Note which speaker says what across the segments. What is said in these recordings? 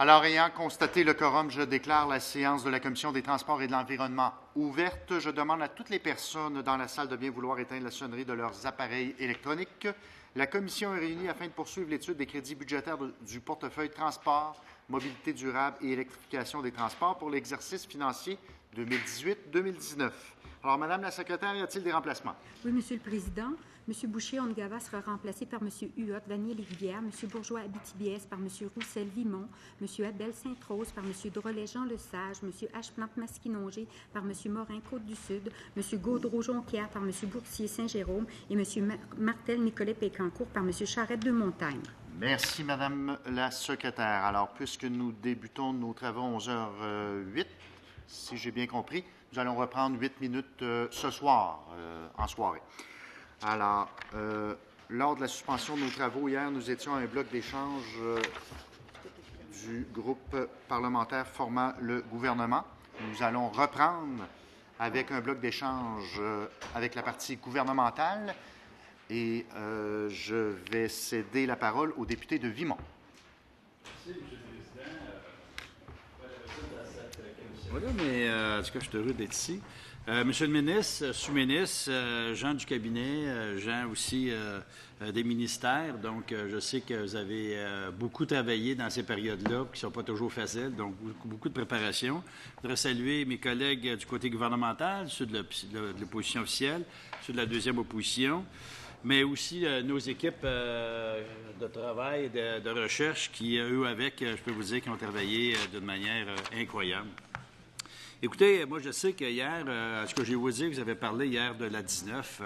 Speaker 1: Alors, ayant constaté le quorum, je déclare la séance de la Commission des Transports et de l'Environnement ouverte. Je demande à toutes les personnes dans la salle de bien vouloir éteindre la sonnerie de leurs appareils électroniques. La Commission est réunie afin de poursuivre l'étude des crédits budgétaires du portefeuille transport, mobilité durable et électrification des transports pour l'exercice financier 2018-2019. Alors, Madame la secrétaire, y a-t-il des remplacements?
Speaker 2: Oui, Monsieur le Président. M. Boucher-Ongava sera remplacé par M. Huot, Vanier-les-Rivières, M. Bourgeois-Abitibiès par M. Roussel-Vimont, M. Abel-Sainte-Rose par M. Drolet-Jean Lesage, M. H-Plante-Masquinongé par M. Morin-Côte-du-Sud, M. Gaudreau-Jonquière par M. Boursier-Saint-Jérôme et M. Martel-Nicolet-Pécancourt par M. Charette-de-Montagne.
Speaker 1: Merci, Madame la secrétaire. Alors, puisque nous débutons nos travaux à 11h08, si j'ai bien compris, nous allons reprendre 8 minutes ce soir, en soirée. Alors, lors de la suspension de nos travaux hier, nous étions à un bloc d'échange du groupe parlementaire formant le gouvernement. Nous allons reprendre avec un bloc d'échange avec la partie gouvernementale et je vais céder la parole au député de Vimont.
Speaker 3: Merci, M. le Président. Voilà, mais en tout cas, je suis heureux d'être ici. Monsieur le ministre, sous-ministre, gens du cabinet, gens aussi des ministères. Donc, je sais que vous avez beaucoup travaillé dans ces périodes-là, qui ne sont pas toujours faciles, donc beaucoup de préparation. Je voudrais saluer mes collègues du côté gouvernemental, ceux de l'opposition officielle, ceux de la deuxième opposition, mais aussi nos équipes de travail, de recherche qui, eux, je peux vous dire, qui ont travaillé d'une manière incroyable. Écoutez, moi, je sais qu'hier, ce que j'ai vous dire, vous avez parlé hier de la 19.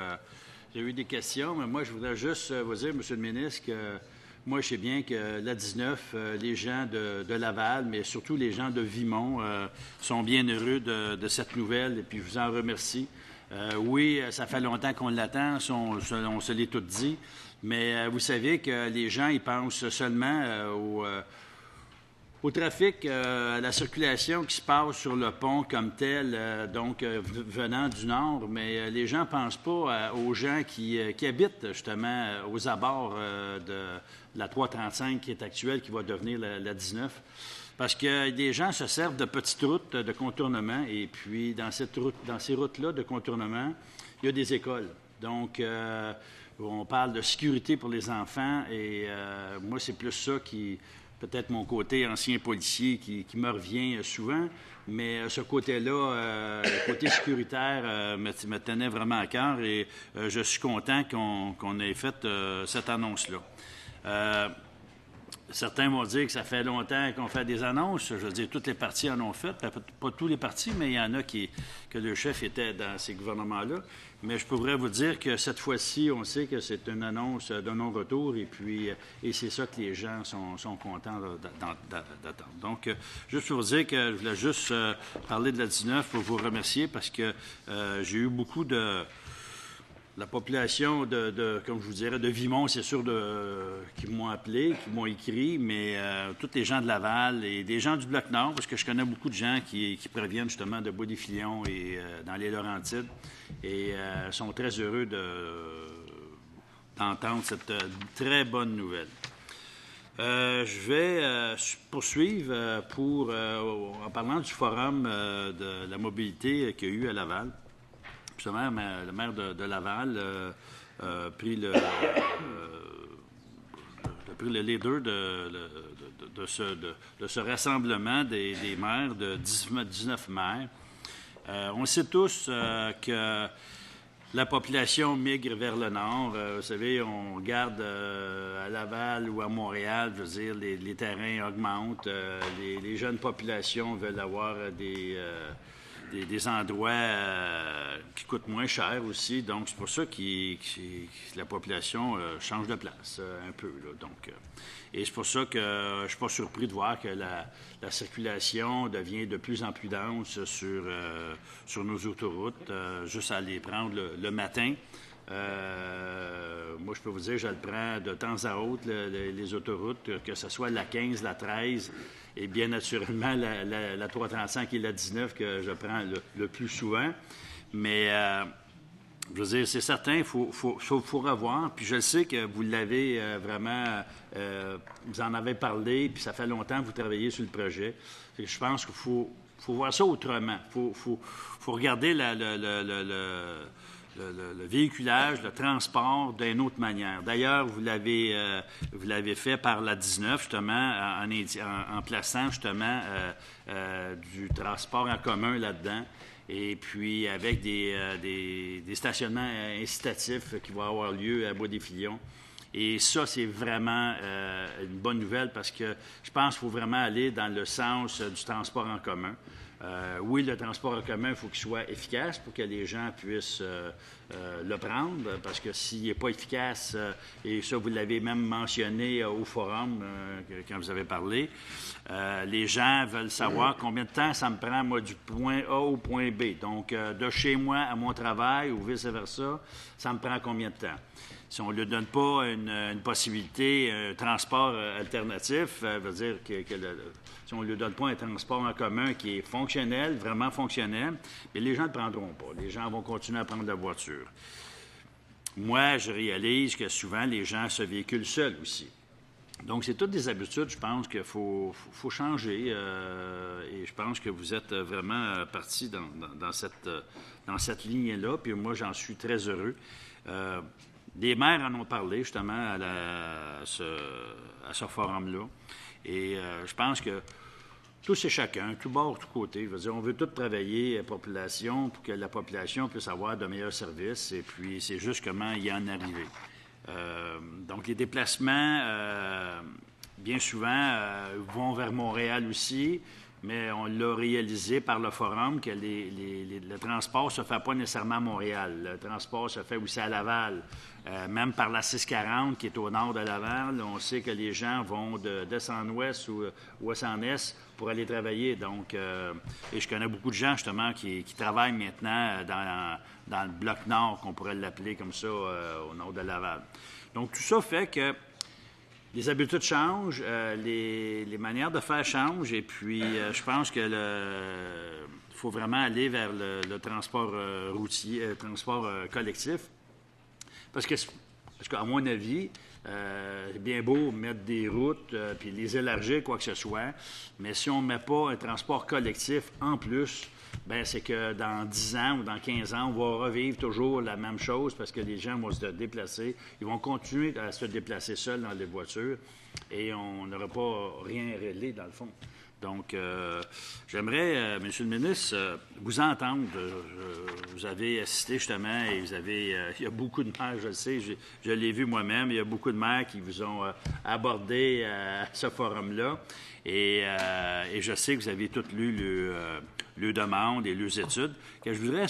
Speaker 3: J'ai eu des questions, mais moi, je voudrais juste vous dire, Monsieur le ministre, que moi, je sais bien que la 19, les gens de Laval, mais surtout les gens de Vimont, sont bien heureux de cette nouvelle, et puis je vous en remercie. Oui, ça fait longtemps qu'on l'attend, on se l'est tout dit, mais vous savez que les gens, ils pensent seulement au trafic, à la circulation qui se passe sur le pont comme tel, venant du nord, mais les gens ne pensent pas aux gens qui habitent justement aux abords de la 335 qui est actuelle, qui va devenir la 19. Parce que des gens se servent de petites routes de contournement et puis dans ces routes-là de contournement, il y a des écoles. Donc, on parle de sécurité pour les enfants et moi, c'est plus ça qui... Peut-être mon côté ancien policier qui me revient souvent, mais ce côté-là, le côté sécuritaire, me tenait vraiment à cœur et je suis content qu'on ait fait cette annonce-là. Certains vont dire que ça fait longtemps qu'on fait des annonces. Je veux dire, toutes les partis en ont fait. Pas tous les partis, mais il y en a que le chef était dans ces gouvernements-là. Mais je pourrais vous dire que cette fois-ci, on sait que c'est une annonce de non-retour et c'est ça que les gens sont contents d'attendre. Donc, juste pour vous dire que je voulais juste parler de la 19 pour vous remercier parce que j'ai eu beaucoup de... La population comme je vous dirais, de Vimont, c'est sûr, qui m'ont appelé, qui m'ont écrit, mais tous les gens de Laval et des gens du Bloc-Nord, parce que je connais beaucoup de gens qui proviennent justement de Bois-des-Filions et dans les Laurentides, et sont très heureux d'entendre cette très bonne nouvelle. Je vais poursuivre en parlant du forum de la mobilité qu'il y a eu à Laval. Justement, le maire de Laval a pris le leader de ce rassemblement des maires, de 19 maires. On sait tous que la population migre vers le nord. Vous savez, on regarde à Laval ou à Montréal, je veux dire, les terrains augmentent. Les jeunes populations veulent avoir des endroits qui coûtent moins cher aussi. Donc, c'est pour ça que la population change de place un peu. Là. Donc, et c'est pour ça que je ne suis pas surpris de voir que la circulation devient de plus en plus dense sur nos autoroutes, juste à les prendre le matin. Moi, je peux vous dire, je le prends de temps à autre, les autoroutes, que ce soit la 15, la 13, et bien naturellement la 335 et la 19 que je prends le plus souvent. Mais je veux dire, c'est certain, il faut revoir. Puis je sais que vous l'avez vraiment, vous en avez parlé, puis ça fait longtemps que vous travaillez sur le projet. Je pense qu'il faut voir ça autrement. Il faut regarder le véhiculage, le transport d'une autre manière. D'ailleurs, vous l'avez fait par la 19, justement, en plaçant justement du transport en commun là-dedans. Et puis avec des stationnements incitatifs qui vont avoir lieu à Bois-des-Filions. Et ça, c'est vraiment une bonne nouvelle parce que je pense qu'il faut vraiment aller dans le sens du transport en commun. Oui, le transport en commun, il faut qu'il soit efficace pour que les gens puissent le prendre, parce que s'il n'est pas efficace, et ça, vous l'avez même mentionné au forum quand vous avez parlé, les gens veulent savoir combien de temps ça me prend, moi, du point A au point B. Donc, de chez moi à mon travail ou vice-versa, ça me prend combien de temps? Si on ne lui donne pas une possibilité, un transport alternatif, ça veut dire si on ne lui donne pas un transport en commun qui est fonctionnel, vraiment fonctionnel, bien, les gens ne le prendront pas. Les gens vont continuer à prendre la voiture. Moi, je réalise que souvent, les gens se véhiculent seuls aussi. Donc, c'est toutes des habitudes, je pense, qu'il faut changer. Et je pense que vous êtes vraiment partis dans cette ligne-là. Puis moi, j'en suis très heureux. Les maires en ont parlé, justement, à ce forum-là. Et je pense que tous et chacun, tout bord, tout côté, je veux dire, on veut tous travailler la population pour que la population puisse avoir de meilleurs services. Et puis, c'est juste comment y en arriver. Donc, les déplacements, bien souvent, vont vers Montréal aussi, mais on l'a réalisé par le forum que le transport ne se fait pas nécessairement à Montréal. Le transport se fait aussi à Laval. Même par la 640 qui est au nord de Laval, on sait que les gens vont d'est en ouest ou ouest en est pour aller travailler. Donc, et je connais beaucoup de gens, justement, qui travaillent maintenant dans le bloc nord, qu'on pourrait l'appeler comme ça, au nord de Laval. Donc, tout ça fait que les habitudes changent, les manières de faire changent, et puis je pense que faut vraiment aller vers le transport routier, transport collectif. Parce qu'à mon avis, c'est bien beau mettre des routes puis les élargir, quoi que ce soit, mais si on ne met pas un transport collectif en plus, bien, c'est que dans 10 ans ou dans 15 ans, on va revivre toujours la même chose parce que les gens vont se déplacer. Ils vont continuer à se déplacer seuls dans les voitures et on n'aura pas rien réglé, dans le fond. Donc, j'aimerais, M. le ministre, vous entendre. Vous avez assisté justement et il y a beaucoup de maires, je le sais, je l'ai vu moi-même, il y a beaucoup de maires qui vous ont abordé à ce forum-là. Et je sais que vous avez toutes lu leurs demandes et leurs études. Que je voudrais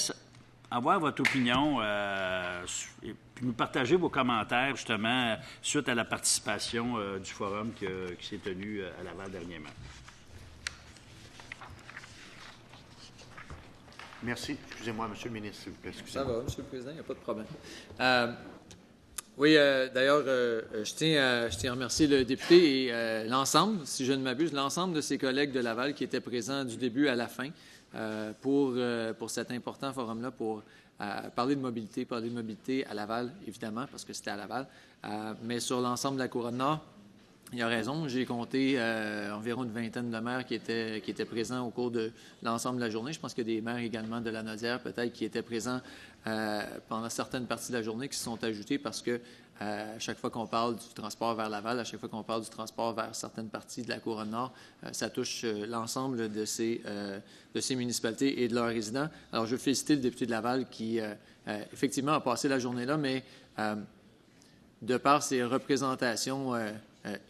Speaker 3: avoir votre opinion et puis nous partager vos commentaires, justement, suite à la participation du forum qui s'est tenu à Laval dernièrement.
Speaker 1: Merci. Excusez-moi, M. le ministre, s'il vous plaît.
Speaker 4: Ça va, M. le Président, il n'y a pas de problème. Oui, d'ailleurs, je tiens à remercier le député et l'ensemble, si je ne m'abuse, l'ensemble de ses collègues de Laval qui étaient présents du début à la fin pour cet important forum-là, pour parler de mobilité à Laval, évidemment, parce que c'était à Laval, mais sur l'ensemble de la Couronne-Nord. Il a raison, j'ai compté environ une vingtaine de maires qui étaient présents au cours de l'ensemble de la journée. Je pense qu'il y a des maires également de la Nodière, peut-être, qui étaient présents pendant certaines parties de la journée, qui se sont ajoutés parce que à chaque fois qu'on parle du transport vers Laval, à chaque fois qu'on parle du transport vers certaines parties de la Couronne-Nord, ça touche l'ensemble de ces municipalités et de leurs résidents. Alors, je veux féliciter le député de Laval qui, effectivement, a passé la journée là, mais de par ses représentations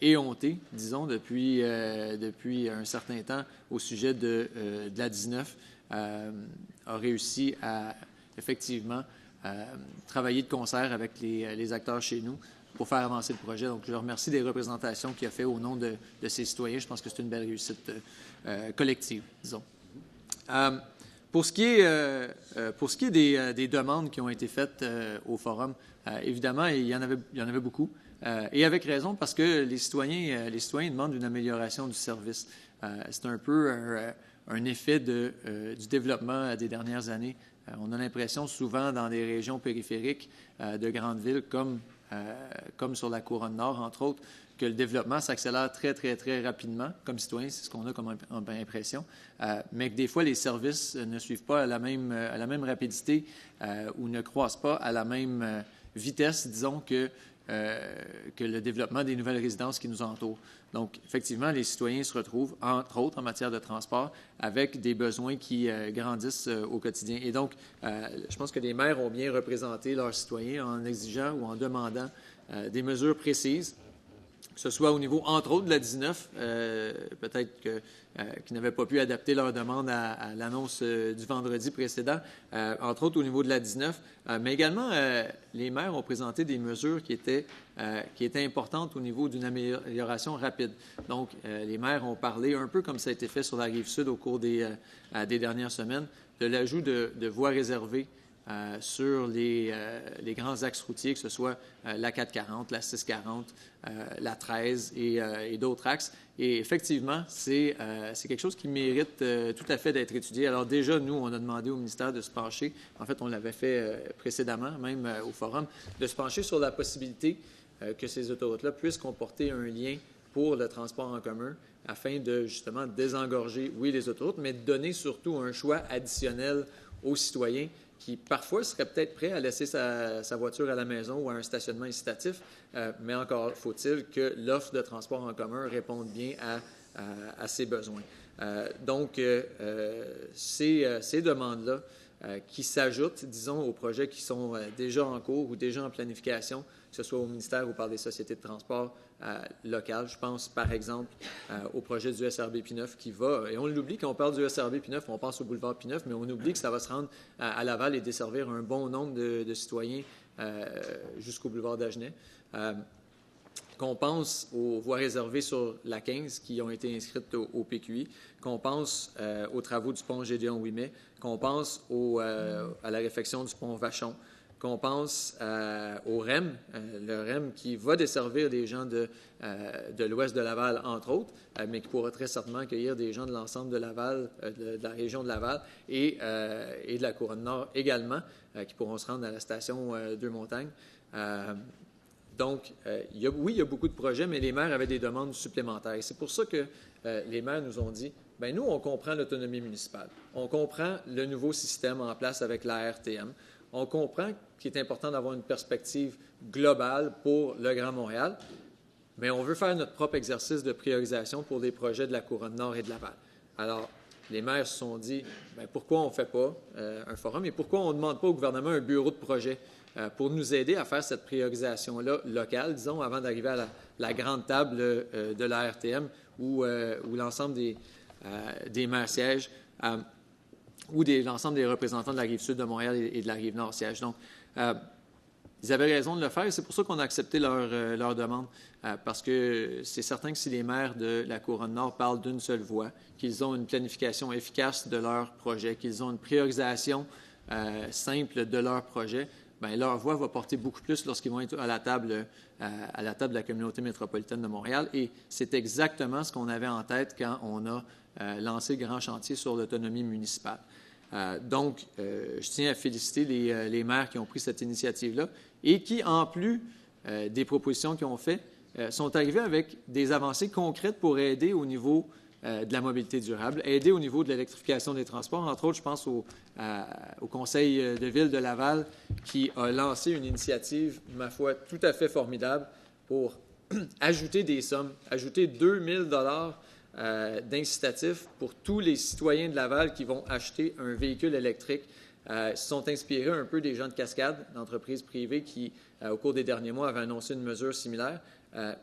Speaker 4: éhontées, disons, depuis un certain temps au sujet de la 19, a réussi à, effectivement, travailler de concert avec les acteurs chez nous pour faire avancer le projet. Donc, je le remercie des représentations qu'il a fait au nom de ses citoyens. Je pense que c'est une belle réussite collective, disons. Pour ce qui est des demandes qui ont été faites au forum, évidemment, il y en avait beaucoup. Et avec raison, parce que les citoyens demandent une amélioration du service. C'est un peu un effet du développement des dernières années On a l'impression souvent dans des régions périphériques de grandes villes comme sur la Couronne Nord, entre autres, que le développement s'accélère très, très, très rapidement. Comme citoyen, c'est ce qu'on a comme impression, mais que des fois, les services ne suivent pas à la même rapidité ou ne croissent pas à la même vitesse, disons, que le développement des nouvelles résidences qui nous entourent. Donc, effectivement, les citoyens se retrouvent, entre autres en matière de transport, avec des besoins qui grandissent au quotidien. Et donc, je pense que les maires ont bien représenté leurs citoyens en exigeant ou en demandant des mesures précises, que ce soit au niveau, entre autres, de la 19, peut-être qu'ils n'avaient pas pu adapter leur demande à l'annonce du vendredi précédent, entre autres au niveau de la 19, mais également, les maires ont présenté des mesures qui étaient importantes au niveau d'une amélioration rapide. Donc, les maires ont parlé, un peu comme ça a été fait sur la Rive-Sud au cours des dernières semaines, de l'ajout de voies réservées sur les grands axes routiers, que ce soit la 440, la 640, la 13 et d'autres axes. Et effectivement, c'est quelque chose qui mérite tout à fait d'être étudié. Alors déjà, nous, on a demandé au ministère de se pencher, en fait, on l'avait fait précédemment, même au forum, de se pencher sur la possibilité que ces autoroutes-là puissent comporter un lien pour le transport en commun afin de, justement, désengorger, oui, les autoroutes, mais de donner surtout un choix additionnel aux citoyens qui, parfois, seraient peut-être prêts à laisser sa voiture à la maison ou à un stationnement incitatif, mais encore faut-il que l'offre de transport en commun réponde bien à ses besoins. Donc, ces demandes-là qui s'ajoutent, disons, aux projets qui sont déjà en cours ou déjà en planification, que ce soit au ministère ou par des sociétés de transport locales. Je pense, par exemple, au projet du SRB P9 qui va, et on l'oublie quand on parle du SRB P9, on pense au boulevard P9, mais on oublie que ça va se rendre à Laval et desservir un bon nombre de citoyens jusqu'au boulevard d'Agenais. Qu'on pense aux voies réservées sur la 15 qui ont été inscrites au PQI, qu'on pense aux travaux du pont Gédéon-Ouimet, qu'on pense à la réfection du pont Vachon, qu'on pense au REM, le REM qui va desservir des gens de l'ouest de Laval, entre autres, mais qui pourra très certainement accueillir des gens de l'ensemble de Laval, de la région de Laval et de la Couronne-Nord également, qui pourront se rendre à la station Deux-Montagnes. Donc, il y a beaucoup de projets, mais les maires avaient des demandes supplémentaires. Et c'est pour ça que les maires nous ont dit, bien, nous, on comprend l'autonomie municipale. On comprend le nouveau système en place avec la RTM. On comprend qu'il est important d'avoir une perspective globale pour le Grand Montréal, mais on veut faire notre propre exercice de priorisation pour des projets de la Couronne-Nord et de Laval. Alors, les maires se sont dit, bien, pourquoi on ne fait pas un forum et pourquoi on ne demande pas au gouvernement un bureau de projet pour nous aider à faire cette priorisation-là locale, disons, avant d'arriver à la grande table de la RTM où l'ensemble des maires siègent ou l'ensemble des représentants de la Rive-Sud de Montréal et de la Rive-Nord siègent. Donc, ils avaient raison de le faire et c'est pour ça qu'on a accepté leur demande, parce que c'est certain que si les maires de la Couronne-Nord parlent d'une seule voix, qu'ils ont une planification efficace de leur projet, qu'ils ont une priorisation simple de leur projet, bien, leur voix va porter beaucoup plus lorsqu'ils vont être à la table de la communauté métropolitaine de Montréal. Et c'est exactement ce qu'on avait en tête quand on a lancé le grand chantier sur l'autonomie municipale. Donc, je tiens à féliciter les maires qui ont pris cette initiative-là et qui, en plus des propositions qu'ils ont faites, sont arrivés avec des avancées concrètes pour aider au niveau de la mobilité durable, aider au niveau de l'électrification des transports. Entre autres, je pense au Conseil de ville de Laval qui a lancé une initiative, ma foi, tout à fait formidable pour ajouter des sommes, ajouter 2 000 d'incitatifs pour tous les citoyens de Laval qui vont acheter un véhicule électrique. Ils se sont inspirés un peu des gens de Cascade, d'entreprises privées qui, au cours des derniers mois, avaient annoncé une mesure similaire.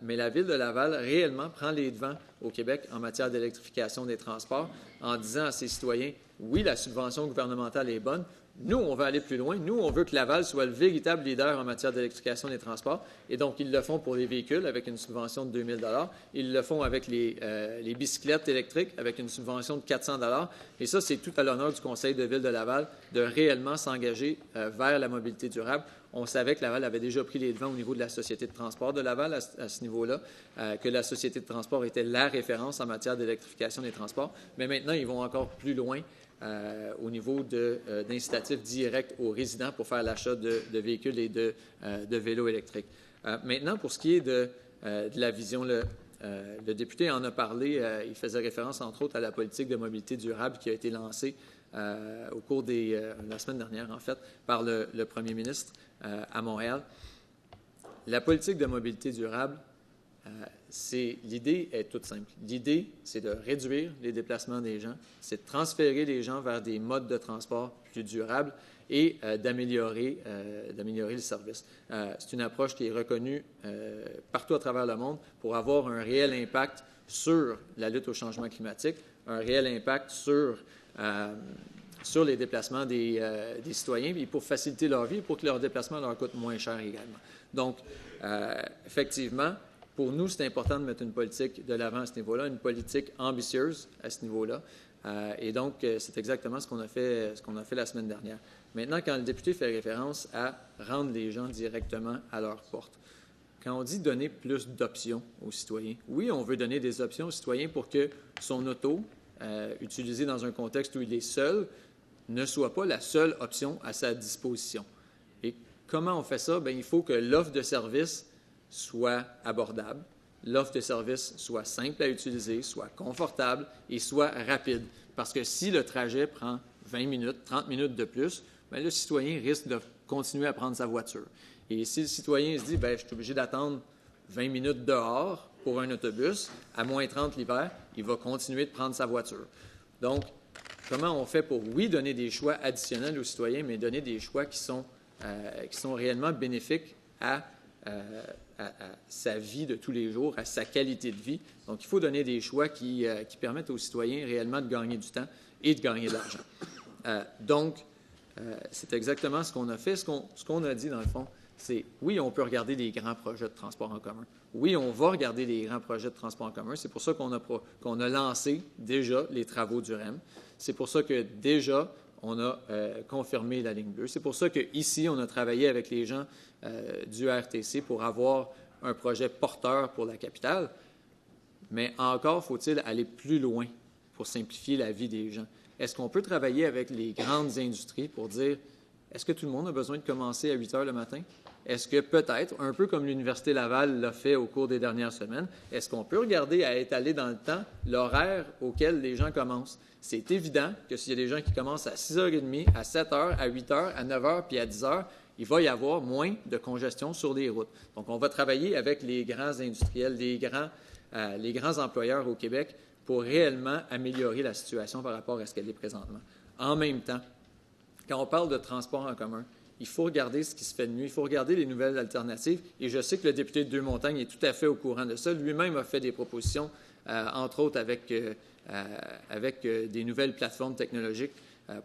Speaker 4: Mais la Ville de Laval, réellement, prend les devants au Québec en matière d'électrification des transports en disant à ses citoyens, oui, la subvention gouvernementale est bonne. Nous, on va aller plus loin. Nous, on veut que Laval soit le véritable leader en matière d'électrification des transports. Et donc, ils le font pour les véhicules avec une subvention de 2 000 $. Ils le font avec les bicyclettes électriques avec une subvention de 400 $. Et ça, c'est tout à l'honneur du Conseil de ville de Laval de réellement s'engager vers la mobilité durable. On savait que Laval avait déjà pris les devants au niveau de la Société de transport de Laval à ce niveau-là, que la Société de transport était la référence en matière d'électrification des transports. Mais maintenant, ils vont encore plus loin au niveau d'incitatifs directs aux résidents pour faire l'achat de véhicules et de vélos électriques. Maintenant, pour ce qui est de la vision, le député en a parlé, il faisait référence entre autres à la politique de mobilité durable qui a été lancée au cours de la semaine dernière, en fait, par le premier ministre à Montréal. La politique de mobilité durable, l'idée est toute simple. L'idée, c'est de réduire les déplacements des gens, c'est de transférer les gens vers des modes de transport plus durables et d'améliorer le service. C'est une approche qui est reconnue partout à travers le monde pour avoir un réel impact sur la lutte au changement climatique, un réel impact sur les déplacements des citoyens et pour faciliter leur vie et pour que leur déplacement leur coûte moins cher également. Donc, effectivement, pour nous, c'est important de mettre une politique de l'avant à ce niveau-là, une politique ambitieuse à ce niveau-là. Et donc, c'est exactement ce qu'on a fait la semaine dernière. Maintenant, quand le député fait référence à rendre les gens directement à leur porte, quand on dit donner plus d'options aux citoyens, oui, on veut donner des options aux citoyens pour que son auto, utilisée dans un contexte où il est seul, ne soit pas la seule option à sa disposition. Et comment on fait ça? Bien, il faut que l'offre de service soit abordable, l'offre de service soit simple à utiliser, soit confortable et soit rapide. Parce que si le trajet prend 20 minutes, 30 minutes de plus, bien, le citoyen risque de continuer à prendre sa voiture. Et si le citoyen se dit, bien, je suis obligé d'attendre 20 minutes dehors pour un autobus, à moins 30 l'hiver, il va continuer de prendre sa voiture. Donc, comment on fait pour, oui, donner des choix additionnels aux citoyens, mais donner des choix qui sont réellement bénéfiques à sa vie de tous les jours, à sa qualité de vie. Donc, il faut donner des choix qui permettent aux citoyens réellement de gagner du temps et de gagner de l'argent. Donc, c'est exactement ce qu'on a fait. Ce qu'on a dit, dans le fond, c'est, oui, on peut regarder les grands projets de transport en commun. Oui, on va regarder les grands projets de transport en commun. C'est pour ça qu'on a lancé déjà les travaux du REM. C'est pour ça que déjà, on a confirmé la ligne bleue. C'est pour ça qu'ici, on a travaillé avec les gens du RTC pour avoir un projet porteur pour la capitale. Mais encore faut-il aller plus loin pour simplifier la vie des gens. Est-ce qu'on peut travailler avec les grandes industries pour dire, est-ce que tout le monde a besoin de commencer à 8 heures le matin? Est-ce que peut-être, un peu comme l'Université Laval l'a fait au cours des dernières semaines, est-ce qu'on peut regarder à étaler dans le temps l'horaire auquel les gens commencent? C'est évident que s'il y a des gens qui commencent à 6h30, à 7h, à 8h, à 9h puis à 10h, il va y avoir moins de congestion sur les routes. Donc, on va travailler avec les grands industriels, les grands employeurs au Québec pour réellement améliorer la situation par rapport à ce qu'elle est présentement. En même temps, quand on parle de transport en commun, il faut regarder ce qui se fait de mieux, il faut regarder les nouvelles alternatives. Et je sais que le député de Deux-Montagnes est tout à fait au courant de ça. Lui-même a fait des propositions, entre autres avec des nouvelles plateformes technologiques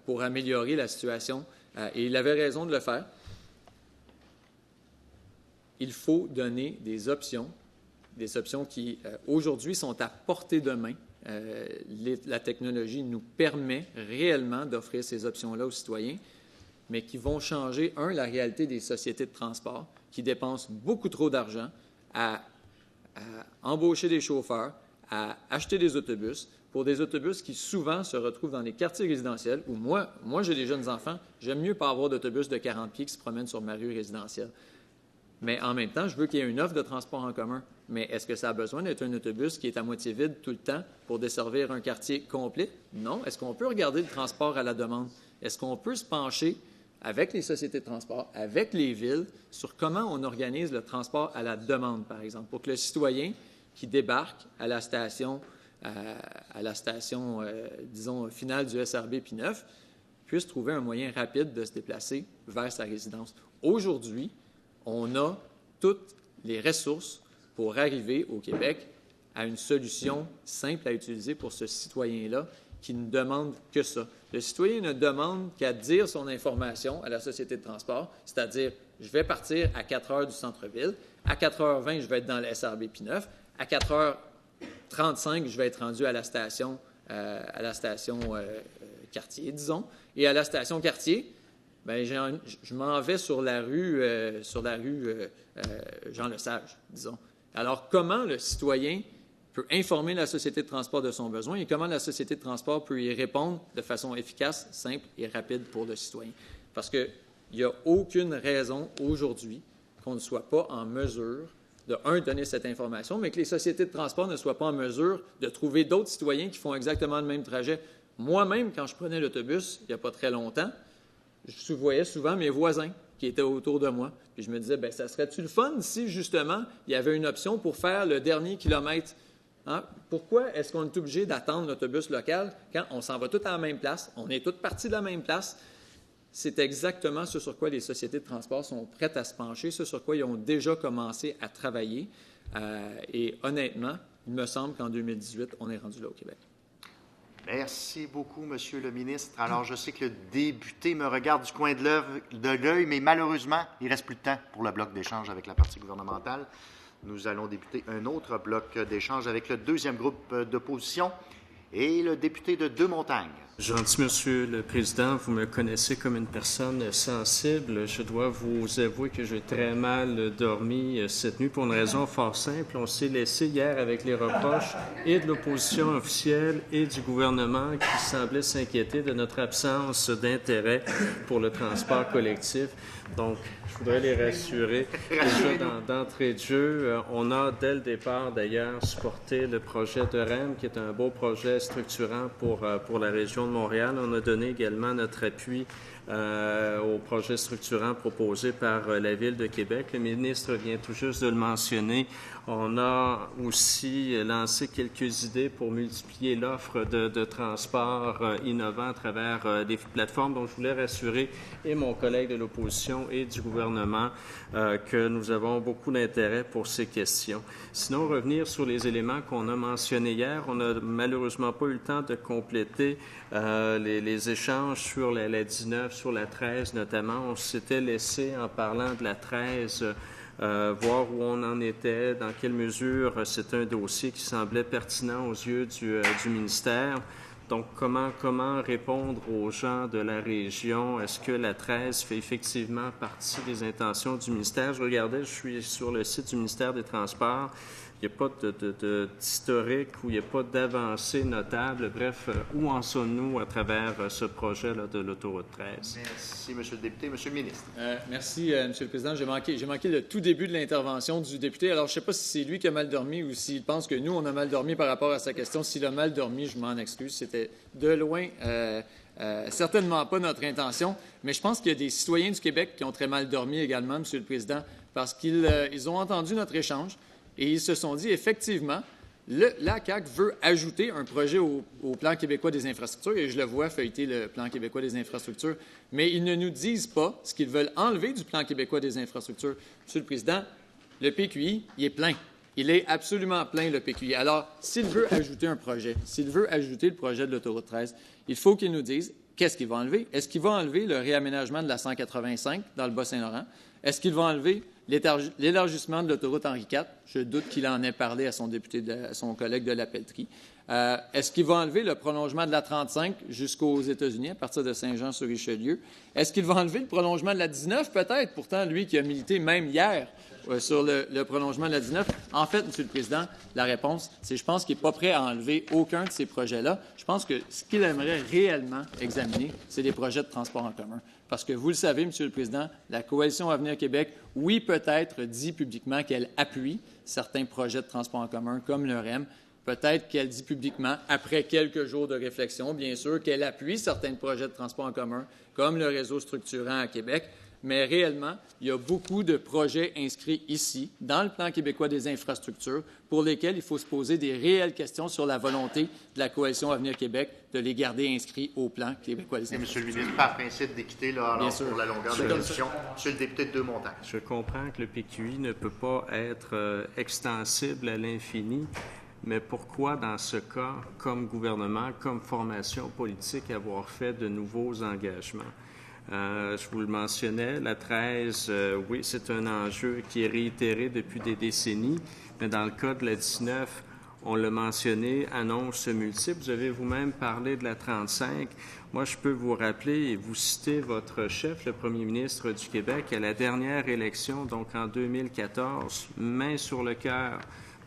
Speaker 4: pour améliorer la situation. Et il avait raison de le faire. Il faut donner des options qui, aujourd'hui, sont à portée de main. La technologie nous permet réellement d'offrir ces options-là aux citoyens, mais qui vont changer, la réalité des sociétés de transport, qui dépensent beaucoup trop d'argent à embaucher des chauffeurs, à acheter des autobus, pour des autobus qui souvent se retrouvent dans les quartiers résidentiels, où moi j'ai des jeunes enfants, j'aime mieux pas avoir d'autobus de 40 pieds qui se promènent sur ma rue résidentielle. Mais en même temps, je veux qu'il y ait une offre de transport en commun. Mais est-ce que ça a besoin d'être un autobus qui est à moitié vide tout le temps pour desservir un quartier complet? Non. Est-ce qu'on peut regarder le transport à la demande? Est-ce qu'on peut se pencher avec les sociétés de transport, avec les villes, sur comment on organise le transport à la demande, par exemple, pour que le citoyen qui débarque à la station, disons, finale du SRB P9, puisse trouver un moyen rapide de se déplacer vers sa résidence. Aujourd'hui, on a toutes les ressources pour arriver au Québec à une solution simple à utiliser pour ce citoyen-là qui ne demande que ça. Le citoyen ne demande qu'à dire son information à la société de transport, c'est-à-dire, je vais partir à 4 heures du centre-ville, à 4h20, je vais être dans le SRB P9, à 4h35, je vais être rendu à la station Cartier, disons, et à la station Cartier, bien, je m'en vais sur la rue Jean-Lesage, disons. Alors, comment le citoyen peut informer la société de transport de son besoin et comment la société de transport peut y répondre de façon efficace, simple et rapide pour le citoyen. Parce qu'il n'y a aucune raison aujourd'hui qu'on ne soit pas en mesure de, donner cette information, mais que les sociétés de transport ne soient pas en mesure de trouver d'autres citoyens qui font exactement le même trajet. Moi-même, quand je prenais l'autobus, il n'y a pas très longtemps, je voyais souvent mes voisins qui étaient autour de moi. Puis je me disais, bien, ça serait-tu le fun si, justement, il y avait une option pour faire le dernier kilomètre? Hein? Pourquoi est-ce qu'on est obligé d'attendre l'autobus local quand on s'en va tous à la même place, on est tous partis de la même place? C'est exactement ce sur quoi les sociétés de transport sont prêtes à se pencher, ce sur quoi ils ont déjà commencé à travailler. Et honnêtement, il me semble qu'en 2018, on est rendu là au Québec.
Speaker 1: Merci beaucoup, Monsieur le ministre. Alors, je sais que le député me regarde du coin de l'œil, mais malheureusement, il ne reste plus de temps pour le bloc d'échange avec la partie gouvernementale. Nous allons débuter un autre bloc d'échange avec le deuxième groupe d'opposition et le député de Deux-Montagnes.
Speaker 5: Gentil Monsieur le Président, vous me connaissez comme une personne sensible. Je dois vous avouer que j'ai très mal dormi cette nuit pour une raison fort simple. On s'est laissé hier avec les reproches et de l'opposition officielle et du gouvernement qui semblait s'inquiéter de notre absence d'intérêt pour le transport collectif. Donc, je voudrais les rassurer. Déjà, d'entrée de jeu, on a, dès le départ, d'ailleurs, supporté le projet de REM, qui est un beau projet structurant pour la région de Montréal. On a donné également notre appui au projet structurant proposé par la Ville de Québec. Le ministre vient tout juste de le mentionner. On a aussi lancé quelques idées pour multiplier l'offre de transport innovant à travers des plateformes. Donc, je voulais rassurer et mon collègue de l'opposition et du gouvernement que nous avons beaucoup d'intérêt pour ces questions. Sinon, revenir sur les éléments qu'on a mentionnés hier, on n'a malheureusement pas eu le temps de compléter les échanges sur la 19, sur la 13 notamment. On s'était laissé, en parlant de la 13, voir où on en était, dans quelle mesure c'est un dossier qui semblait pertinent aux yeux du ministère. Donc, comment répondre aux gens de la région? Est-ce que la 13 fait effectivement partie des intentions du ministère? Je regardais, je suis sur le site du ministère des Transports. Il n'y a pas d'historique ou il n'y a pas d'avancée notable. Bref, où en sommes-nous à travers ce projet-là de l'autoroute 13?
Speaker 1: Merci, M. le député. M. le ministre.
Speaker 4: Merci, M. le Président. J'ai manqué le tout début de l'intervention du député. Alors, je ne sais pas si c'est lui qui a mal dormi ou s'il pense que nous, on a mal dormi par rapport à sa question. S'il a mal dormi, je m'en excuse. C'était de loin certainement pas notre intention. Mais je pense qu'il y a des citoyens du Québec qui ont très mal dormi également, M. le Président, parce qu'ils ont entendu notre échange. Et ils se sont dit, effectivement, la CAQ veut ajouter un projet au plan québécois des infrastructures, et je le vois feuilleter le plan québécois des infrastructures, mais ils ne nous disent pas ce qu'ils veulent enlever du plan québécois des infrastructures. Monsieur le Président, le PQI, il est plein. Il est absolument plein, le PQI. Alors, s'il veut ajouter un projet, s'il veut ajouter le projet de l'autoroute 13, il faut qu'il nous dise qu'est-ce qu'il va enlever. Est-ce qu'il va enlever le réaménagement de la 185 dans le Bas-Saint-Laurent? Est-ce qu'il va enlever l'élargissement de l'autoroute Henri IV? Je doute qu'il en ait parlé à son collègue de la Pelletrie. Est-ce qu'il va enlever le prolongement de la 35 jusqu'aux États-Unis, à partir de Saint-Jean-sur-Richelieu? Est-ce qu'il va enlever le prolongement de la 19, peut-être? Pourtant, lui qui a milité même hier sur le prolongement de la 19. En fait, M. le Président, la réponse, c'est je pense qu'il n'est pas prêt à enlever aucun de ces projets-là. Je pense que ce qu'il aimerait réellement examiner, c'est des projets de transport en commun. Parce que vous le savez, M. le Président, la Coalition Avenir Québec, oui, peut-être dit publiquement qu'elle appuie certains projets de transport en commun, comme le REM. Peut-être qu'elle dit publiquement, après quelques jours de réflexion, bien sûr, qu'elle appuie certains projets de transport en commun, comme le réseau structurant à Québec. Mais réellement, il y a beaucoup de projets inscrits ici, dans le plan québécois des infrastructures, pour lesquels il faut se poser des réelles questions sur la volonté de la Coalition Avenir Québec de les garder inscrits au plan québécois des infrastructures.
Speaker 1: Monsieur le ministre, par principe d'équité, là, alors, pour la longueur de la discussion, Monsieur le député de Deux-Montagnes.
Speaker 5: Je comprends que le PQI ne peut pas être extensible à l'infini, mais pourquoi, dans ce cas, comme gouvernement, comme formation politique, avoir fait de nouveaux engagements? Je vous le mentionnais, la 13, oui, c'est un enjeu qui est réitéré depuis des décennies, mais dans le cas de la 19, on l'a mentionné, annonces multiples. Vous avez vous-même parlé de la 35. Moi, je peux vous rappeler et vous citer votre chef, le premier ministre du Québec, à la dernière élection, donc en 2014, main sur le cœur,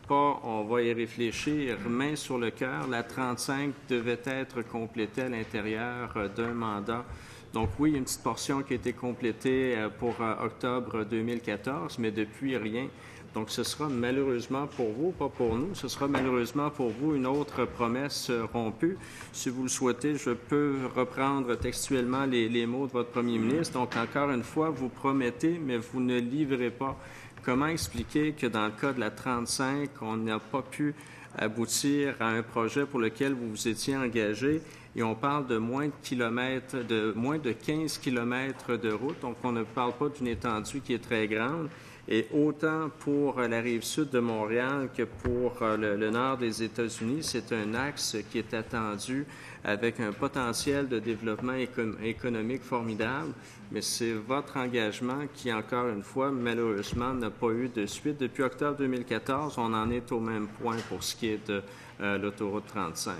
Speaker 5: pas, on va y réfléchir main sur le cœur. La 35 devait être complétée à l'intérieur d'un mandat. Donc oui, il y a une petite portion qui a été complétée pour octobre 2014, mais depuis rien. Donc ce sera malheureusement pour vous, pas pour nous, ce sera malheureusement pour vous une autre promesse rompue. Si vous le souhaitez, je peux reprendre textuellement les mots de votre premier ministre. Donc encore une fois, vous promettez, mais vous ne livrez pas. Comment expliquer que dans le cas de la 35, on n'a pas pu aboutir à un projet pour lequel vous vous étiez engagé et on parle de moins de 15 kilomètres de route, donc on ne parle pas d'une étendue qui est très grande. Et autant pour la rive sud de Montréal que pour le nord des États-Unis, c'est un axe qui est attendu avec un potentiel de développement économique formidable. Mais c'est votre engagement qui, encore une fois, malheureusement, n'a pas eu de suite. Depuis octobre 2014, on en est au même point pour ce qui est de l'autoroute 35.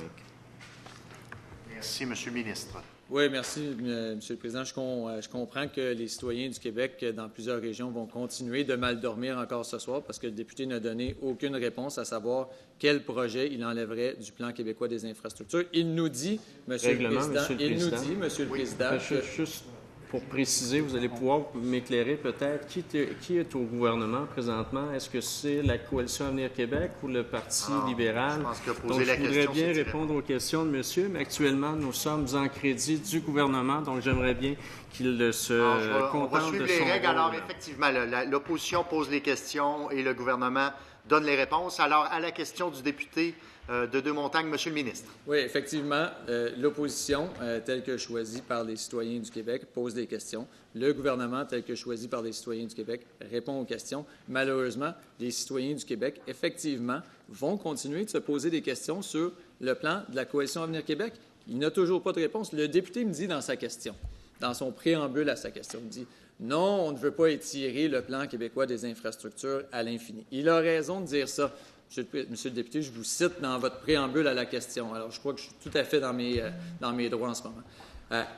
Speaker 1: Merci, M. le ministre.
Speaker 4: Oui, merci, M. le Président. Je comprends que les citoyens du Québec, dans plusieurs régions, vont continuer de mal dormir encore ce soir parce que le député n'a donné aucune réponse à savoir quel projet il enlèverait du plan québécois des infrastructures. Il nous dit, M. le Président,
Speaker 5: Juste pour préciser, vous allez pouvoir m'éclairer peut-être qui est au gouvernement présentement. Est-ce que c'est la Coalition Avenir Québec ou le Parti libéral?
Speaker 1: Je pense que
Speaker 5: donc, je voudrais bien répondre aux questions de monsieur, mais actuellement, nous sommes en crédit du gouvernement, donc j'aimerais bien qu'il se contente de son...
Speaker 1: On va suivre les règles. Alors, effectivement, l'opposition pose les questions et le gouvernement donne les réponses. Alors, à la question du député de Deux-Montagnes, Monsieur le ministre.
Speaker 4: Oui, effectivement, l'opposition, telle que choisie par les citoyens du Québec, pose des questions. Le gouvernement, tel que choisi par les citoyens du Québec, répond aux questions. Malheureusement, les citoyens du Québec, effectivement, vont continuer de se poser des questions sur le plan de la Coalition Avenir Québec. Il n'a toujours pas de réponse. Le député me dit dans sa question, dans son préambule à sa question, il me dit « Non, on ne veut pas étirer le plan québécois des infrastructures à l'infini. » Il a raison de dire ça. Monsieur le député, je vous cite dans votre préambule à la question. Alors, je crois que je suis tout à fait dans mes droits en ce moment.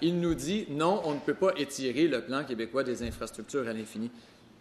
Speaker 4: Il nous dit, non, on ne peut pas étirer le plan québécois des infrastructures à l'infini.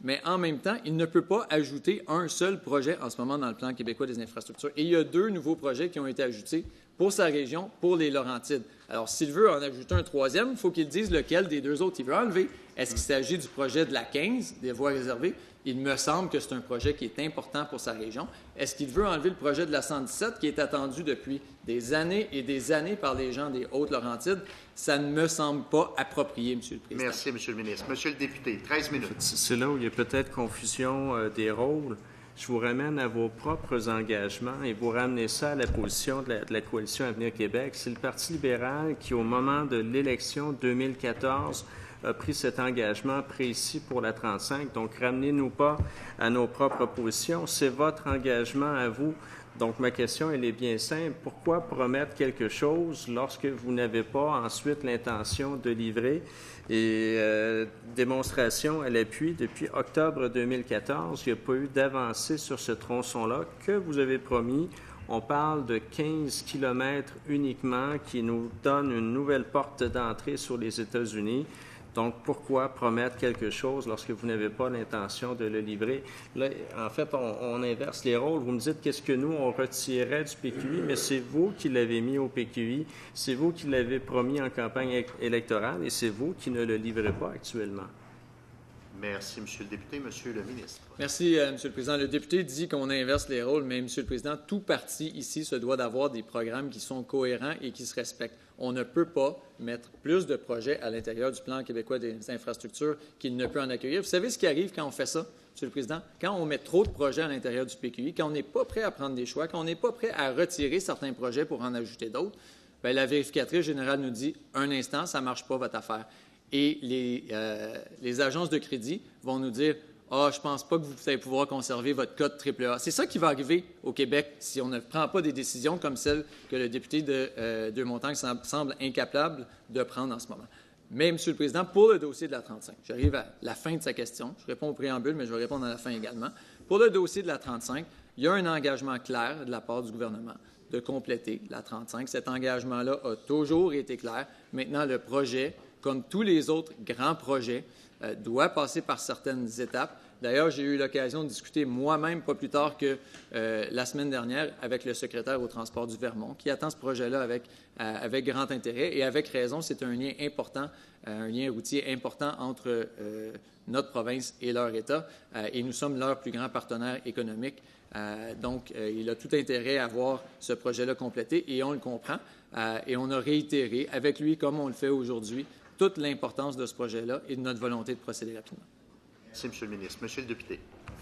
Speaker 4: Mais en même temps, il ne peut pas ajouter un seul projet en ce moment dans le plan québécois des infrastructures. Et il y a 2 nouveaux projets qui ont été ajoutés pour sa région, pour les Laurentides. Alors, s'il veut en ajouter un 3e, il faut qu'il dise lequel des 2 autres il veut enlever. Est-ce qu'il s'agit du projet de la 15, des voies réservées? Il me semble que c'est un projet qui est important pour sa région. Est-ce qu'il veut enlever le projet de la 117 qui est attendu depuis des années et des années par les gens des Hautes-Laurentides? Ça ne me semble pas approprié, M. le Président.
Speaker 1: Merci, M. le ministre. Monsieur le député, 13 minutes.
Speaker 5: C'est là où il y a peut-être confusion des rôles. Je vous ramène à vos propres engagements et vous ramenez ça à la position de la Coalition Avenir Québec. C'est le Parti libéral qui, au moment de l'élection 2014, a pris cet engagement précis pour la 35. Donc, ramenez-nous pas à nos propres positions. C'est votre engagement à vous. Donc, ma question, elle est bien simple. Pourquoi promettre quelque chose lorsque vous n'avez pas ensuite l'intention de livrer? Et démonstration à l'appui, depuis octobre 2014, il n'y a pas eu d'avancée sur ce tronçon-là que vous avez promis. On parle de 15 kilomètres uniquement qui nous donne une nouvelle porte d'entrée sur les États-Unis. Donc, pourquoi promettre quelque chose lorsque vous n'avez pas l'intention de le livrer? Là, en fait, on inverse les rôles. Vous me dites qu'est-ce que nous, on retirait du PQI, mais c'est vous qui l'avez mis au PQI, c'est vous qui l'avez promis en campagne électorale et c'est vous qui ne le livrez pas actuellement.
Speaker 1: Merci, M. le député. Monsieur le ministre.
Speaker 4: Merci, M. le Président. Le député dit qu'on inverse les rôles, mais M. le Président, tout parti ici se doit d'avoir des programmes qui sont cohérents et qui se respectent. On ne peut pas mettre plus de projets à l'intérieur du plan québécois des infrastructures qu'il ne peut en accueillir. Vous savez ce qui arrive quand on fait ça, M. le Président? Quand on met trop de projets à l'intérieur du PQI, quand on n'est pas prêt à prendre des choix, quand on n'est pas prêt à retirer certains projets pour en ajouter d'autres, bien, la vérificatrice générale nous dit « Un instant, ça ne marche pas, votre affaire ». Et les agences de crédit vont nous dire « Ah, je ne pense pas que vous allez pouvoir conserver votre code AAA ». C'est ça qui va arriver au Québec si on ne prend pas des décisions comme celle que le député de Deux-Montagnes semble incapable de prendre en ce moment. Mais, M. le Président, pour le dossier de la 35, j'arrive à la fin de sa question. Je réponds au préambule, mais je vais répondre à la fin également. Pour le dossier de la 35, il y a un engagement clair de la part du gouvernement de compléter la 35. Cet engagement-là a toujours été clair. Maintenant, le projet, comme tous les autres grands projets, doit passer par certaines étapes. D'ailleurs, j'ai eu l'occasion de discuter moi-même, pas plus tard que la semaine dernière, avec le secrétaire au transport du Vermont, qui attend ce projet-là avec grand intérêt et avec raison. C'est un lien important, un lien routier important entre notre province et leur État, et nous sommes leur plus grand partenaire économique. Donc, il a tout intérêt à voir ce projet-là complété, et on le comprend. Et on a réitéré avec lui, comme on le fait aujourd'hui, toute l'importance de ce projet-là et de notre volonté de procéder rapidement.
Speaker 1: Merci, M. le ministre. Monsieur le député.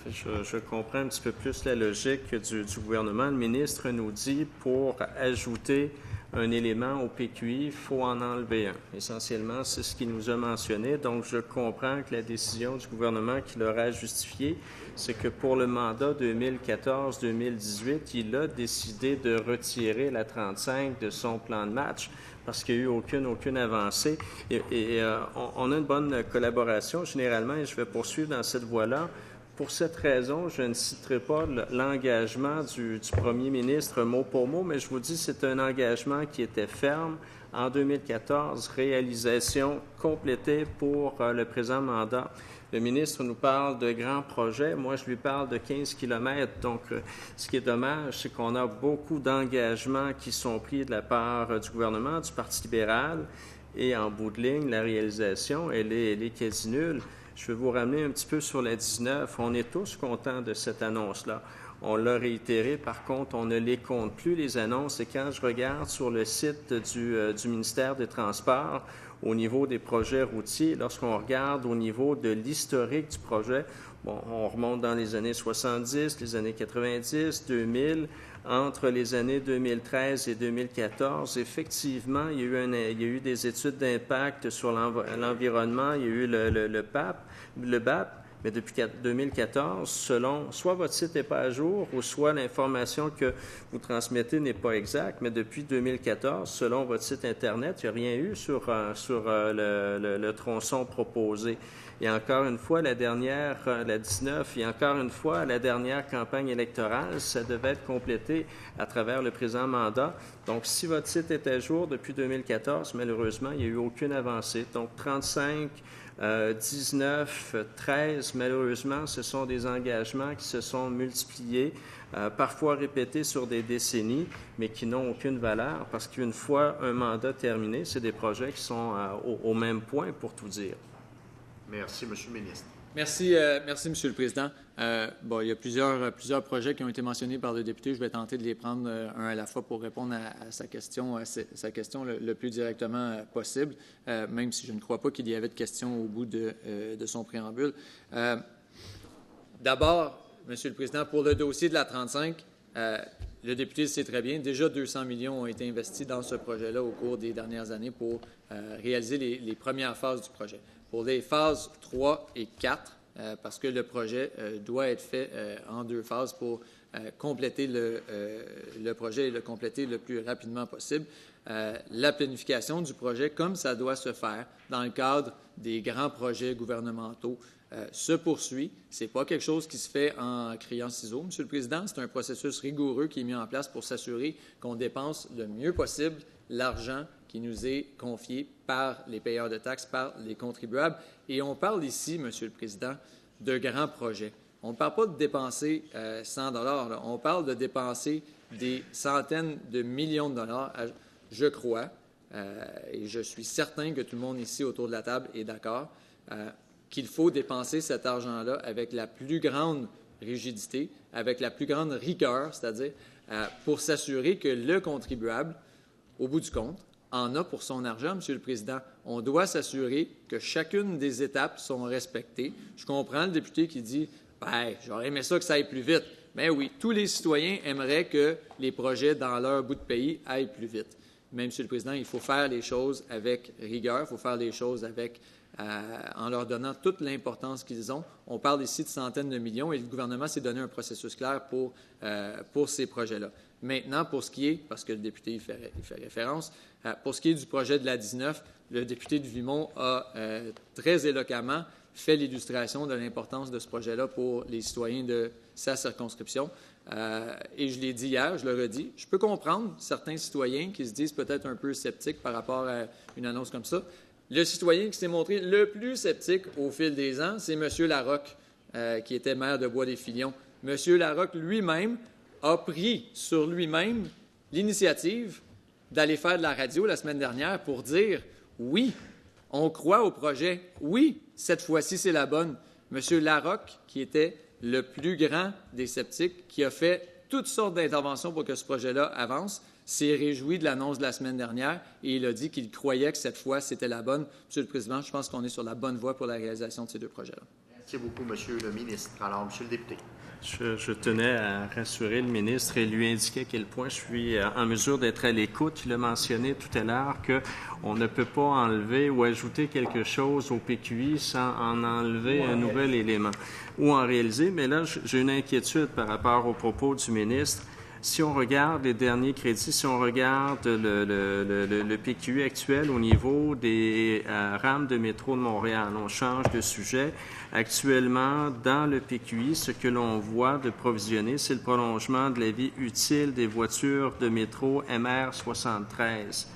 Speaker 5: Je comprends un petit peu plus la logique du gouvernement. Le ministre nous dit, pour ajouter un élément au PQI, il faut en enlever un. Essentiellement, c'est ce qu'il nous a mentionné. Donc, je comprends que la décision du gouvernement qui l'aura justifiée, c'est que pour le mandat 2014-2018, il a décidé de retirer la 35 de son plan de match parce qu'il n'y a eu aucune avancée. On a une bonne collaboration généralement et je vais poursuivre dans cette voie-là. Pour cette raison, je ne citerai pas l'engagement du premier ministre mot pour mot, mais je vous dis que c'est un engagement qui était ferme. En 2014, réalisation complétée pour le présent mandat. Le ministre nous parle de grands projets. Moi, je lui parle de 15 km. Donc, ce qui est dommage, c'est qu'on a beaucoup d'engagements qui sont pris de la part du gouvernement, du Parti libéral, et en bout de ligne, la réalisation, elle est quasi nulle. Je vais vous ramener un petit peu sur la 19. On est tous contents de cette annonce-là. On l'a réitéré, par contre, on ne les compte plus, les annonces. Et quand je regarde sur le site du ministère des Transports, au niveau des projets routiers, lorsqu'on regarde au niveau de l'historique du projet, bon, on remonte dans les années 70, les années 90, 2000, entre les années 2013 et 2014, effectivement, il y a eu des études d'impact sur l'environnement, il y a eu le BAP, mais depuis 2014, selon, soit votre site n'est pas à jour, ou soit l'information que vous transmettez n'est pas exacte, mais depuis 2014, selon votre site Internet, il n'y a rien eu sur le tronçon proposé. Et encore une fois, la 19, et encore une fois, la dernière campagne électorale, ça devait être complété à travers le présent mandat. Donc, si votre site est à jour depuis 2014, malheureusement, il n'y a eu aucune avancée. Donc, 35, 19, 13, malheureusement, ce sont des engagements qui se sont multipliés, parfois répétés sur des décennies, mais qui n'ont aucune valeur parce qu'une fois un mandat terminé, c'est des projets qui sont au même point, pour tout dire.
Speaker 1: Merci, M. le ministre.
Speaker 4: Merci, M. le Président. Il y a plusieurs projets qui ont été mentionnés par le député. Je vais tenter de les prendre un à la fois pour répondre à sa question le plus directement possible, même si je ne crois pas qu'il y avait de questions au bout de son préambule. D'abord, M. le Président, pour le dossier de la 35, le député le sait très bien, déjà 200 millions ont été investis dans ce projet-là au cours des dernières années pour réaliser les premières phases du projet. Pour les phases 3 et 4, parce que le projet doit être fait en deux phases pour compléter le projet et le compléter le plus rapidement possible. La planification du projet, comme ça doit se faire dans le cadre des grands projets gouvernementaux, se poursuit. Ce n'est pas quelque chose qui se fait en criant ciseaux, M. le Président. C'est un processus rigoureux qui est mis en place pour s'assurer qu'on dépense le mieux possible l'argent qui nous est confié par les payeurs de taxes, par les contribuables. Et on parle ici, M. le Président, de grands projets. On ne parle pas de dépenser 100 $, là. On parle de dépenser des centaines de millions de dollars, je crois, et je suis certain que tout le monde ici autour de la table est d'accord, qu'il faut dépenser cet argent-là avec la plus grande rigidité, avec la plus grande rigueur, c'est-à-dire pour s'assurer que le contribuable, au bout du compte, en a pour son argent, M. le Président. On doit s'assurer que chacune des étapes sont respectées. Je comprends le député qui dit « j'aurais aimé ça que ça aille plus vite ». Mais oui, tous les citoyens aimeraient que les projets dans leur bout de pays aillent plus vite. Mais, M. le Président, il faut faire les choses avec rigueur, il faut faire les choses en leur donnant toute l'importance qu'ils ont. On parle ici de centaines de millions et le gouvernement s'est donné un processus clair pour ces projets-là. Maintenant, pour ce qui est, parce que le député y fait référence, pour ce qui est du projet de la 19, le député de Vimont a très éloquemment fait l'illustration de l'importance de ce projet-là pour les citoyens de sa circonscription. Et je l'ai dit hier, je le redis, je peux comprendre certains citoyens qui se disent peut-être un peu sceptiques par rapport à une annonce comme ça. Le citoyen qui s'est montré le plus sceptique au fil des ans, c'est M. Larocque qui était maire de Bois-des-Filions. M. Larocque lui-même a pris sur lui-même l'initiative d'aller faire de la radio la semaine dernière pour dire « Oui, on croit au projet. Oui, cette fois-ci, c'est la bonne. » M. Larocque, qui était le plus grand des sceptiques, qui a fait toutes sortes d'interventions pour que ce projet-là avance, s'est réjoui de l'annonce de la semaine dernière et il a dit qu'il croyait que cette fois, c'était la bonne. Monsieur le Président, je pense qu'on est sur la bonne voie pour la réalisation de ces deux projets-là.
Speaker 1: Merci beaucoup, Monsieur le ministre. Alors, Monsieur le député.
Speaker 5: Je tenais à rassurer le ministre et lui indiquer à quel point je suis en mesure d'être à l'écoute. Il a mentionné tout à l'heure qu'on ne peut pas enlever ou ajouter quelque chose au PQI sans en enlever un nouvel élément ou en réaliser. Mais là, j'ai une inquiétude par rapport aux propos du ministre. Si on regarde les derniers crédits, si on regarde le PQI actuel au niveau des rames de métro de Montréal, on change de sujet. Actuellement, dans le PQI, ce que l'on voit de provisionner, c'est le prolongement de la vie utile des voitures de métro MR73.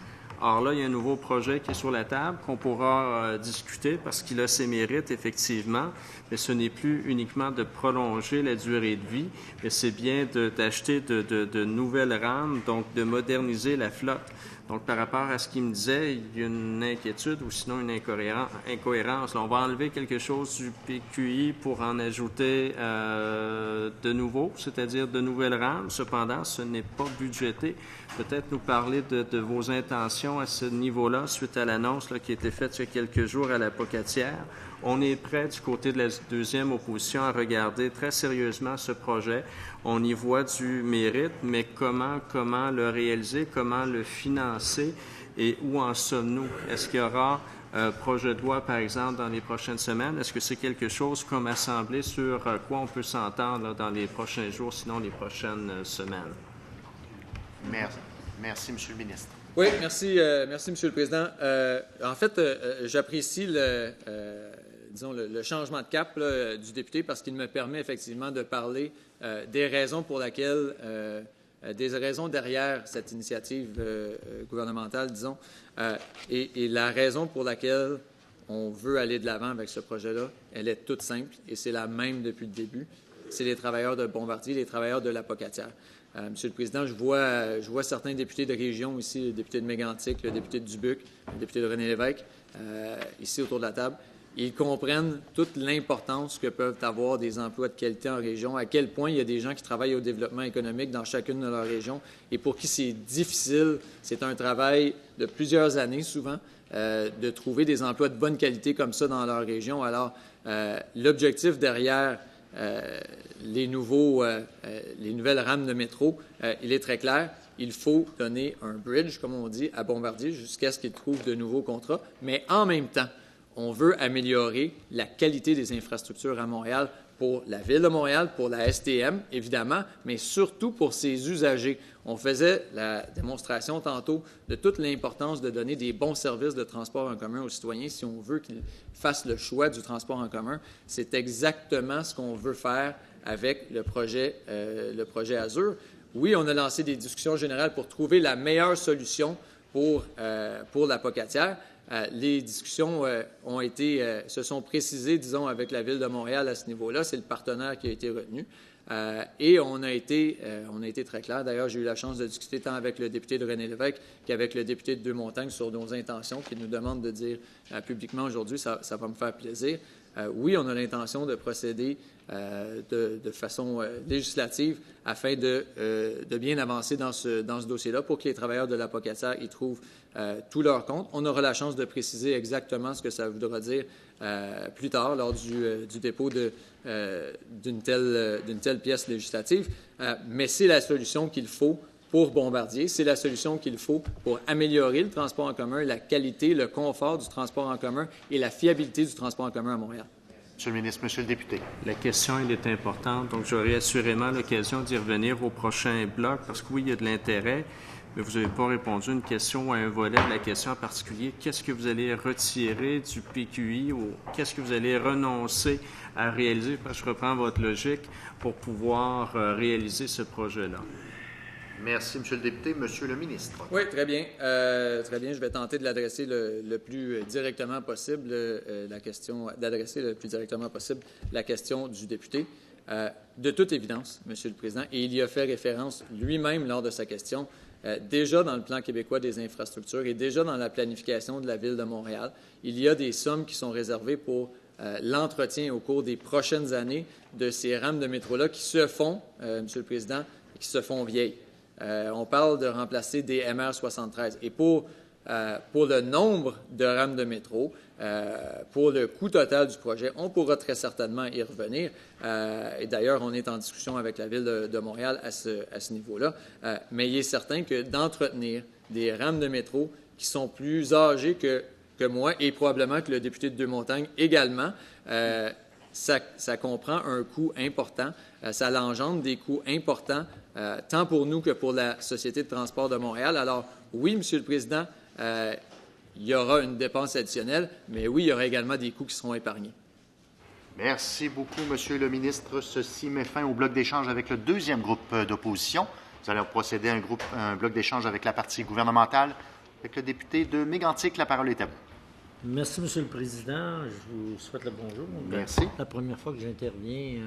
Speaker 5: Or là, il y a un nouveau projet qui est sur la table qu'on pourra discuter parce qu'il a ses mérites, effectivement, mais ce n'est plus uniquement de prolonger la durée de vie, mais c'est bien d'acheter de nouvelles rames, donc de moderniser la flotte. Donc, par rapport à ce qu'il me disait, il y a une inquiétude ou sinon une incohérence. Là, on va enlever quelque chose du PQI pour en ajouter de nouveau, c'est-à-dire de nouvelles rames. Cependant, ce n'est pas budgété. Peut-être nous parler de vos intentions à ce niveau-là suite à l'annonce qui a été faite il y a quelques jours à la Pocatière. On est prêt du côté de la deuxième opposition à regarder très sérieusement ce projet. On y voit du mérite, mais comment le réaliser, comment le financer et où en sommes-nous? Est-ce qu'il y aura un projet de loi, par exemple, dans les prochaines semaines? Est-ce que c'est quelque chose comme Assemblée sur quoi on peut s'entendre dans les prochains jours, sinon les prochaines semaines?
Speaker 1: Merci. Merci, Monsieur le ministre.
Speaker 4: Oui, merci, Monsieur le Président. En fait, j'apprécie le changement de cap là, du député parce qu'il me permet effectivement de parler des raisons pour lesquelles, des raisons derrière cette initiative gouvernementale, disons, et la raison pour laquelle on veut aller de l'avant avec ce projet-là, elle est toute simple et c'est la même depuis le début. C'est les travailleurs de Bombardier, les travailleurs de la Pocatière. Monsieur le Président, je vois certains députés de région ici, le député de Mégantic, le député de Dubuc, le député de René-Lévesque, ici autour de la table. Ils comprennent toute l'importance que peuvent avoir des emplois de qualité en région, à quel point il y a des gens qui travaillent au développement économique dans chacune de leurs régions et pour qui c'est difficile, c'est un travail de plusieurs années souvent, de trouver des emplois de bonne qualité comme ça dans leur région. Alors, l'objectif derrière les nouvelles rames de métro, il est très clair. Il faut donner un bridge, comme on dit, à Bombardier jusqu'à ce qu'ils trouvent de nouveaux contrats. Mais en même temps, on veut améliorer la qualité des infrastructures à Montréal pour la Ville de Montréal, pour la STM, évidemment, mais surtout pour ses usagers. On faisait la démonstration tantôt de toute l'importance de donner des bons services de transport en commun aux citoyens si on veut qu'ils fassent le choix du transport en commun. C'est exactement ce qu'on veut faire avec le projet Azur. Oui, on a lancé des discussions générales pour trouver la meilleure solution pour la Pocatière. Les discussions se sont précisées, disons, avec la Ville de Montréal à ce niveau-là. C'est le partenaire qui a été retenu. Et on a été très clair. D'ailleurs, j'ai eu la chance de discuter tant avec le député de René-Lévesque qu'avec le député de Deux-Montagnes sur nos intentions, qui nous demandent de dire publiquement aujourd'hui, ça va me faire plaisir. Oui, on a l'intention de procéder de façon législative afin de bien avancer dans ce dossier-là pour que les travailleurs de la Pocatière y trouvent tout leur compte. On aura la chance de préciser exactement ce que ça voudra dire plus tard lors du dépôt d'une telle pièce législative. Mais c'est la solution qu'il faut pour Bombardier. C'est la solution qu'il faut pour améliorer le transport en commun, la qualité, le confort du transport en commun et la fiabilité du transport en commun à Montréal.
Speaker 1: Monsieur le ministre, Monsieur le député.
Speaker 5: La question, elle est importante, donc j'aurai assurément l'occasion d'y revenir au prochain bloc, parce que oui, il y a de l'intérêt, mais vous n'avez pas répondu à une question ou à un volet de la question en particulier. Qu'est-ce que vous allez retirer du PQI ou qu'est-ce que vous allez renoncer à réaliser, parce que je reprends votre logique, pour pouvoir réaliser ce projet-là?
Speaker 1: Merci, M. le député. Monsieur le ministre.
Speaker 4: Oui, très bien. Très bien. Je vais tenter de l'adresser le plus directement possible, la question du député. De toute évidence, Monsieur le Président, et il y a fait référence lui-même lors de sa question, déjà dans le plan québécois des infrastructures et déjà dans la planification de la Ville de Montréal, il y a des sommes qui sont réservées pour l'entretien au cours des prochaines années de ces rames de métro-là qui se font, Monsieur le Président, qui se font vieilles. On parle de remplacer des MR73. Et pour le nombre de rames de métro, pour le coût total du projet, on pourra très certainement y revenir. Et d'ailleurs, on est en discussion avec la Ville de Montréal à ce niveau-là. Mais il est certain que d'entretenir des rames de métro qui sont plus âgées que moi et probablement que le député de Deux-Montagnes également, ça comprend un coût important. Ça l'engendre des coûts importants, tant pour nous que pour la Société de transport de Montréal. Alors, oui, Monsieur le Président, il y aura une dépense additionnelle, mais oui, il y aura également des coûts qui seront épargnés.
Speaker 1: Merci beaucoup, Monsieur le ministre. Ceci met fin au bloc d'échange avec le deuxième groupe d'opposition. Nous allons procéder à un bloc d'échange avec la partie gouvernementale. Avec le député de Mégantic, la parole est à vous.
Speaker 6: Merci, Monsieur le Président. Je vous souhaite le bonjour.
Speaker 1: Merci.
Speaker 6: C'est la première fois que j'interviens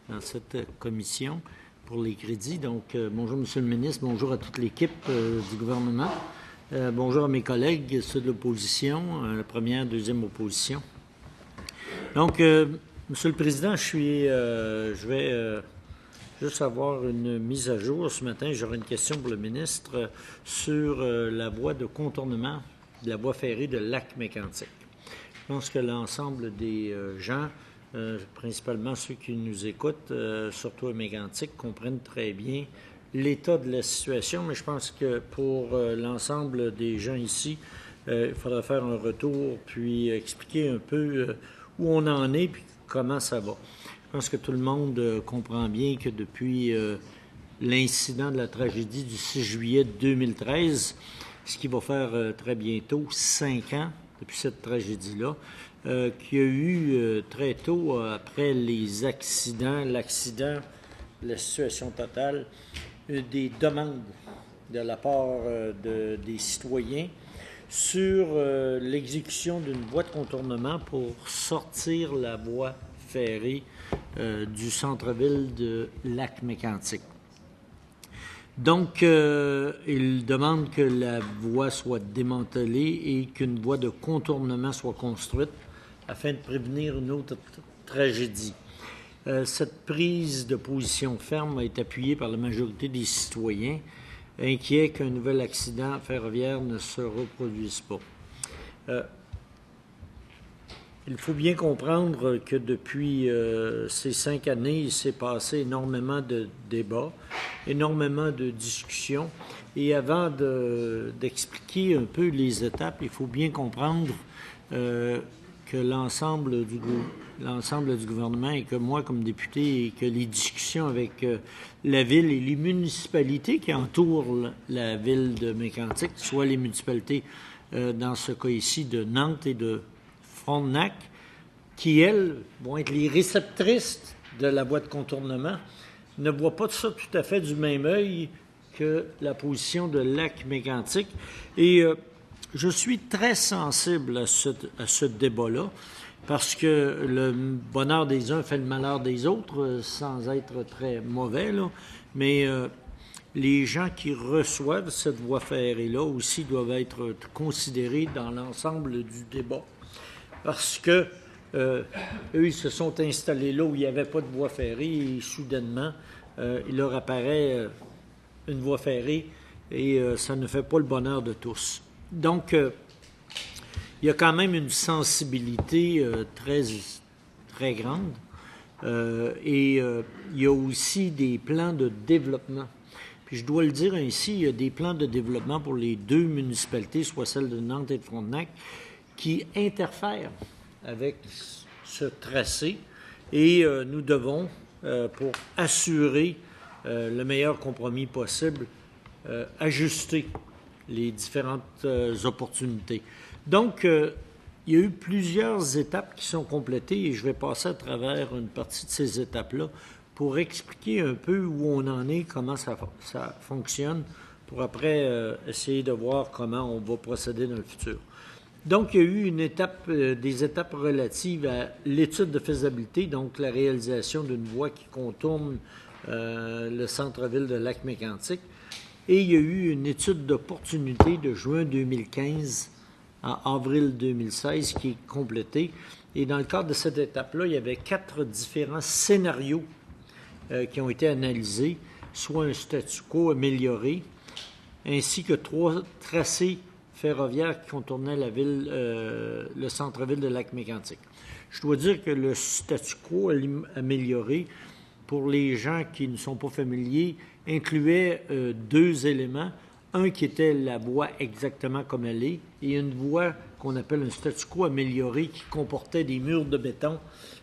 Speaker 6: dans cette commission pour les crédits. Donc, bonjour, Monsieur le ministre. Bonjour à toute l'équipe du gouvernement. Bonjour à mes collègues, ceux de l'opposition, la première, deuxième opposition. Donc, Monsieur le Président, je vais juste avoir une mise à jour. Ce matin, j'aurai une question pour le ministre sur la voie de contournement de la voie ferrée de Lac-Mégantic. Je pense que l'ensemble des gens, principalement ceux qui nous écoutent, surtout à Mégantic, comprennent très bien l'état de la situation, mais je pense que pour l'ensemble des gens ici, il faudra faire un retour puis expliquer un peu où on en est puis comment ça va. Je pense que tout le monde comprend bien que depuis l'incident de la tragédie du 6 juillet 2013, ce qui va faire très bientôt 5 ans depuis cette tragédie-là, qu'il y a eu très tôt, après les accidents, l'accident, la situation totale, des demandes de la part des citoyens sur l'exécution d'une voie de contournement pour sortir la voie ferrée du centre-ville de Lac-Mégantic. Donc, il demande que la voie soit démantelée et qu'une voie de contournement soit construite afin de prévenir une autre tragédie. Cette prise de position ferme est appuyée par la majorité des citoyens, inquiets qu'un nouvel accident ferroviaire ne se reproduise pas. Il faut bien comprendre que depuis ces 5 années, il s'est passé énormément de débats, énormément de discussions. Et avant d'expliquer un peu les étapes, il faut bien comprendre que l'ensemble du gouvernement et que moi, comme député, et que les discussions avec la Ville et les municipalités qui entourent la Ville de Mégantic, soit les municipalités, dans ce cas ici, de Nantes et de Frontenac, qui, elles, vont être les réceptrices de la voie de contournement, ne voient pas ça tout à fait du même œil que la position de Lac-Mégantic. Et je suis très sensible à ce débat-là, parce que le bonheur des uns fait le malheur des autres, sans être très mauvais, là. Mais les gens qui reçoivent cette voie ferrée-là aussi doivent être considérés dans l'ensemble du débat. Parce que eux, ils se sont installés là où il n'y avait pas de voie ferrée et soudainement, il leur apparaît une voie ferrée et ça ne fait pas le bonheur de tous. Donc, il y a quand même une sensibilité très, très grande et il y a aussi des plans de développement. Puis je dois le dire ainsi, il y a des plans de développement pour les 2 municipalités, soit celle de Nantes et de Frontenac, qui interfèrent avec ce tracé et nous devons, pour assurer le meilleur compromis possible, ajuster les différentes opportunités. Donc, il y a eu plusieurs étapes qui sont complétées et je vais passer à travers une partie de ces étapes-là pour expliquer un peu où on en est, comment ça fonctionne, pour après essayer de voir comment on va procéder dans le futur. Donc, il y a eu des étapes relatives à l'étude de faisabilité, donc la réalisation d'une voie qui contourne le centre-ville de Lac-Mégantic. Et il y a eu une étude d'opportunité de juin 2015 à avril 2016 qui est complétée. Et dans le cadre de cette étape-là, il y avait 4 différents scénarios qui ont été analysés, soit un statu quo amélioré, ainsi que 3 tracés ferroviaires qui contournaient la ville, le centre-ville de Lac-Mégantic. Je dois dire que le statu quo amélioré, pour les gens qui ne sont pas familiers, incluait 2 éléments. Un qui était la voie exactement comme elle est, et une voie qu'on appelle un statu quo amélioré qui comportait des murs de béton,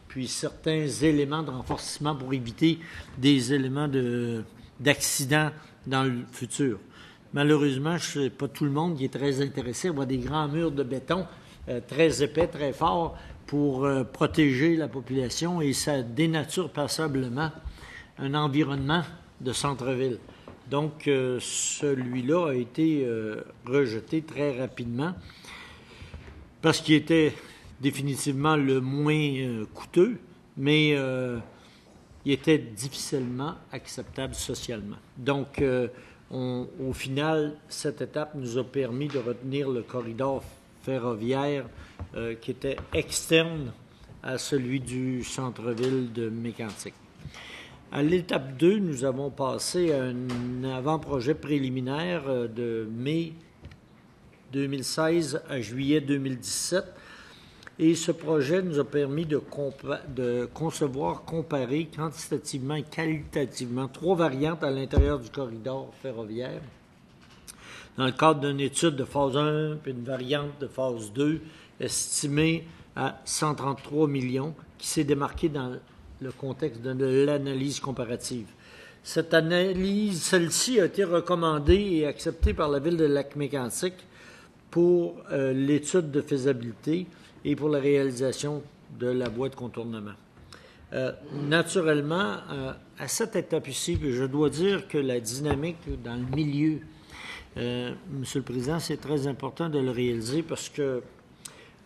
Speaker 6: puis certains éléments de renforcement pour éviter des éléments d'accident dans le futur. Malheureusement, je sais pas tout le monde qui est très intéressé à voir des grands murs de béton très épais, très forts pour protéger la population, et ça dénature passablement un environnement de centre-ville. Donc, celui-là a été rejeté très rapidement parce qu'il était définitivement le moins coûteux, mais il était difficilement acceptable socialement. Donc, au final, cette étape nous a permis de retenir le corridor ferroviaire qui était externe à celui du centre-ville de Mégantic. À l'étape 2, nous avons passé à un avant-projet préliminaire de mai 2016 à juillet 2017. Et ce projet nous a permis de concevoir, comparer quantitativement et qualitativement 3 variantes à l'intérieur du corridor ferroviaire. Dans le cadre d'une étude de phase 1, puis une variante de phase 2, estimée à 133 millions, qui s'est démarquée dans le contexte de l'analyse comparative. Cette analyse, celle-ci a été recommandée et acceptée par la Ville de Lac-Mégantic pour l'étude de faisabilité et pour la réalisation de la voie de contournement. Naturellement, à cette étape ici, je dois dire que la dynamique dans le milieu, Monsieur le Président, c'est très important de le réaliser parce que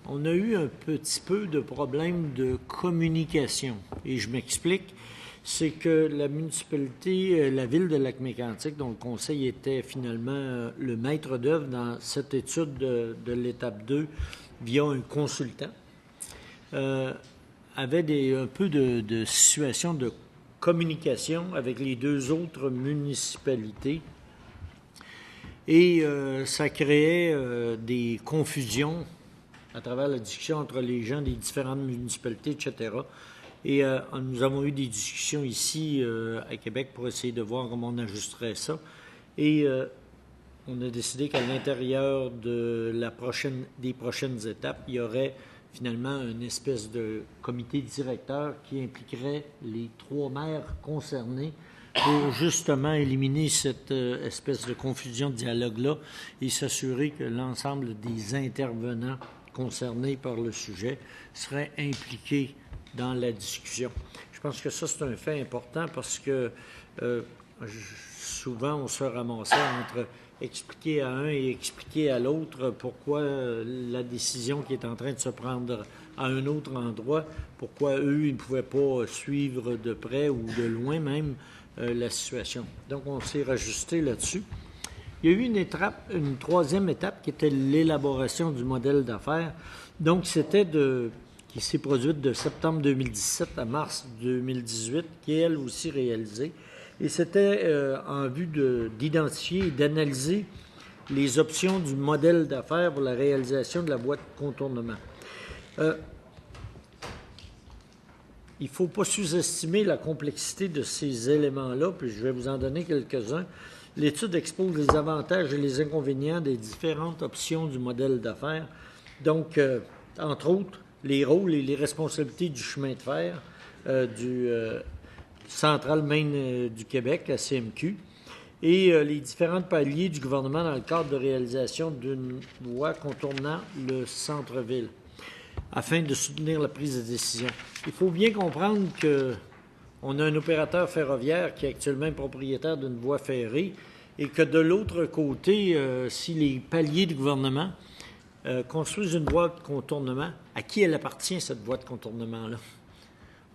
Speaker 6: on a eu un petit peu de problème de communication. Et je m'explique, c'est que la municipalité, la Ville de Lac-Mégantic, dont le conseil était finalement le maître d'œuvre dans cette étude de l'étape 2 via un consultant, avait un peu de situation de communication avec les 2 autres municipalités. Et ça créait des confusions à travers la discussion entre les gens des différentes municipalités, etc. Et nous avons eu des discussions ici à Québec pour essayer de voir comment on ajusterait ça. Et on a décidé qu'à l'intérieur des prochaines étapes, il y aurait finalement une espèce de comité directeur qui impliquerait les 3 maires concernés pour justement éliminer cette espèce de confusion de dialogue-là et s'assurer que l'ensemble des intervenants concernés par le sujet seraient impliqués dans la discussion. Je pense que ça, c'est un fait important parce que souvent, on se ramassait entre expliquer à un et expliquer à l'autre pourquoi la décision qui est en train de se prendre à un autre endroit, pourquoi eux, ils ne pouvaient pas suivre de près ou de loin même la situation. Donc, on s'est rajusté là-dessus. Il y a eu une 3e étape qui était l'élaboration du modèle d'affaires. Donc, qui s'est produite de septembre 2017 à mars 2018, qui est elle aussi réalisée. Et c'était en vue d'identifier et d'analyser les options du modèle d'affaires pour la réalisation de la voie de contournement. Il ne faut pas sous-estimer la complexité de ces éléments-là, puis je vais vous en donner quelques-uns. L'étude expose les avantages et les inconvénients des différentes options du modèle d'affaires. Donc, entre autres, les rôles et les responsabilités du chemin de fer du Central Maine du Québec, la CMQ, et les différents paliers du gouvernement dans le cadre de réalisation d'une voie contournant le centre-ville, afin de soutenir la prise de décision. Il faut bien comprendre que on a un opérateur ferroviaire qui est actuellement propriétaire d'une voie ferrée et que de l'autre côté, si les paliers du gouvernement construisent une voie de contournement, à qui elle appartient, cette voie de contournement-là?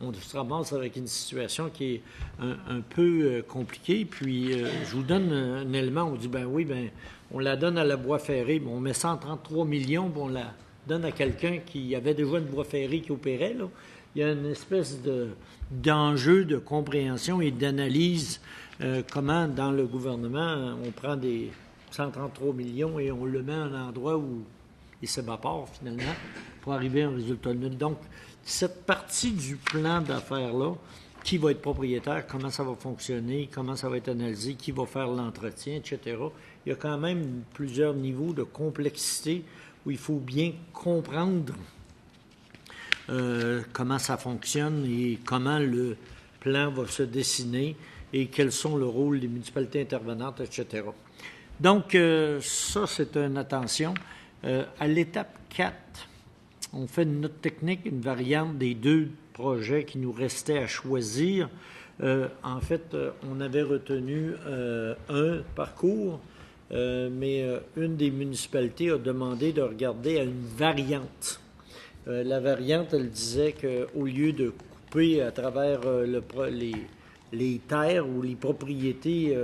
Speaker 6: On se ramasse avec une situation qui est un peu compliquée. Puis, je vous donne un élément. On dit, on la donne à la voie ferrée. On met 133 millions, puis on la donne à quelqu'un qui avait déjà une voie ferrée qui opérait. Là. Il y a une espèce d'enjeu de compréhension et d'analyse comment, dans le gouvernement, on prend des 133 millions et on le met à un endroit où il s'évapore, finalement, pour arriver à un résultat nul. Donc, cette partie du plan d'affaires-là, qui va être propriétaire, comment ça va fonctionner, comment ça va être analysé, qui va faire l'entretien, etc. Il y a quand même plusieurs niveaux de complexité où il faut bien comprendre comment ça fonctionne et comment le plan va se dessiner et quels sont le rôle des municipalités intervenantes, etc. Donc, ça, c'est une attention. À l'étape 4, on fait une note technique, une variante des 2 projets qui nous restaient à choisir. En fait, on avait retenu un parcours, mais une des municipalités a demandé de regarder à une variante. La variante, elle disait qu'au lieu de couper à travers les terres ou les propriétés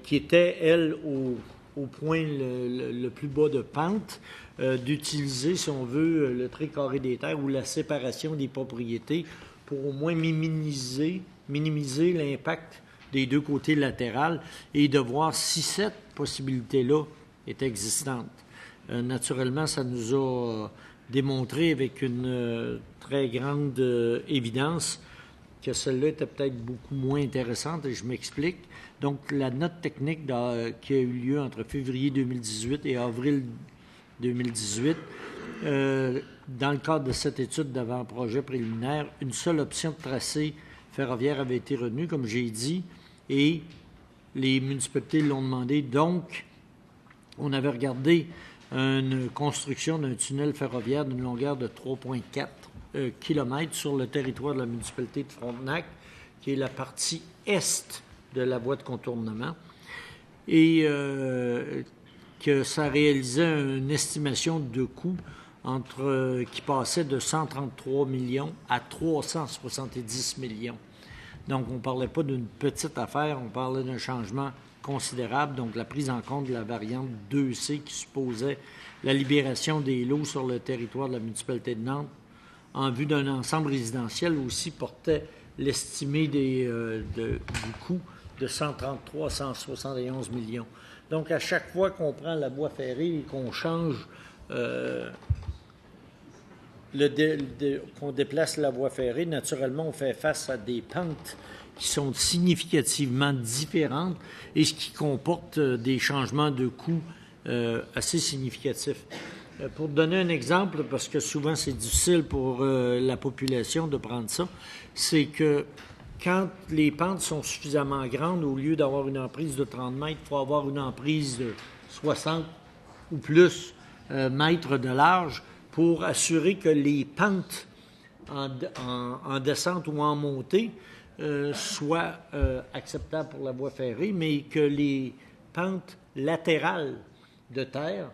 Speaker 6: qui étaient, elles, au point le plus bas de pente, d'utiliser, si on veut, le trait carré des terres ou la séparation des propriétés pour au moins minimiser l'impact des 2 côtés latérales et de voir si cette possibilité-là est existante. Naturellement, ça nous a démontré avec une très grande évidence que celle-là était peut-être beaucoup moins intéressante, et je m'explique. Donc, la note technique qui a eu lieu entre février 2018 et avril 2018, dans le cadre de cette étude d'avant-projet préliminaire, une seule option de tracé ferroviaire avait été retenue, comme j'ai dit, et les municipalités l'ont demandé. Donc, on avait regardé une construction d'un tunnel ferroviaire d'une longueur de 3,4 km sur le territoire de la municipalité de Frontenac, qui est la partie est de la voie de contournement, et que ça réalisait une estimation de coût qui passait de 133 millions à 370 millions. Donc, on ne parlait pas d'une petite affaire, on parlait d'un changement considérable, donc la prise en compte de la variante 2C qui supposait la libération des lots sur le territoire de la municipalité de Nantes en vue d'un ensemble résidentiel aussi portait l'estimé du coût de 133 à 171 millions. Donc, à chaque fois qu'on prend la voie ferrée et qu'on change, qu'on déplace la voie ferrée, naturellement, on fait face à des pentes qui sont significativement différentes et ce qui comporte des changements de coûts assez significatifs. Pour donner un exemple, parce que souvent c'est difficile pour la population de prendre ça, c'est que quand les pentes sont suffisamment grandes, au lieu d'avoir une emprise de 30 mètres, il faut avoir une emprise de 60 ou plus mètres de large pour assurer que les pentes en descente ou en montée soient acceptables pour la voie ferrée, mais que les pentes latérales de terre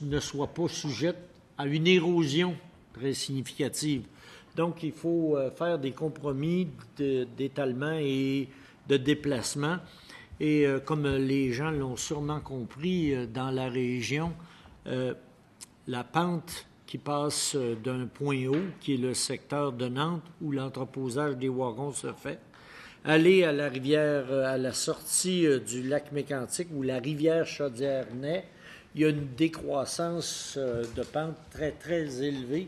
Speaker 6: ne soient pas sujettes à une érosion très significative. Donc, il faut faire des compromis d'étalement et de déplacement. Et comme les gens l'ont sûrement compris, dans la région, la pente qui passe d'un point haut, qui est le secteur de Nantes, où l'entreposage des wagons se fait, aller à la rivière, à la sortie du lac Mécantic, où la rivière Chaudière naît, il y a une décroissance de pente très, très élevée.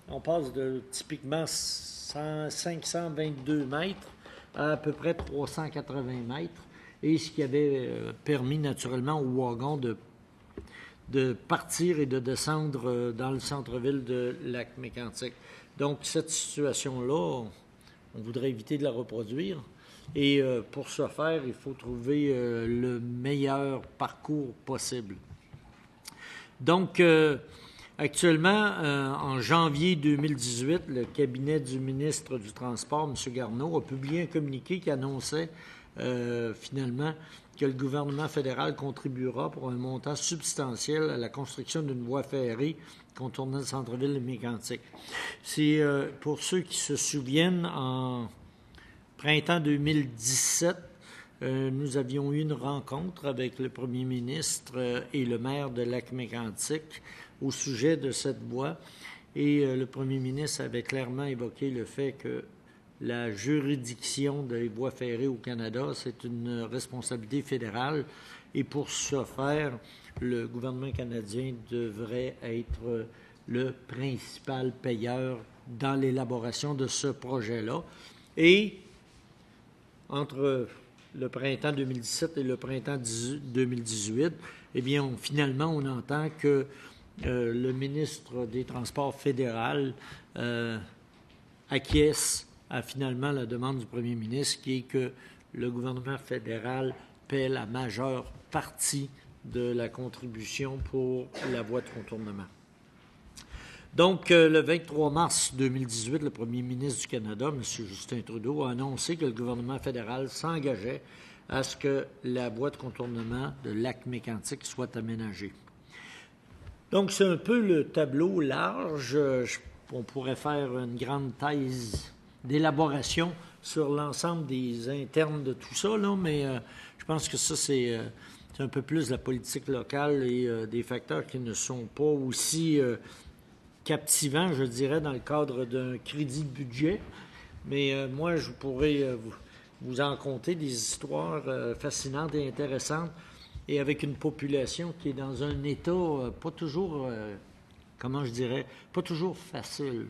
Speaker 6: On passe de typiquement 522 mètres à peu près 380 mètres, et ce qui avait permis naturellement aux wagons de partir et de descendre dans le centre-ville de Lac-Mécantic. Donc, cette situation-là, on voudrait éviter de la reproduire. Et pour ce faire, il faut trouver le meilleur parcours possible. Donc, Actuellement, en janvier 2018, le cabinet du ministre du Transport, M. Garneau, a publié un communiqué qui annonçait finalement que le gouvernement fédéral contribuera pour un montant substantiel à la construction d'une voie ferrée contournant le centre-ville de Mégantic. C'est pour ceux qui se souviennent, en printemps 2017, nous avions eu une rencontre avec le premier ministre et le maire de Lac-Mégantic au sujet de cette voie. Et le premier ministre avait clairement évoqué le fait que la juridiction des voies ferrées au Canada, c'est une responsabilité fédérale. Et pour ce faire, le gouvernement canadien devrait être le principal payeur dans l'élaboration de ce projet-là. Et entre le printemps 2017 et le printemps 2018, eh bien, finalement, on entend que le ministre des Transports fédéral acquiesce à finalement la demande du premier ministre, qui est que le gouvernement fédéral paie la majeure partie de la contribution pour la voie de contournement. Donc, le 23 mars 2018, le premier ministre du Canada, M. Justin Trudeau, a annoncé que le gouvernement fédéral s'engageait à ce que la voie de contournement de Lac-Mégantic soit aménagée. Donc, c'est un peu le tableau large. On pourrait faire une grande thèse d'élaboration sur l'ensemble des internes de tout ça, là, mais je pense que ça, c'est un peu plus la politique locale et des facteurs qui ne sont pas aussi captivants, je dirais, dans le cadre d'un crédit de budget. Mais moi, je pourrais vous en conter des histoires fascinantes et intéressantes, et avec une population qui est dans un état pas toujours, pas toujours facile.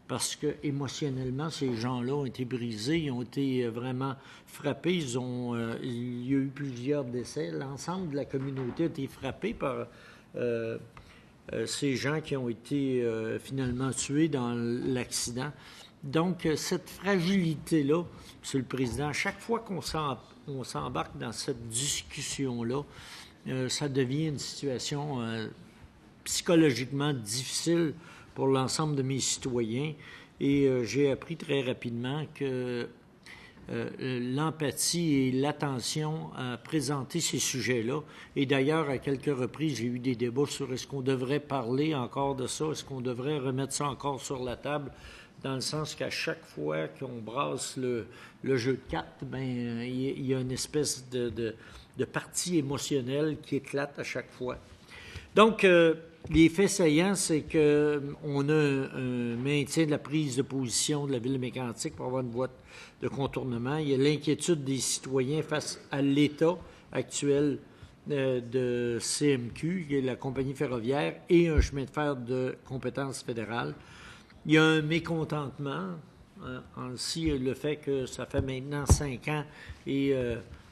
Speaker 6: Parce que émotionnellement, ces gens-là ont été brisés, ils ont été vraiment frappés. Il y a eu plusieurs décès. L'ensemble de la communauté a été frappée par ces gens qui ont été finalement tués dans l'accident. Donc, cette fragilité-là, M. le Président, à chaque fois qu'on s'embarque dans cette discussion-là, ça devient une situation psychologiquement difficile pour l'ensemble de mes citoyens. Et j'ai appris très rapidement que l'empathie et l'attention à présenter ces sujets-là, et d'ailleurs, à quelques reprises, j'ai eu des débats sur est-ce qu'on devrait parler encore de ça, est-ce qu'on devrait remettre ça encore sur la table, dans le sens qu'à chaque fois qu'on brasse le jeu de cartes, il y a une espèce de partie émotionnelle qui éclate à chaque fois. Donc, les faits saillants, c'est qu'on a un maintien de la prise de position de la ville de Mégantic pour avoir une voie de contournement. Il y a l'inquiétude des citoyens face à l'état actuel de CMQ, qui est la compagnie ferroviaire, et un chemin de fer de compétence fédérale. Il y a un mécontentement, ainsi le fait que ça fait maintenant 5 ans et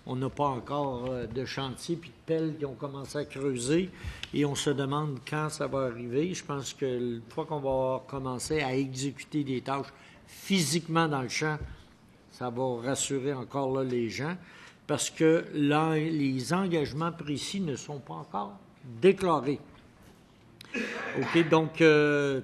Speaker 6: on n'a pas encore de chantier puis de pelles qui ont commencé à creuser, et on se demande quand ça va arriver. Je pense que une fois qu'on va commencer à exécuter des tâches physiquement dans le champ, ça va rassurer encore là les gens, parce que là, les engagements précis ne sont pas encore déclarés. OK, donc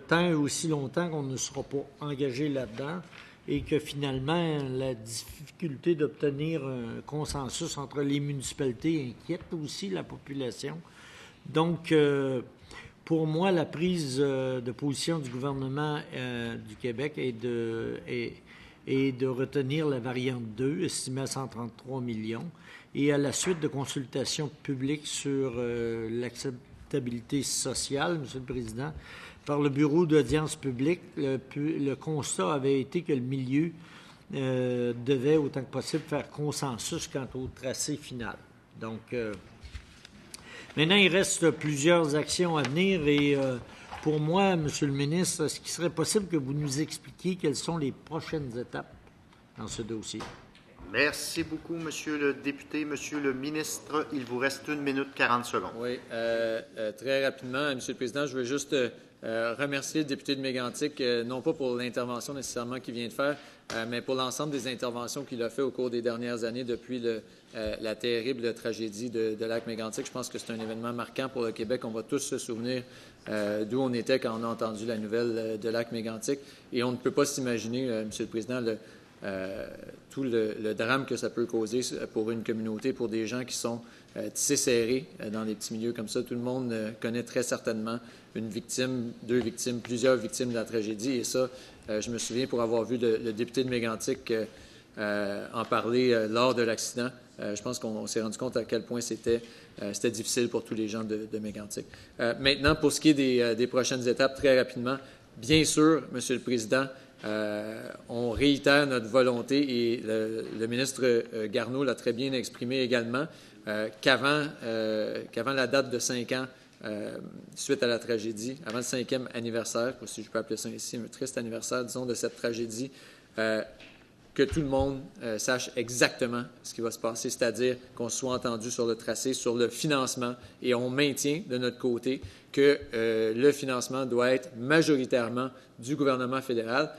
Speaker 6: tant et aussi longtemps qu'on ne sera pas engagé là-dedans, et que finalement, la difficulté d'obtenir un consensus entre les municipalités inquiète aussi la population. Donc, pour moi, la prise de position du gouvernement du Québec est de retenir la variante 2, estimée à 133 millions, et à la suite de consultations publiques sur l'acceptabilité sociale, M. le Président, par le Bureau d'audience publique, le constat avait été que le milieu devait, autant que possible, faire consensus quant au tracé final. Donc, maintenant, il reste plusieurs actions à venir, et pour moi, M. le ministre, est-ce qu'il serait possible que vous nous expliquiez quelles sont les prochaines étapes dans ce dossier?
Speaker 1: Merci beaucoup, Monsieur le député. Monsieur le ministre, il vous reste 1 minute 40 secondes.
Speaker 4: Oui, très rapidement, Monsieur le Président, je veux juste remercier le député de Mégantic, non pas pour l'intervention nécessairement qu'il vient de faire, mais pour l'ensemble des interventions qu'il a fait au cours des dernières années depuis la terrible tragédie de Lac-Mégantic. Je pense que c'est un événement marquant pour le Québec. On va tous se souvenir d'où on était quand on a entendu la nouvelle de Lac-Mégantic. Et on ne peut pas s'imaginer, Monsieur le Président, tout le drame que ça peut causer pour une communauté, pour des gens qui sont tissés serrés dans des petits milieux comme ça. Tout le monde connaît très certainement une victime, 2 victimes, plusieurs victimes de la tragédie. Et ça, je me souviens pour avoir vu le député de Mégantic en parler lors de l'accident. Je pense qu'on s'est rendu compte à quel point c'était difficile pour tous les gens de Mégantic. Maintenant, pour ce qui est des prochaines étapes, très rapidement, bien sûr, Monsieur le Président, on réitère notre volonté et le ministre Garneau l'a très bien exprimé également, qu'avant la date de 5 ans suite à la tragédie, avant le 5e anniversaire, si je peux appeler ça ici, un triste anniversaire, disons, de cette tragédie, que tout le monde sache exactement ce qui va se passer, c'est-à-dire qu'on soit entendu sur le tracé, sur le financement, et on maintient de notre côté que le financement doit être majoritairement du gouvernement fédéral.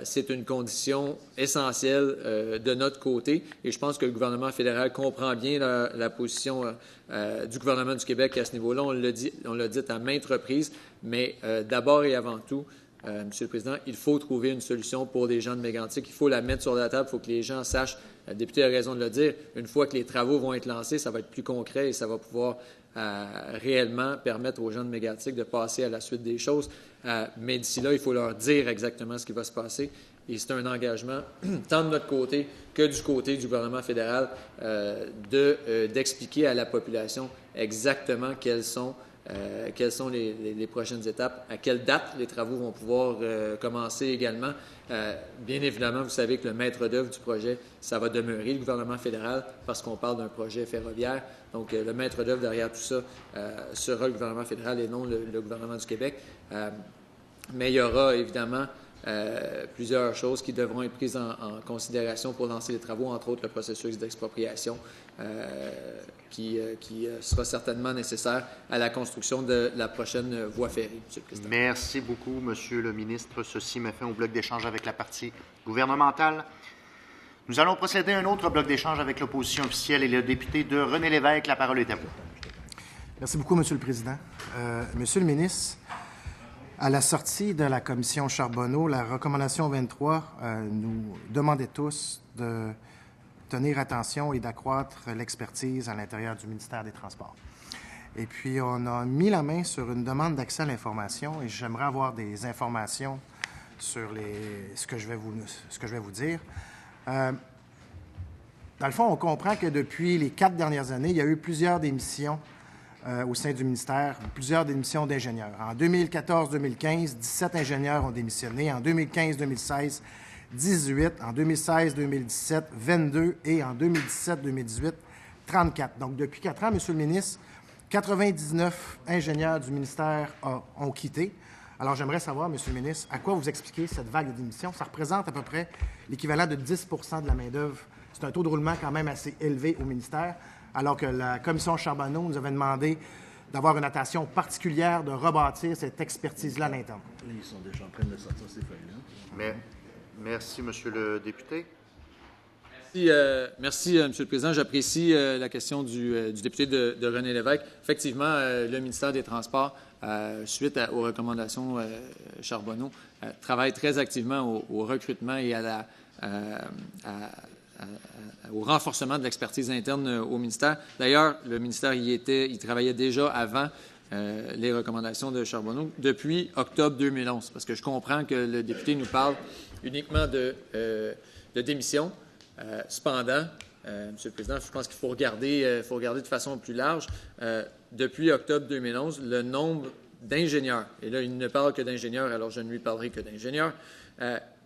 Speaker 4: C'est une condition essentielle de notre côté et je pense que le gouvernement fédéral comprend bien la position du gouvernement du Québec à ce niveau-là. On l'a dit à maintes reprises, mais d'abord et avant tout, Monsieur le Président, il faut trouver une solution pour les gens de Mégantic. Il faut la mettre sur la table. Il faut que les gens sachent, le député a raison de le dire, une fois que les travaux vont être lancés, ça va être plus concret et ça va pouvoir réellement permettre aux gens de Mégantic de passer à la suite des choses. Mais d'ici là, il faut leur dire exactement ce qui va se passer. Et c'est un engagement, tant de notre côté que du côté du gouvernement fédéral, d'expliquer à la population exactement quelles sont les prochaines étapes, à quelle date les travaux vont pouvoir commencer également. Bien évidemment, vous savez que le maître d'œuvre du projet, ça va demeurer le gouvernement fédéral parce qu'on parle d'un projet ferroviaire. Donc, le maître d'œuvre derrière tout ça sera le gouvernement fédéral et non le gouvernement du Québec. Mais il y aura évidemment plusieurs choses qui devront être prises en considération pour lancer les travaux, entre autres le processus d'expropriation qui sera certainement nécessaire à la construction de la prochaine voie ferrée, Monsieur le Président.
Speaker 1: Merci beaucoup, Monsieur le ministre. Ceci met fin au bloc d'échange avec la partie gouvernementale. Nous allons procéder à un autre bloc d'échange avec l'opposition officielle et le député de René Lévesque. La parole est à vous.
Speaker 7: Merci beaucoup, Monsieur le Président. Monsieur le ministre, à la sortie de la commission Charbonneau, la recommandation 23 nous demandait tous de tenir attention et d'accroître l'expertise à l'intérieur du ministère des Transports. Et puis, on a mis la main sur une demande d'accès à l'information et j'aimerais avoir des informations sur ce que je vais vous dire. Dans le fond, on comprend que depuis les 4 dernières années, il y a eu plusieurs démissions au sein du ministère, plusieurs démissions d'ingénieurs. En 2014-2015, 17 ingénieurs ont démissionné. En 2015-2016, 18. En 2016-2017, 22. Et en 2017-2018, 34. Donc, depuis 4 ans, Monsieur le ministre, 99 ingénieurs du ministère ont quitté. Alors, j'aimerais savoir, Monsieur le ministre, à quoi vous expliquez cette vague de démissions? Ça représente à peu près l'équivalent de 10 de la main-d'œuvre. C'est un taux de roulement quand même assez élevé au ministère, alors que la commission Charbonneau nous avait demandé d'avoir une attention particulière, de rebâtir cette expertise-là à l'interne.
Speaker 8: Ils sont déjà en train de sortir ces feuilles-là.
Speaker 1: Merci, Monsieur le député.
Speaker 4: Merci, Monsieur le Président. J'apprécie la question du député de René Lévesque. Effectivement, le ministère des Transports, suite aux recommandations Charbonneau, travaille très activement au recrutement et au renforcement de l'expertise interne au ministère. D'ailleurs, le ministère il travaillait déjà avant les recommandations de Charbonneau depuis octobre 2011, parce que je comprends que le député nous parle uniquement de démission. Cependant, Monsieur le Président, je pense qu'il faut regarder de façon plus large. Depuis octobre 2011, le nombre d'ingénieurs, et là, il ne parle que d'ingénieurs, alors je ne lui parlerai que d'ingénieurs,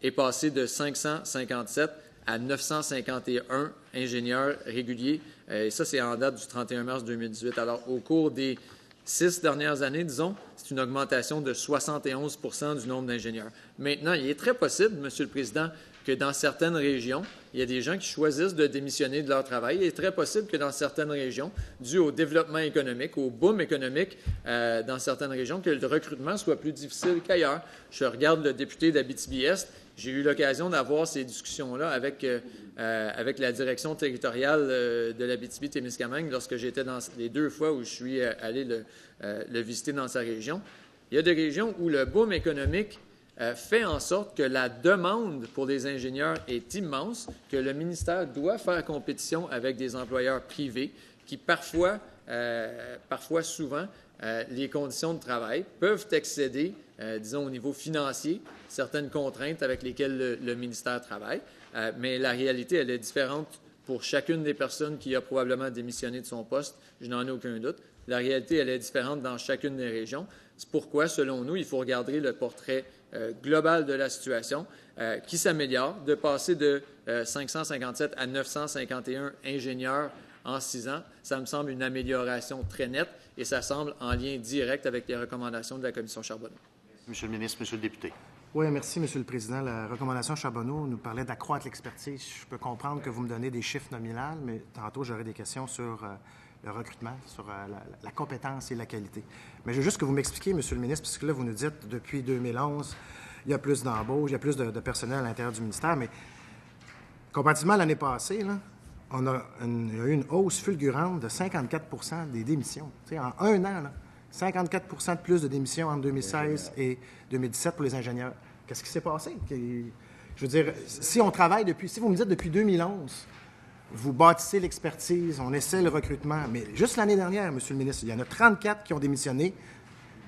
Speaker 4: est passé de 557 à 951 ingénieurs réguliers. Et ça, c'est en date du 31 mars 2018. Alors, au cours des 6 dernières années, disons, c'est une augmentation de 71 du nombre d'ingénieurs. Maintenant, il est très possible, Monsieur le Président, que dans certaines régions, il y a des gens qui choisissent de démissionner de leur travail. Il est très possible que dans certaines régions, dû au développement économique, au boom économique dans certaines régions, que le recrutement soit plus difficile qu'ailleurs. Je regarde le député d'Abitibi-Est. J'ai eu l'occasion d'avoir ces discussions-là avec la direction territoriale de l'Abitibi-Témiscamingue lorsque j'étais dans les 2 fois où je suis allé le visiter dans sa région. Il y a des régions où le boom économique fait en sorte que la demande pour des ingénieurs est immense, que le ministère doit faire compétition avec des employeurs privés qui parfois souvent, les conditions de travail peuvent excéder, disons, au niveau financier, certaines contraintes avec lesquelles le ministère travaille. Mais la réalité, elle est différente pour chacune des personnes qui a probablement démissionné de son poste. Je n'en ai aucun doute. La réalité, elle est différente dans chacune des régions. C'est pourquoi, selon nous, il faut regarder le portrait global de la situation qui s'améliore, de passer de 557 à 951 ingénieurs en 6 ans. Ça me semble une amélioration très nette et ça semble en lien direct avec les recommandations de la Commission Charbonneau.
Speaker 1: Monsieur le ministre, Monsieur le député.
Speaker 7: Oui, merci, Monsieur le Président. La recommandation Charbonneau nous parlait d'accroître l'expertise. Je peux comprendre que vous me donnez des chiffres nominaux, mais tantôt, j'aurai des questions sur le recrutement, sur la compétence et la qualité. Mais je veux juste que vous m'expliquiez, Monsieur le ministre, parce que là, vous nous dites, depuis 2011, il y a plus d'embauches, il y a plus de personnel à l'intérieur du ministère, mais comparativement à l'année passée, là, il y a eu une hausse fulgurante de 54 des démissions. Tu sais, en 1 an, là, 54 de plus de démissions entre 2016 et 2017 pour les ingénieurs. Qu'est-ce qui s'est passé? Je veux dire, si on travaille si vous me dites depuis 2011, vous bâtissez l'expertise, on essaie le recrutement, mais juste l'année dernière, Monsieur le ministre, il y en a 34 qui ont démissionné.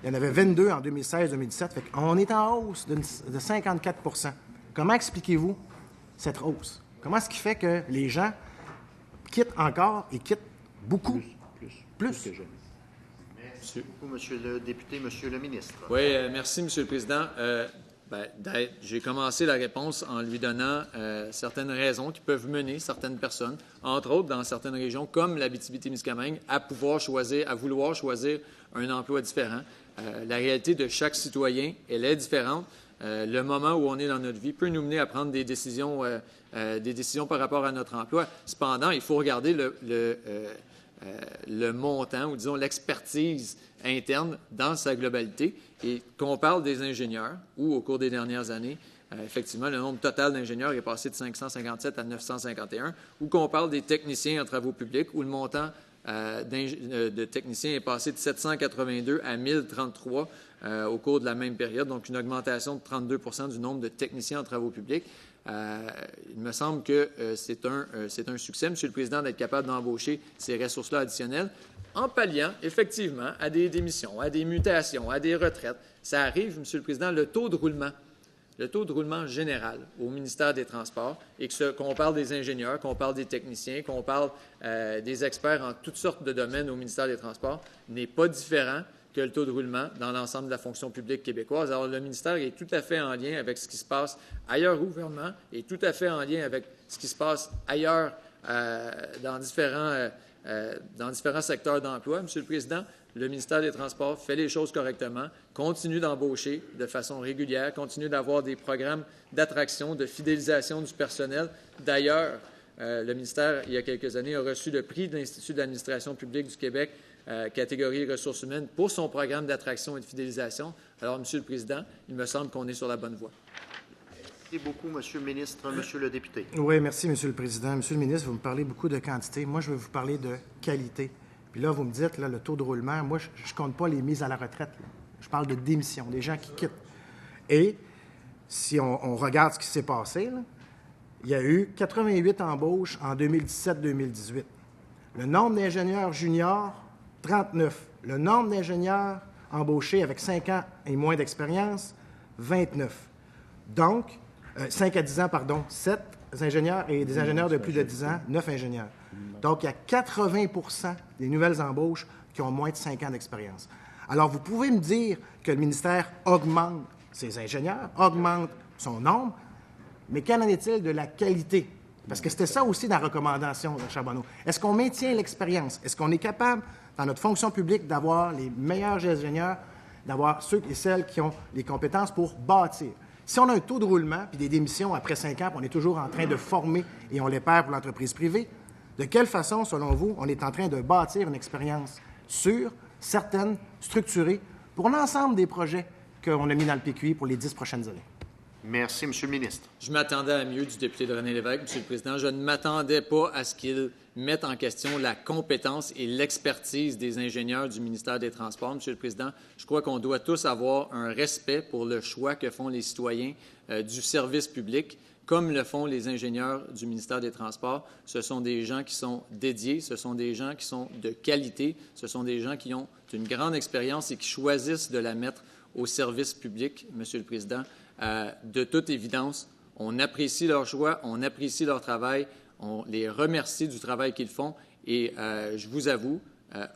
Speaker 7: Il y en avait 22 en 2016-2017. Fait qu'on est en hausse de 54 Comment expliquez-vous cette hausse? Comment est-ce qui fait que les gens quittent encore et quittent beaucoup? Plus que jamais.
Speaker 1: Merci beaucoup, Monsieur le député. Monsieur le ministre.
Speaker 4: Oui, merci, Monsieur le Président. J'ai commencé la réponse en lui donnant certaines raisons qui peuvent mener certaines personnes, entre autres dans certaines régions comme l'Abitibi-Témiscamingue, à vouloir choisir un emploi différent. La réalité de chaque citoyen, elle est différente. Le moment où on est dans notre vie peut nous mener à prendre des décisions par rapport à notre emploi. Cependant, il faut regarder le montant ou, disons, l'expertise interne dans sa globalité. Et qu'on parle des ingénieurs, ou au cours des dernières années, effectivement, le nombre total d'ingénieurs est passé de 557 à 951, ou qu'on parle des techniciens en travaux publics, où le montant de techniciens est passé de 782 à 1033 au cours de la même période, donc une augmentation de 32 du nombre de techniciens en travaux publics. Il me semble que c'est un succès, Monsieur le Président, d'être capable d'embaucher ces ressources-là additionnelles en palliant, effectivement, à des démissions, à des mutations, à des retraites. Ça arrive, Monsieur le Président, le taux de roulement général au ministère des Transports, et qu'on parle des ingénieurs, qu'on parle des techniciens, qu'on parle des experts en toutes sortes de domaines au ministère des Transports, n'est pas différent que le taux de roulement dans l'ensemble de la fonction publique québécoise. Alors, le ministère est tout à fait en lien avec ce qui se passe ailleurs au gouvernement et tout à fait en lien avec ce qui se passe ailleurs dans différents secteurs d'emploi. Monsieur le Président, le ministère des Transports fait les choses correctement, continue d'embaucher de façon régulière, continue d'avoir des programmes d'attraction, de fidélisation du personnel. D'ailleurs, le ministère, il y a quelques années, a reçu le prix de l'Institut de l'administration publique du Québec catégorie ressources humaines pour son programme d'attraction et de fidélisation. Alors, Monsieur le Président, il me semble qu'on est sur la bonne voie.
Speaker 1: Merci beaucoup, Monsieur le ministre. Monsieur le député.
Speaker 7: Oui, merci, Monsieur le Président. Monsieur le ministre, vous me parlez beaucoup de quantité. Moi, je vais vous parler de qualité. Puis là, vous me dites, là, le taux de roulement, moi, je ne compte pas les mises à la retraite. Là. Je parle de démission, des gens qui quittent. Et si on regarde ce qui s'est passé, là, il y a eu 88 embauches en 2017-2018. Le nombre d'ingénieurs juniors, 39. Le nombre d'ingénieurs embauchés avec 5 ans et moins d'expérience, 29. Donc, 5 à 10 ans, pardon, 7 ingénieurs et des ingénieurs de plus de 10 ans, 9 ingénieurs. Donc, il y a 80 des nouvelles embauches qui ont moins de 5 ans d'expérience. Alors, vous pouvez me dire que le ministère augmente ses ingénieurs, augmente son nombre, mais qu'en est-il de la qualité? Parce que c'était ça aussi dans la recommandation de Charbonneau. Est-ce qu'on maintient l'expérience? Est-ce qu'on est capable, dans notre fonction publique, d'avoir les meilleurs ingénieurs, d'avoir ceux et celles qui ont les compétences pour bâtir? Si on a un taux de roulement puis des démissions après 5 ans, puis on est toujours en train de former et on les perd pour l'entreprise privée, de quelle façon, selon vous, on est en train de bâtir une expérience sûre, certaine, structurée pour l'ensemble des projets qu'on a mis dans le PQI pour les 10 prochaines années?
Speaker 1: Merci, M. le ministre.
Speaker 4: Je m'attendais à mieux du député de René Lévesque, M. le Président. Je ne m'attendais pas à ce qu'il mette en question la compétence et l'expertise des ingénieurs du ministère des Transports, M. le Président. Je crois qu'on doit tous avoir un respect pour le choix que font les citoyens du service public, comme le font les ingénieurs du ministère des Transports. Ce sont des gens qui sont dédiés, ce sont des gens qui sont de qualité, ce sont des gens qui ont une grande expérience et qui choisissent de la mettre au service public, M. le Président. De toute évidence, on apprécie leur choix, on apprécie leur travail, on les remercie du travail qu'ils font et je vous avoue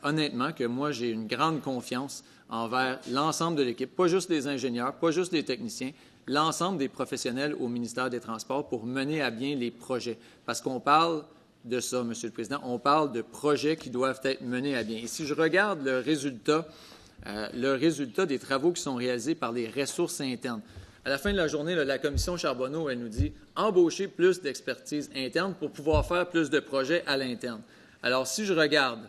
Speaker 4: honnêtement que moi, j'ai une grande confiance envers l'ensemble de l'équipe, pas juste les ingénieurs, pas juste les techniciens, l'ensemble des professionnels au ministère des Transports pour mener à bien les projets. Parce qu'on parle de ça, M. le Président, on parle de projets qui doivent être menés à bien. Et si je regarde le résultat des travaux qui sont réalisés par les ressources internes, à la fin de la journée, la commission Charbonneau, elle nous dit embaucher plus d'expertise interne pour pouvoir faire plus de projets à l'interne. Alors, si je regarde,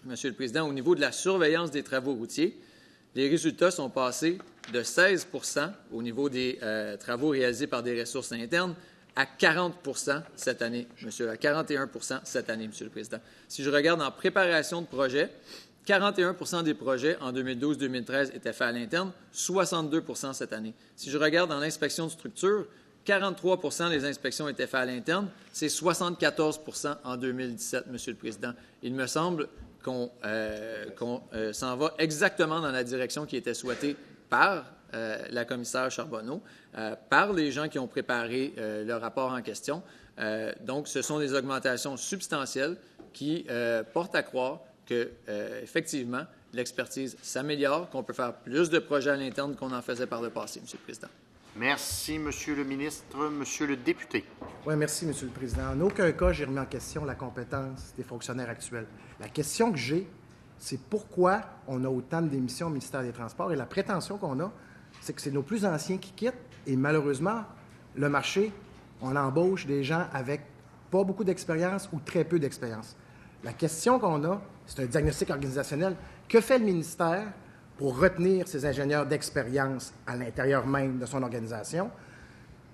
Speaker 4: M. le Président, au niveau de la surveillance des travaux routiers, les résultats sont passés de 16 au niveau des travaux réalisés par des ressources internes à 40 cette année, monsieur, à 41 cette année, M. le Président. Si je regarde en préparation de projets, 41 des projets en 2012-2013 étaient faits à l'interne, 62 cette année. Si je regarde dans l'inspection de structure, 43 des inspections étaient faites à l'interne, c'est 74 en 2017, M. le Président. Il me semble qu'on s'en va exactement dans la direction qui était souhaitée par la commissaire Charbonneau, par les gens qui ont préparé le rapport en question. Donc, ce sont des augmentations substantielles qui portent à croire que, effectivement, l'expertise s'améliore, qu'on peut faire plus de projets à l'interne qu'on en faisait par le passé, M. le Président.
Speaker 1: Merci, M. le ministre. M. le député.
Speaker 7: Oui, merci, M. le Président. En aucun cas, j'ai remis en question la compétence des fonctionnaires actuels. La question que j'ai, c'est pourquoi on a autant de démissions au ministère des Transports et la prétention qu'on a, c'est que c'est nos plus anciens qui quittent et malheureusement, le marché, on embauche des gens avec pas beaucoup d'expérience ou très peu d'expérience. La question qu'on a, c'est un diagnostic organisationnel. Que fait le ministère pour retenir ces ingénieurs d'expérience à l'intérieur même de son organisation?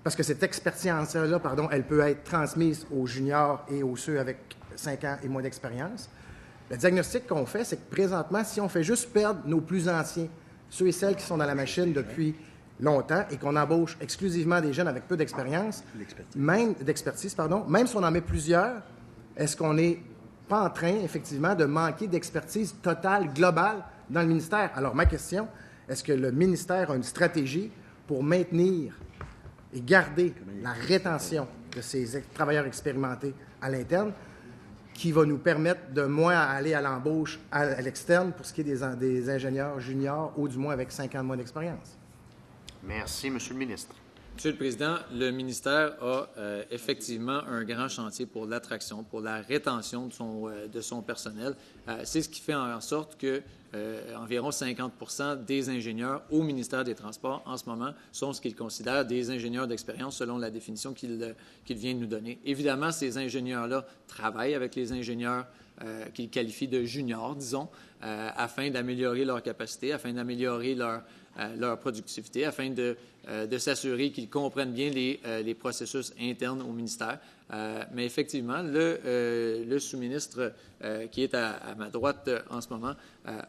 Speaker 7: Parce que cette expertise-là, elle peut être transmise aux juniors et aux ceux avec 5 ans et moins d'expérience. Le diagnostic qu'on fait, c'est que présentement, si on fait juste perdre nos plus anciens, ceux et celles qui sont dans la machine depuis longtemps et qu'on embauche exclusivement des jeunes avec peu d'expérience, même si on en met plusieurs, est-ce qu'on n'est pas en train, effectivement, de manquer d'expertise totale, globale dans le ministère? Alors, ma question, est-ce que le ministère a une stratégie pour maintenir et garder la rétention de ces travailleurs expérimentés à l'interne qui va nous permettre de moins aller à l'embauche à l'externe pour ce qui est des ingénieurs juniors ou du moins avec 5 ans de moins d'expérience?
Speaker 1: Merci, M. le ministre.
Speaker 4: Monsieur le Président, le ministère a effectivement un grand chantier pour l'attraction, pour la rétention de son personnel. C'est ce qui fait en sorte que environ 50 des ingénieurs au ministère des Transports en ce moment sont ce qu'ils considèrent des ingénieurs d'expérience selon la définition qu'il vient de nous donner. Évidemment, ces ingénieurs-là travaillent avec les ingénieurs qu'ils qualifient de juniors, disons, afin d'améliorer leur capacité, afin d'améliorer leur productivité, afin de s'assurer qu'ils comprennent bien les processus internes au ministère. Mais effectivement, le sous-ministre qui est à ma droite en ce moment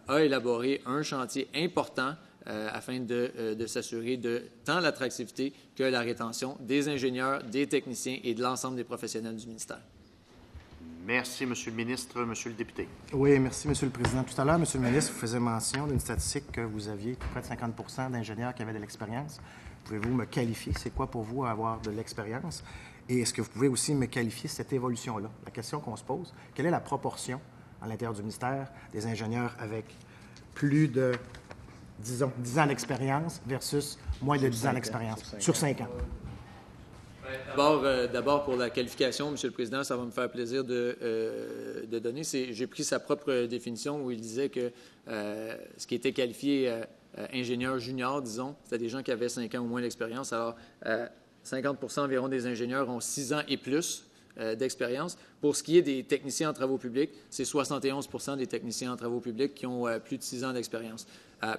Speaker 4: a élaboré un chantier important afin de s'assurer de tant l'attractivité que la rétention des ingénieurs, des techniciens et de l'ensemble des professionnels du ministère.
Speaker 1: Merci, M. le ministre. M. le député.
Speaker 7: Oui, merci, M. le Président. Tout à l'heure, M. le ministre, vous faisiez mention d'une statistique que vous aviez près de 50 d'ingénieurs qui avaient de l'expérience. Pouvez-vous me qualifier? C'est quoi pour vous avoir de l'expérience? Et est-ce que vous pouvez aussi me qualifier cette évolution-là? La question qu'on se pose, quelle est la proportion à l'intérieur du ministère des ingénieurs avec plus de, disons, 10 ans d'expérience versus moins de 10 ans d'expérience sur 5 ans?
Speaker 4: D'abord, pour la qualification, M. le Président, ça va me faire plaisir de donner. J'ai pris sa propre définition où il disait que ce qui était qualifié ingénieurs juniors, disons. C'était des gens qui avaient 5 ans ou moins d'expérience. Alors, 50 environ des ingénieurs ont 6 ans et plus d'expérience. Pour ce qui est des techniciens en travaux publics, c'est 71 des techniciens en travaux publics qui ont plus de 6 ans d'expérience.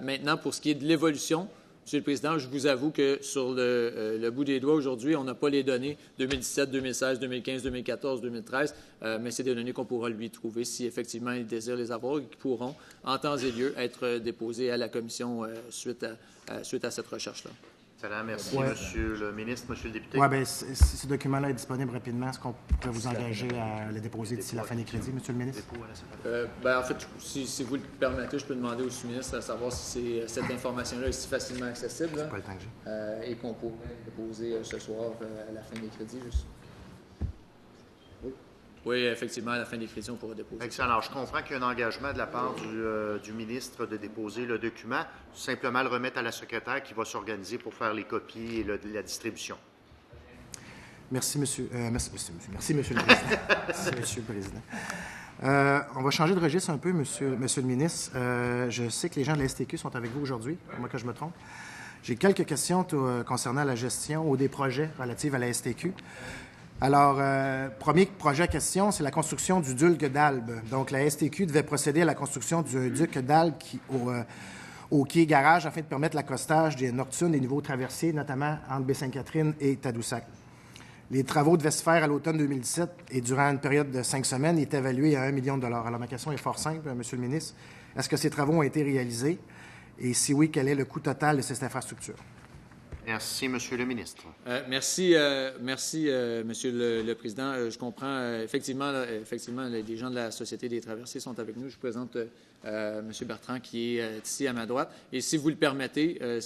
Speaker 4: Maintenant, pour ce qui est de l'évolution, Monsieur le Président, je vous avoue que sur le bout des doigts aujourd'hui, on n'a pas les données 2017, 2016, 2015, 2014, 2013, mais c'est des données qu'on pourra lui trouver si effectivement il désire les avoir et qui pourront, en temps et lieu, être déposées à la Commission suite à cette recherche-là.
Speaker 1: Excellent. Merci, Monsieur le ministre. Monsieur le député.
Speaker 7: Oui, bien, si ce document-là est disponible rapidement, est-ce qu'on pourrait vous engager à le déposer d'ici la fin des crédits, Monsieur le ministre?
Speaker 4: En fait, si vous le permettez, je peux demander au sous-ministre à savoir si cette information-là est si facilement accessible là,
Speaker 7: pas le temps que j'ai.
Speaker 4: Et qu'on pourrait déposer ce soir à la fin des crédits. Juste. Oui, effectivement, à la fin des crédits, on pourra déposer.
Speaker 1: Excellent. Alors, je comprends qu'il y a un engagement de la part du ministre de déposer le document, simplement le remettre à la secrétaire qui va s'organiser pour faire les copies et la distribution.
Speaker 7: Merci, Monsieur le Président. Merci, Monsieur le Président. On va changer de registre un peu, Monsieur le ministre. Je sais que les gens de la STQ sont avec vous aujourd'hui, à moins que je me trompe. J'ai quelques questions concernant la gestion ou des projets relatifs à la STQ. Alors, premier projet à question, c'est la construction du Dulc d'Albe. Donc, la STQ devait procéder à la construction du Dulc d'Albe au quai garage afin de permettre l'accostage des nocturnes et des nouveaux traversiers, notamment entre Baie-Sainte-Catherine et Tadoussac. Les travaux devaient se faire à l'automne 2017 et durant une période de 5 semaines, ils étaient évalués à 1 million de dollars. Alors, ma question est fort simple, Monsieur le ministre. Est-ce que ces travaux ont été réalisés? Et si oui, quel est le coût total de cette infrastructure?
Speaker 1: Merci, Monsieur le ministre.
Speaker 4: Merci, Monsieur le Président. Je comprends. Effectivement, les gens de la Société des traversiers sont avec nous. Je vous présente M. Bertrand qui est ici à ma droite. Et si vous le permettez, M.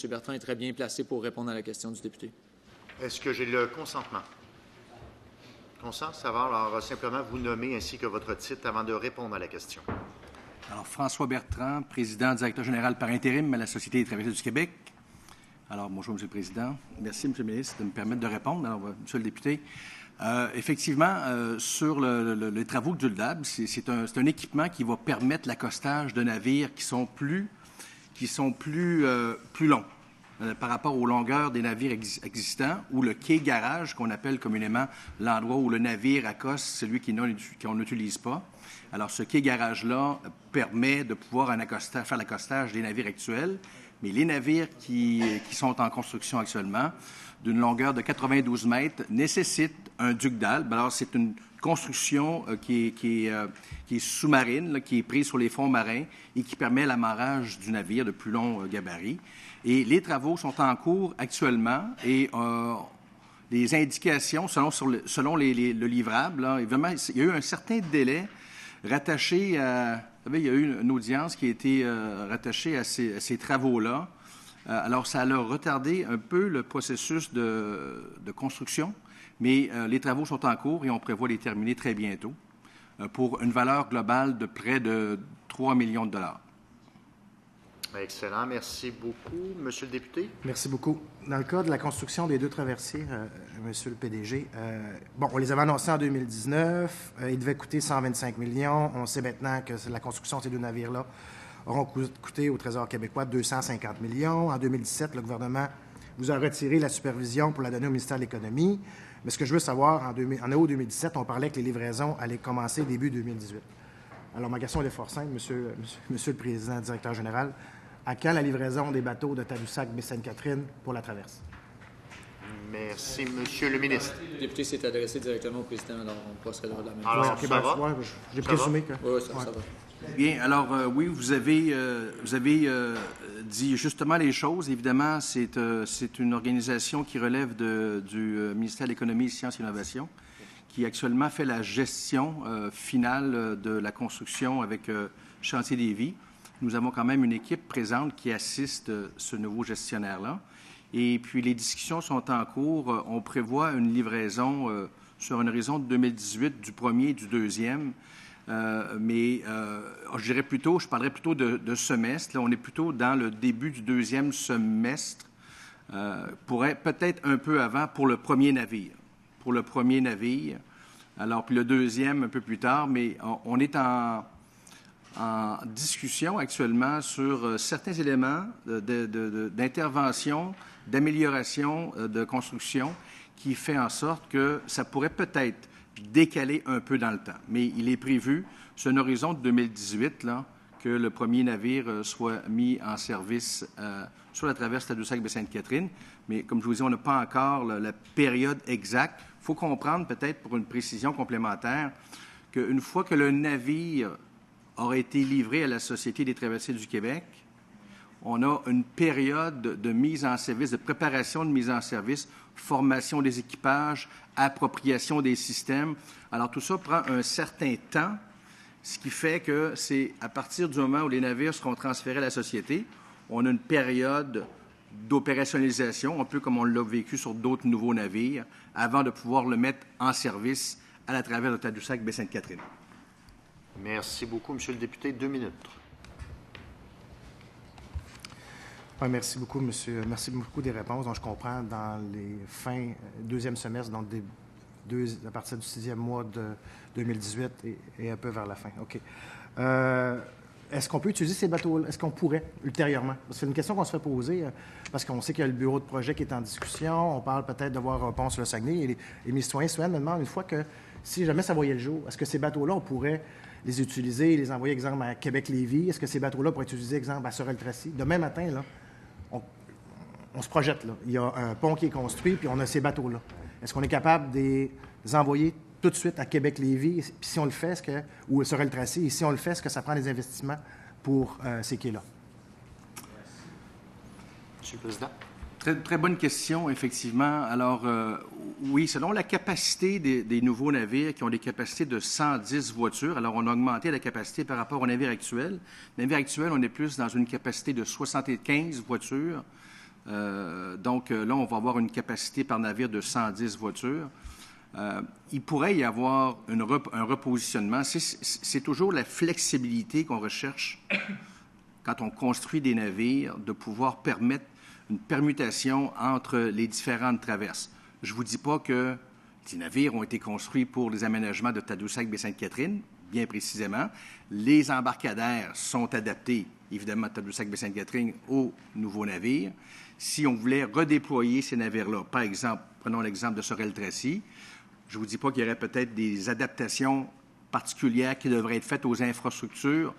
Speaker 4: Bertrand est très bien placé pour répondre à la question du député.
Speaker 1: Est-ce que j'ai le consentement? Consent, ça va. Alors, simplement vous nommer ainsi que votre titre avant de répondre à la question.
Speaker 9: Alors, François Bertrand, président, directeur général par intérim à la Société des traversiers du Québec. Alors, bonjour, M. le Président. Merci, M. le ministre, de me permettre de répondre. Alors, M. le député, effectivement, sur les travaux du DAB, c'est un équipement qui va permettre l'accostage de navires qui sont plus longs par rapport aux longueurs des navires existants, ou le quai garage, qu'on appelle communément l'endroit où le navire accoste celui qu'on n'utilise pas. Alors, ce quai garage-là permet de pouvoir faire l'accostage des navires actuels. Mais les navires qui sont en construction actuellement, d'une longueur de 92 mètres, nécessitent un duc d'Albe. Alors, c'est une construction qui est sous-marine, là, qui est prise sur les fonds marins et qui permet l'amarrage du navire de plus long gabarit. Et les travaux sont en cours actuellement et les indications, selon le livrable, là, évidemment, il y a eu un certain délai rattaché à... Vous savez, il y a eu une audience qui a été rattachée à ces travaux-là. Alors, ça a retardé un peu le processus de construction, mais les travaux sont en cours et on prévoit les terminer très bientôt pour une valeur globale de près de 3 millions de dollars.
Speaker 1: Excellent. Merci beaucoup. Monsieur le député.
Speaker 7: Merci beaucoup. Dans le cas de la construction des 2 traversiers, Monsieur le PDG, on les avait annoncés en 2019. Ils devaient coûter 125 millions. On sait maintenant que la construction de ces 2 navires-là auront coûté au Trésor québécois 250 millions. En 2017, le gouvernement vous a retiré la supervision pour la donner au ministère de l'Économie. Mais ce que je veux savoir, en août 2017, on parlait que les livraisons allaient commencer début 2018. Alors, ma question est fort simple, Monsieur le Président, directeur général. À quand la livraison des bateaux de Tadoussac, Baie-Sainte-Catherine pour la traverse?
Speaker 1: Merci, Monsieur le ministre.
Speaker 4: Le député s'est adressé directement au président, alors on procédera de la même
Speaker 1: façon. Alors,
Speaker 7: okay,
Speaker 1: ça va?
Speaker 7: Ouais, j'ai présumé que...
Speaker 4: Oui, ça va.
Speaker 9: Bien, alors oui, vous avez dit justement les choses. Évidemment, c'est une organisation qui relève du ministère de l'Économie, Sciences et Innovations, qui actuellement fait la gestion finale de la construction avec Chantier des Vies. Nous avons quand même une équipe présente qui assiste ce nouveau gestionnaire-là. Et puis, les discussions sont en cours. On prévoit une livraison sur une horizon de 2018 du premier et du deuxième. Mais je parlerais plutôt de semestre. Là, on est plutôt dans le début du deuxième semestre, peut-être un peu avant pour le premier navire. Alors, puis le deuxième un peu plus tard, mais on est en discussion actuellement sur certains éléments d'intervention, d'amélioration de construction qui fait en sorte que ça pourrait peut-être décaler un peu dans le temps. Mais il est prévu, sur un horizon de 2018, là, que le premier navire soit mis en service sur la traverse Tadoussac-Baie-Sainte-Catherine. Mais comme je vous dis, on n'a pas encore la période exacte. Il faut comprendre, peut-être pour une précision complémentaire, qu'une fois que le navire aura été livré à la Société des traversiers du Québec, on a une période de mise en service, de préparation de mise en service, formation des équipages, appropriation des systèmes. Alors, tout ça prend un certain temps, ce qui fait que c'est à partir du moment où les navires seront transférés à la Société, on a une période d'opérationnalisation, un peu comme on l'a vécu sur d'autres nouveaux navires, avant de pouvoir le mettre en service à la traverse de Tadoussac-Baie-Sainte-Catherine.
Speaker 1: Merci beaucoup, Monsieur le député. 2 minutes.
Speaker 7: Oui, merci beaucoup, monsieur. Merci beaucoup des réponses. Donc, je comprends dans les fins deuxième semestre, donc à partir du 6e mois de 2018 et un peu vers la fin. OK. Est-ce qu'on peut utiliser ces bateaux-là? Est-ce qu'on pourrait ultérieurement? C'est une question qu'on se fait poser parce qu'on sait qu'il y a le bureau de projet qui est en discussion. On parle peut-être de voir un pont sur le Saguenay. Et mes citoyens me demandent une fois que, si jamais ça voyait le jour, est-ce que ces bateaux-là, on pourrait les utiliser, les envoyer, exemple, à Québec-Lévis? Est-ce que ces bateaux-là pourraient être utilisés, exemple, à Sorel-Tracy? Demain matin, là, on se projette, là. Il y a un pont qui est construit, puis on a ces bateaux-là. Est-ce qu'on est capable de les envoyer tout de suite à Québec-Lévis? Puis si on le fait, ou sur le tracé, et si on le fait, est-ce que ça prend des investissements pour ces quais-là?
Speaker 1: Monsieur le Président.
Speaker 9: Très, très bonne question, effectivement. Alors, oui, selon la capacité des nouveaux navires qui ont des capacités de 110 voitures, alors on a augmenté la capacité par rapport au navire actuel. Le navire actuel, on est plus dans une capacité de 75 voitures. Donc, là, on va avoir une capacité par navire de 110 voitures. Il pourrait y avoir un repositionnement. C'est toujours la flexibilité qu'on recherche quand on construit des navires, de pouvoir permettre une permutation entre les différentes traverses. Je ne vous dis pas que les navires ont été construits pour les aménagements de Tadoussac-Baie-Sainte-Catherine, bien précisément. Les embarcadères sont adaptés, évidemment, de Tadoussac-Baie-Sainte-Catherine aux nouveaux navires. Si on voulait redéployer ces navires-là, par exemple, prenons l'exemple de Sorel-Tracy, je ne vous dis pas qu'il y aurait peut-être des adaptations particulières qui devraient être faites aux infrastructures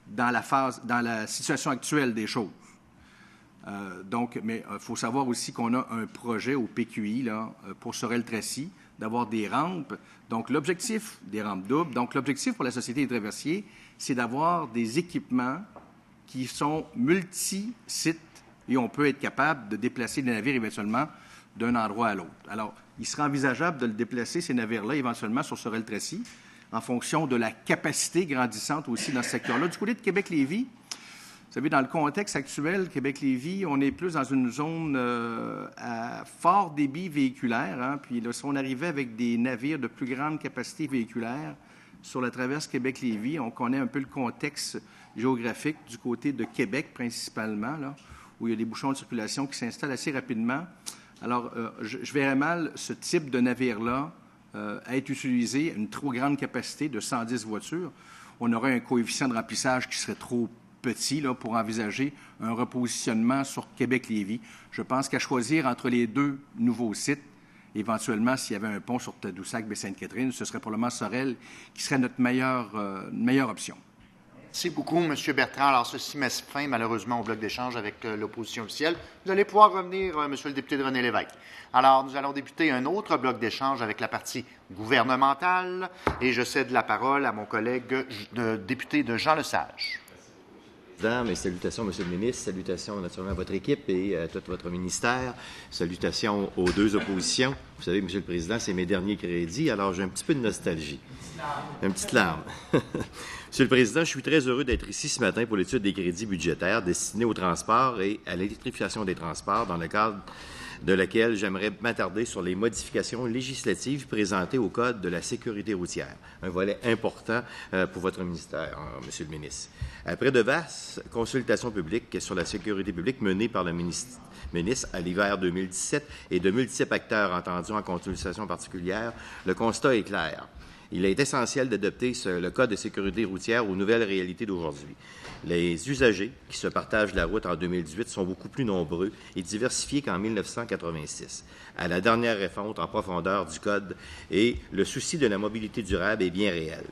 Speaker 9: dans la situation actuelle des choses. Mais il faut savoir aussi qu'on a un projet au PQI là, pour Sorel-Tracy, d'avoir des rampes. Donc, l'objectif des rampes doubles, donc l'objectif pour la Société des traversiers, c'est d'avoir des équipements qui sont multi-sites et on peut être capable de déplacer des navires éventuellement d'un endroit à l'autre. Alors, il sera envisageable de le déplacer, ces navires-là, éventuellement sur Sorel-Tracy, en fonction de la capacité grandissante aussi dans ce secteur-là. Du côté de Québec-Lévis, vous savez, dans le contexte actuel, Québec-Lévis, on est plus dans une zone à fort débit véhiculaire. Hein, puis là, si on arrivait avec des navires de plus grande capacité véhiculaire sur la traverse Québec-Lévis, on connaît un peu le contexte géographique du côté de Québec principalement, là, où il y a des bouchons de circulation qui s'installent assez rapidement. Alors, je verrais mal ce type de navire-là être utilisé à une trop grande capacité de 110 voitures. On aurait un coefficient de remplissage qui serait trop petit là, pour envisager un repositionnement sur Québec-Lévis. Je pense qu'à choisir entre les deux nouveaux sites, éventuellement, s'il y avait un pont sur Tadoussac-Baie-Sainte-Catherine, ce serait probablement Sorel qui serait notre meilleure option.
Speaker 1: Merci beaucoup, M. Bertrand. Alors, ceci met fin, malheureusement, au bloc d'échange avec l'opposition officielle. Vous allez pouvoir revenir, M. le député de René Lévesque. Alors, nous allons débuter un autre bloc d'échange avec la partie gouvernementale et je cède la parole à mon collègue député de Jean Lesage.
Speaker 10: Mes salutations, M. le ministre, salutations naturellement à votre équipe et à tout votre ministère, salutations aux deux oppositions. Vous savez, M. le Président, c'est mes derniers crédits, alors j'ai un petit peu de nostalgie. Une petite larme. Monsieur le Président, je suis très heureux d'être ici ce matin pour l'étude des crédits budgétaires destinés au transport et à l'électrification des transports, dans le cadre de laquelle j'aimerais m'attarder sur les modifications législatives présentées au Code de la sécurité routière, un volet important pour votre ministère, Monsieur le ministre. Après de vastes consultations publiques sur la sécurité publique menées par le ministre à l'hiver 2017 et de multiples acteurs entendus en consultation particulière, le constat est clair. Il est essentiel d'adopter le Code de sécurité routière aux nouvelles réalités d'aujourd'hui. Les usagers qui se partagent la route en 2018 sont beaucoup plus nombreux et diversifiés qu'en 1986, à la dernière refonte en profondeur du Code, et le souci de la mobilité durable est bien réel.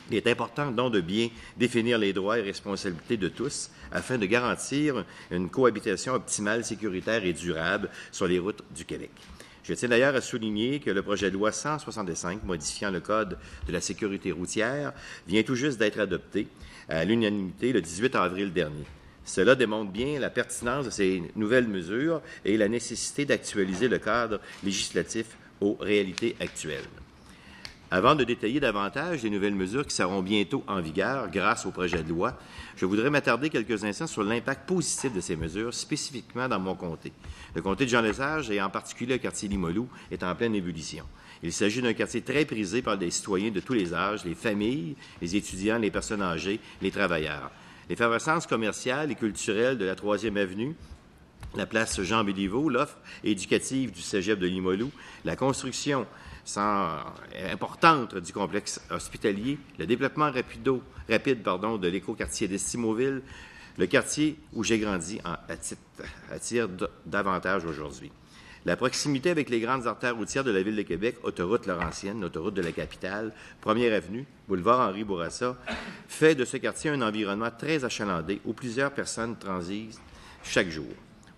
Speaker 10: Il est important donc de bien définir les droits et responsabilités de tous afin de garantir une cohabitation optimale, sécuritaire et durable sur les routes du Québec. Je tiens d'ailleurs à souligner que le projet de loi 165, modifiant le Code de la sécurité routière, vient tout juste d'être adopté à l'unanimité le 18 avril dernier. Cela démontre bien la pertinence de ces nouvelles mesures et la nécessité d'actualiser le cadre législatif aux réalités actuelles. Avant de détailler davantage les nouvelles mesures qui seront bientôt en vigueur grâce au projet de loi, je voudrais m'attarder quelques instants sur l'impact positif de ces mesures, spécifiquement dans mon comté. Le comté de Jean-Lesage, et en particulier le quartier Limoilou, est en pleine ébullition. Il s'agit d'un quartier très prisé par des citoyens de tous les âges, les familles, les étudiants, les personnes âgées, les travailleurs. L'effervescence commerciale et culturelle de la 3e avenue, la place Jean-Béliveau, l'offre éducative du cégep de Limoilou, la construction importante du complexe hospitalier, le développement rapide de l'écoquartier d'Estimauville, le quartier où j'ai grandi attire davantage aujourd'hui. La proximité avec les grandes artères routières de la Ville de Québec, autoroute Laurentienne, autoroute de la capitale, 1er avenue, boulevard Henri Bourassa, fait de ce quartier un environnement très achalandé où plusieurs personnes transitent chaque jour.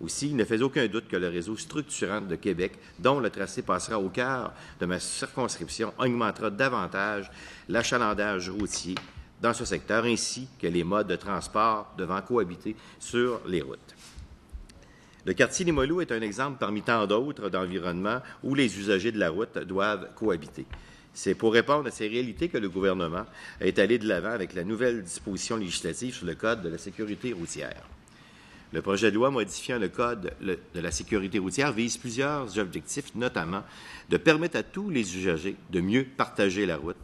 Speaker 10: Aussi, il ne fait aucun doute que le réseau structurant de Québec, dont le tracé passera au cœur de ma circonscription, augmentera davantage l'achalandage routier dans ce secteur, ainsi que les modes de transport devant cohabiter sur les routes. Le quartier Limoilou est un exemple parmi tant d'autres d'environnements où les usagers de la route doivent cohabiter. C'est pour répondre à ces réalités que le gouvernement est allé de l'avant avec la nouvelle disposition législative sur le Code de la sécurité routière. Le projet de loi modifiant le Code de la sécurité routière vise plusieurs objectifs, notamment de permettre à tous les usagers de mieux partager la route,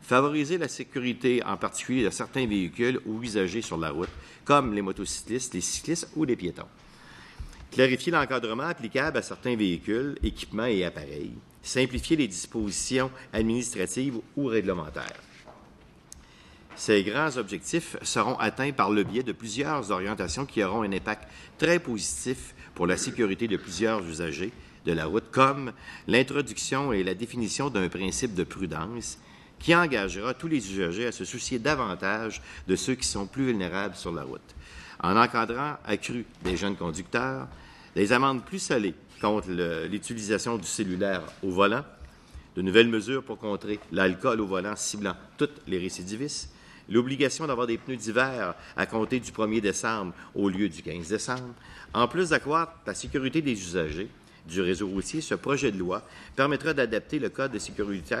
Speaker 10: favoriser la sécurité en particulier de certains véhicules ou usagers sur la route, comme les motocyclistes, les cyclistes ou les piétons, clarifier l'encadrement applicable à certains véhicules, équipements et appareils, simplifier les dispositions administratives ou réglementaires. Ces grands objectifs seront atteints par le biais de plusieurs orientations qui auront un impact très positif pour la sécurité de plusieurs usagers de la route, comme l'introduction et la définition d'un principe de prudence qui engagera tous les usagers à se soucier davantage de ceux qui sont plus vulnérables sur la route. En encadrant accru des jeunes conducteurs, des amendes plus salées contre l'utilisation du cellulaire au volant, de nouvelles mesures pour contrer l'alcool au volant ciblant toutes les récidivistes, l'obligation d'avoir des pneus d'hiver à compter du 1er décembre au lieu du 15 décembre. En plus d'accroître la sécurité des usagers du réseau routier, ce projet de loi permettra d'adapter le Code de sécurité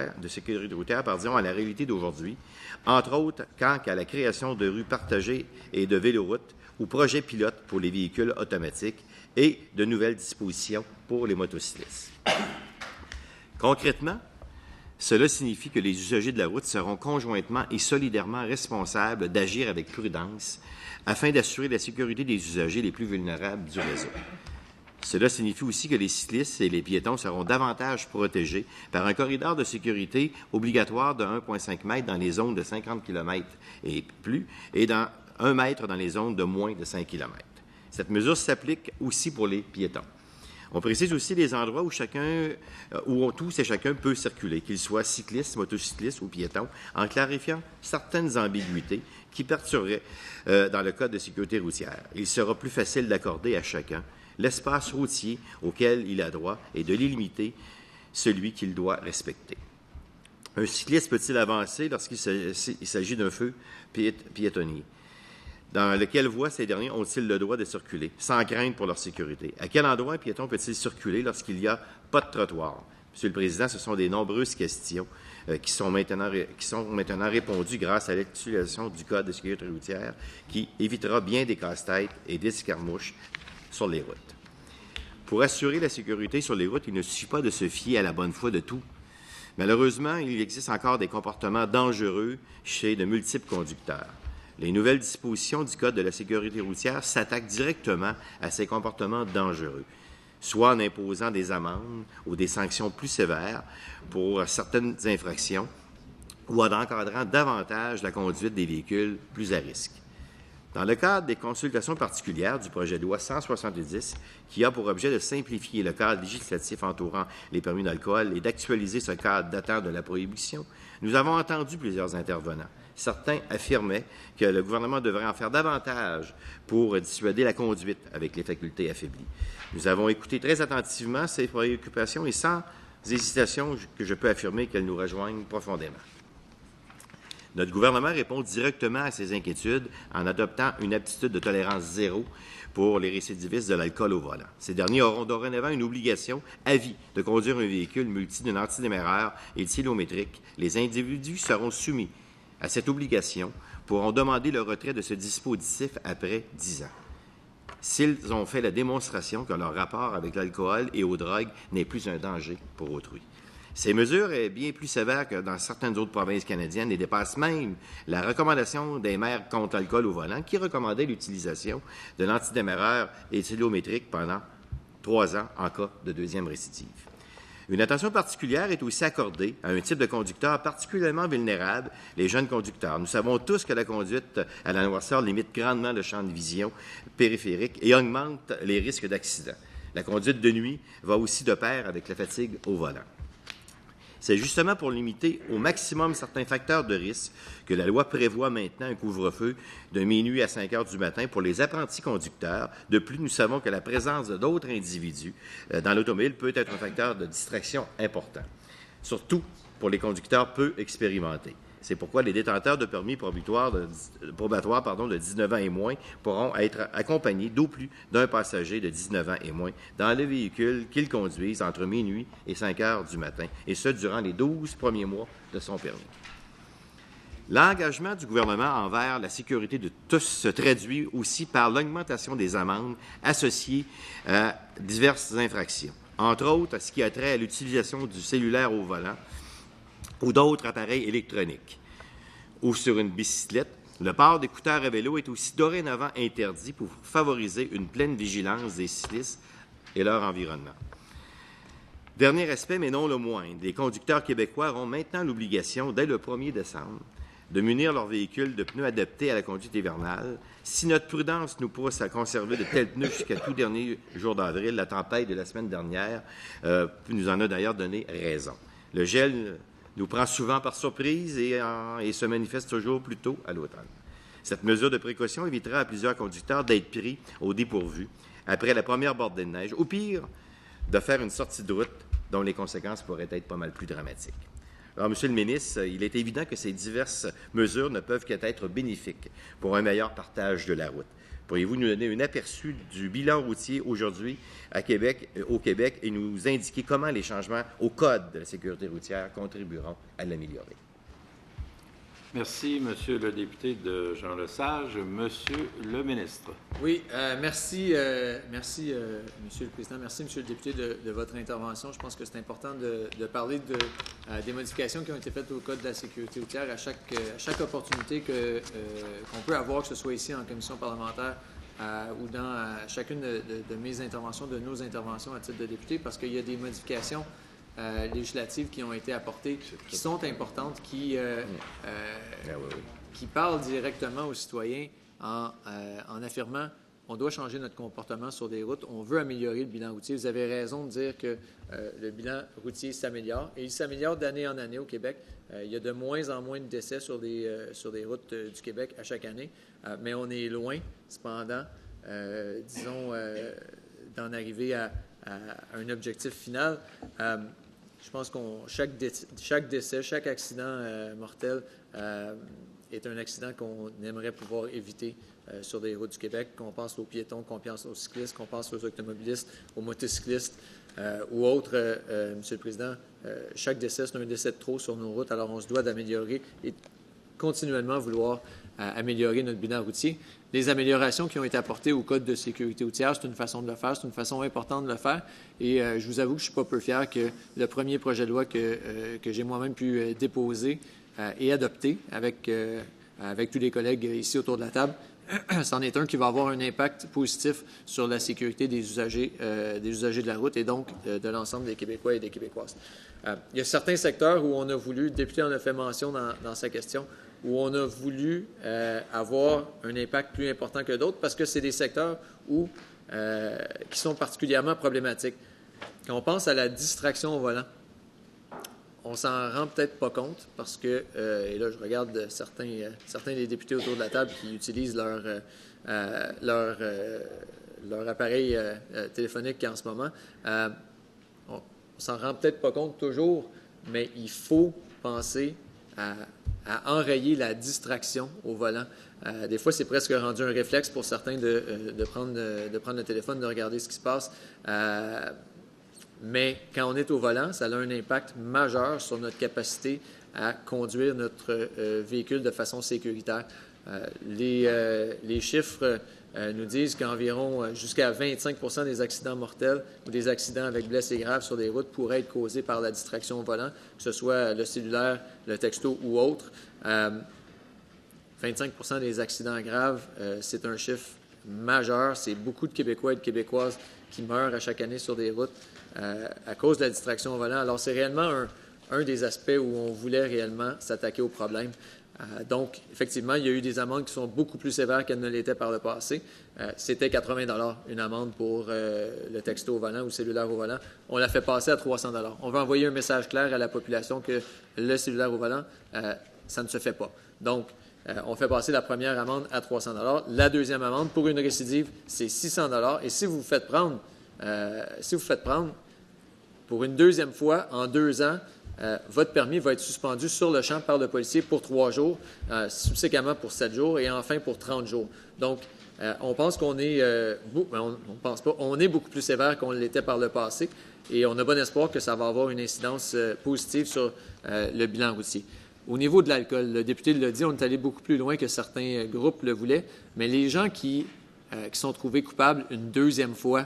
Speaker 10: routière à la réalité d'aujourd'hui, entre autres quant à la création de rues partagées et de véloroutes ou projets pilotes pour les véhicules automatiques et de nouvelles dispositions pour les motocyclistes. Concrètement, cela signifie que les usagers de la route seront conjointement et solidairement responsables d'agir avec prudence afin d'assurer la sécurité des usagers les plus vulnérables du réseau. Cela signifie aussi que les cyclistes et les piétons seront davantage protégés par un corridor de sécurité obligatoire de 1,5 mètre dans les zones de 50 km et plus et dans 1 mètre dans les zones de moins de 5 km. Cette mesure s'applique aussi pour les piétons. On précise aussi les endroits où tous et chacun peut circuler, qu'ils soient cyclistes, motocyclistes ou piétons, en clarifiant certaines ambiguïtés qui perturberaient dans le Code de sécurité routière. Il sera plus facile d'accorder à chacun l'espace routier auquel il a droit et de limiter celui qu'il doit respecter. Un cycliste peut-il avancer lorsqu'il s'agit d'un feu piétonnier? Dans lequel voie ces derniers ont-ils le droit de circuler, sans crainte pour leur sécurité? À quel endroit un piéton peut-il circuler lorsqu'il n'y a pas de trottoir? Monsieur le Président, ce sont des nombreuses questions qui sont maintenant répondues grâce à l'actualisation du Code de sécurité routière qui évitera bien des casse-têtes et des escarmouches sur les routes. Pour assurer la sécurité sur les routes, il ne suffit pas de se fier à la bonne foi de tout. Malheureusement, il existe encore des comportements dangereux chez de multiples conducteurs. Les nouvelles dispositions du Code de la sécurité routière s'attaquent directement à ces comportements dangereux, soit en imposant des amendes ou des sanctions plus sévères pour certaines infractions ou en encadrant davantage la conduite des véhicules plus à risque. Dans le cadre des consultations particulières du projet de loi 170, qui a pour objet de simplifier le cadre législatif entourant les permis d'alcool et d'actualiser ce cadre datant de la prohibition, nous avons entendu plusieurs intervenants. Certains affirmaient que le gouvernement devrait en faire davantage pour dissuader la conduite avec les facultés affaiblies. Nous avons écouté très attentivement ces préoccupations et sans hésitation que je peux affirmer qu'elles nous rejoignent profondément. Notre gouvernement répond directement à ces inquiétudes en adoptant une aptitude de tolérance zéro pour les récidivistes de l'alcool au volant. Ces derniers auront dorénavant une obligation à vie de conduire un véhicule muni d'un antidémarreur et de cylindrométrique. Les individus seront soumis à cette obligation, pourront demander le retrait de ce dispositif après 10 ans, s'ils ont fait la démonstration que leur rapport avec l'alcool et aux drogues n'est plus un danger pour autrui. Ces mesures sont bien plus sévères que dans certaines autres provinces canadiennes et dépassent même la recommandation des maires contre l'alcool au volant qui recommandait l'utilisation de l'antidémarreur et cylindrométrique pendant 3 ans en cas de deuxième récidive. Une attention particulière est aussi accordée à un type de conducteur particulièrement vulnérable, les jeunes conducteurs. Nous savons tous que la conduite à la noirceur limite grandement le champ de vision périphérique et augmente les risques d'accident. La conduite de nuit va aussi de pair avec la fatigue au volant. C'est justement pour limiter au maximum certains facteurs de risque que la loi prévoit maintenant un couvre-feu de minuit à 5 heures du matin pour les apprentis conducteurs. De plus, nous savons que la présence d'autres individus dans l'automobile peut être un facteur de distraction important, surtout pour les conducteurs peu expérimentés. C'est pourquoi les détenteurs de permis probatoires de 19 ans et moins pourront être accompagnés d'au plus d'un passager de 19 ans et moins dans le véhicule qu'ils conduisent entre minuit et 5 heures du matin, et ce, durant les 12 premiers mois de son permis. L'engagement du gouvernement envers la sécurité de tous se traduit aussi par l'augmentation des amendes associées à diverses infractions, entre autres à ce qui a trait à l'utilisation du cellulaire au volant, ou d'autres appareils électroniques, ou sur une bicyclette. Le port d'écouteurs à vélo est aussi dorénavant interdit pour favoriser une pleine vigilance des cyclistes et leur environnement. Dernier aspect, mais non le moindre, les conducteurs québécois auront maintenant l'obligation, dès le 1er décembre, de munir leur véhicule de pneus adaptés à la conduite hivernale. Si notre prudence nous pousse à conserver de tels pneus jusqu'à tout dernier jour d'avril, la tempête de la semaine dernière nous en a d'ailleurs donné raison. Le gel nous prend souvent par surprise et se manifeste toujours plus tôt à l'automne. Cette mesure de précaution évitera à plusieurs conducteurs d'être pris au dépourvu après la première bordée de neige, ou pire, de faire une sortie de route dont les conséquences pourraient être pas mal plus dramatiques. Alors, Monsieur le ministre, il est évident que ces diverses mesures ne peuvent qu'être bénéfiques pour un meilleur partage de la route. Pourriez-vous nous donner un aperçu du bilan routier aujourd'hui au Québec et nous indiquer comment les changements au Code de la sécurité routière contribueront à l'améliorer?
Speaker 3: Merci, Monsieur le député de Jean Lesage. Monsieur le ministre.
Speaker 4: Oui, merci, Monsieur le Président. Merci, Monsieur le député, de votre intervention. Je pense que c'est important de parler des modifications qui ont été faites au Code de la sécurité routière à chaque opportunité qu'on peut avoir, que ce soit ici en commission parlementaire ou dans chacune de mes interventions, de nos interventions à titre de député, parce qu'il y a des modifications législatives qui ont été apportées, qui sont importantes, qui parlent directement aux citoyens en affirmant on doit changer notre comportement sur des routes, on veut améliorer le bilan routier. Vous avez raison de dire que le bilan routier s'améliore, et il s'améliore d'année en année au Québec. Il y a de moins en moins de décès sur des routes du Québec à chaque année, mais on est loin, cependant, d'en arriver à un objectif final. Je pense que chaque décès, chaque accident mortel est un accident qu'on aimerait pouvoir éviter sur des routes du Québec, qu'on pense aux piétons, qu'on pense aux cyclistes, qu'on pense aux automobilistes, aux motocyclistes ou autres. Monsieur le Président, chaque décès, c'est un décès de trop sur nos routes, alors on se doit d'améliorer et continuellement vouloir améliorer notre bilan routier. Les améliorations qui ont été apportées au Code de sécurité routière, c'est une façon de le faire, c'est une façon importante de le faire. Et je vous avoue que je ne suis pas peu fier que le premier projet de loi que j'ai moi-même pu déposer et adopter avec tous les collègues ici autour de la table c'en est un qui va avoir un impact positif sur la sécurité des usagers de la route et donc de l'ensemble des Québécois et des Québécoises. Il y a certains secteurs où on a voulu, le député en a fait mention dans sa question, où on a voulu avoir un impact plus important que d'autres parce que c'est des secteurs qui sont particulièrement problématiques. Quand on pense à la distraction au volant, on s'en rend peut-être pas compte parce que, et là je regarde certains des députés autour de la table qui utilisent leur appareil téléphonique en ce moment, on s'en rend peut-être pas compte toujours, mais il faut penser à enrayer la distraction au volant. Des fois, c'est presque rendu un réflexe pour certains de prendre le téléphone, de regarder ce qui se passe. Mais quand on est au volant, ça a un impact majeur sur notre capacité à conduire notre véhicule de façon sécuritaire. Les chiffres nous disent qu'environ jusqu'à 25% des accidents mortels ou des accidents avec blessés graves sur des routes pourraient être causés par la distraction au volant, que ce soit le cellulaire, le texto ou autre. 25% des accidents graves, c'est un chiffre majeur. C'est beaucoup de Québécois et de Québécoises qui meurent à chaque année sur des routes à cause de la distraction au volant. Alors, c'est réellement un des aspects où on voulait réellement s'attaquer au problème. Donc, effectivement, il y a eu des amendes qui sont beaucoup plus sévères qu'elles ne l'étaient par le passé. C'était 80 $ une amende pour le texto au volant ou le cellulaire au volant. On l'a fait passer à 300 $. On veut envoyer un message clair à la population que le cellulaire au volant, ça ne se fait pas. Donc, on fait passer la première amende à 300 $. La deuxième amende, pour une récidive, c'est 600 $. Et si vous vous faites prendre pour une deuxième fois en 2 ans, votre permis va être suspendu sur le champ par le policier pour 3 jours, subséquemment pour 7 jours et enfin pour 30 jours. Donc, on pense qu'on est, on est beaucoup plus sévère qu'on l'était par le passé et on a bon espoir que ça va avoir une incidence positive sur le bilan routier. Au niveau de l'alcool, le député l'a dit, on est allé beaucoup plus loin que certains groupes le voulaient, mais les gens qui sont trouvés coupables une deuxième fois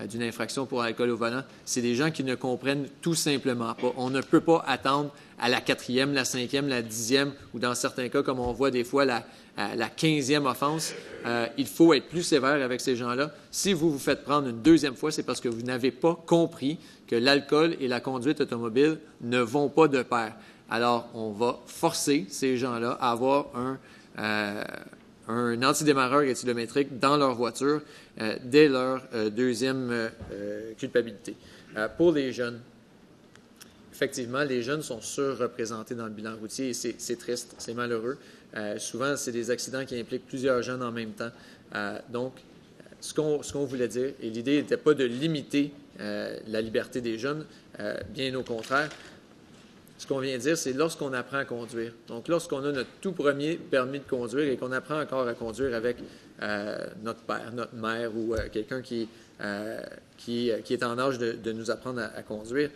Speaker 4: d'une infraction pour alcool au volant, c'est des gens qui ne comprennent tout simplement pas. On ne peut pas attendre à la 4e, la 5e, la 10e ou dans certains cas, comme on voit des fois, la 15e offense. Il faut être plus sévère avec ces gens-là. Si vous vous faites prendre une deuxième fois, c'est parce que vous n'avez pas compris que l'alcool et la conduite automobile ne vont pas de pair. Alors, on va forcer ces gens-là à avoir un antidémarreur éthylométrique dans leur voiture dès leur deuxième culpabilité. Pour les jeunes, effectivement, les jeunes sont surreprésentés dans le bilan routier et c'est triste, c'est malheureux. Souvent, c'est des accidents qui impliquent plusieurs jeunes en même temps. Donc, ce qu'on voulait dire, et l'idée n'était pas de limiter la liberté des jeunes, bien au contraire. Ce qu'on vient de dire, c'est lorsqu'on apprend à conduire. Donc, lorsqu'on a notre tout premier permis de conduire et qu'on apprend encore à conduire avec notre père, notre mère ou quelqu'un qui est en âge de nous apprendre à conduire,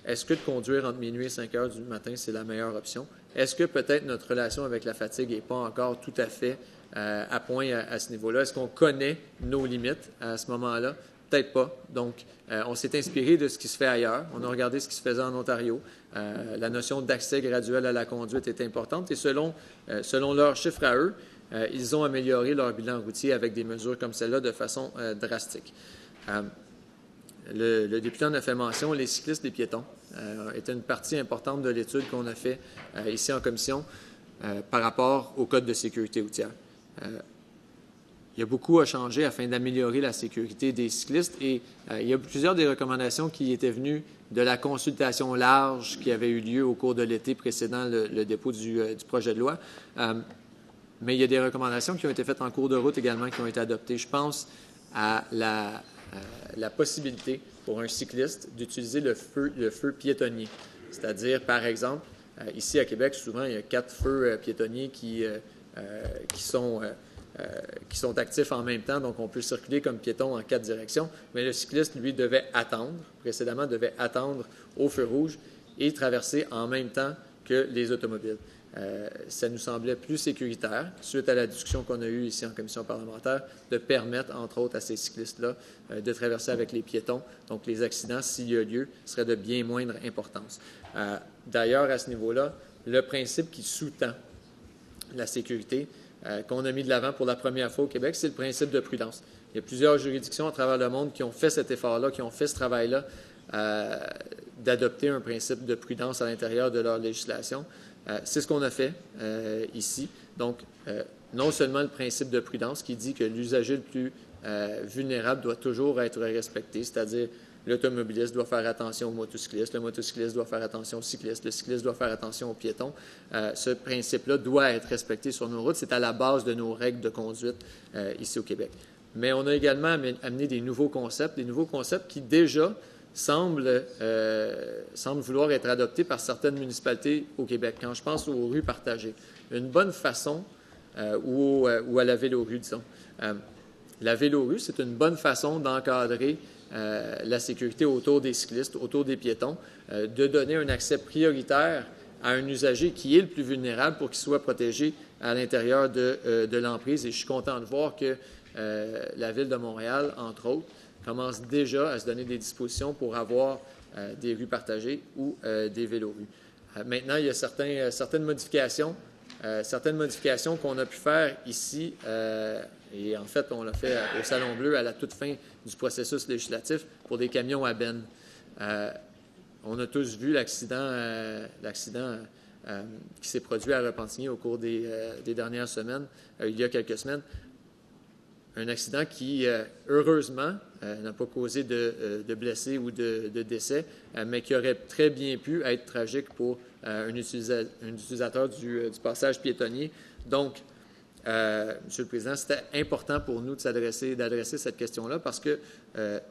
Speaker 4: est-ce que de conduire entre minuit et 5 heures du matin, c'est la meilleure option? Est-ce que peut-être notre relation avec la fatigue n'est pas encore tout à fait à point à ce niveau-là? Est-ce qu'on connaît nos limites à ce moment-là? Peut-être pas. Donc, on s'est inspiré de ce qui se fait ailleurs. On a regardé ce qui se faisait en Ontario. La notion d'accès graduel à la conduite est importante et selon leurs chiffres à eux, ils ont amélioré leur bilan routier avec des mesures comme celle-là de façon drastique. Le député en a fait mention, les cyclistes, les piétons étaient une partie importante de l'étude qu'on a fait ici en commission par rapport au Code de sécurité routière. Il y a beaucoup à changer afin d'améliorer la sécurité des cyclistes et il y a plusieurs des recommandations qui étaient venues de la consultation large qui avait eu lieu au cours de l'été précédant le dépôt du projet de loi. Mais il y a des recommandations qui ont été faites en cours de route également qui ont été adoptées. Je pense à la possibilité pour un cycliste d'utiliser le feu piétonnier. C'est-à-dire, par exemple, ici à Québec, souvent, il y a 4 feux piétonniers qui sont actifs en même temps, donc on peut circuler comme piéton en 4 directions, mais le cycliste, lui, devait attendre au feu rouge et traverser en même temps que les automobiles. Ça nous semblait plus sécuritaire, suite à la discussion qu'on a eue ici en commission parlementaire, de permettre, entre autres, à ces cyclistes-là de traverser avec les piétons. Donc, les accidents, s'il y a lieu, seraient de bien moindre importance. D'ailleurs, à ce niveau-là, le principe qui sous-tend la sécurité, qu'on a mis de l'avant pour la première fois au Québec, c'est le principe de prudence. Il y a plusieurs juridictions à travers le monde qui ont fait cet effort-là, qui ont fait ce travail-là, d'adopter un principe de prudence à l'intérieur de leur législation. C'est ce qu'on a fait ici. Donc, non seulement le principe de prudence qui dit que l'usager le plus vulnérable doit toujours être respecté, c'est-à-dire l'automobiliste doit faire attention au motocycliste, le motocycliste doit faire attention au cycliste, le cycliste doit faire attention aux piétons. Ce principe-là doit être respecté sur nos routes. C'est à la base de nos règles de conduite ici au Québec. Mais on a également amené des nouveaux concepts qui déjà semblent vouloir être adoptés par certaines municipalités au Québec. Quand je pense aux rues partagées, une bonne façon, ou à la vélorue, disons. La vélorue, c'est une bonne façon d'encadrer la sécurité autour des cyclistes, autour des piétons, de donner un accès prioritaire à un usager qui est le plus vulnérable pour qu'il soit protégé à l'intérieur de l'emprise. Et je suis content de voir que la Ville de Montréal, entre autres, commence déjà à se donner des dispositions pour avoir des rues partagées ou des vélorues. Maintenant, il y a certaines modifications qu'on a pu faire ici, et en fait, on l'a fait au Salon Bleu à la toute fin du processus législatif pour des camions à benne. On a tous vu l'accident qui s'est produit à Repentigny au cours des dernières semaines, il y a quelques semaines. Un accident qui, heureusement, n'a pas causé de blessés ou de décès, mais qui aurait très bien pu être tragique pour un utilisateur du passage piétonnier. Donc, Monsieur le Président, c'était important pour nous d'adresser cette question-là parce que ça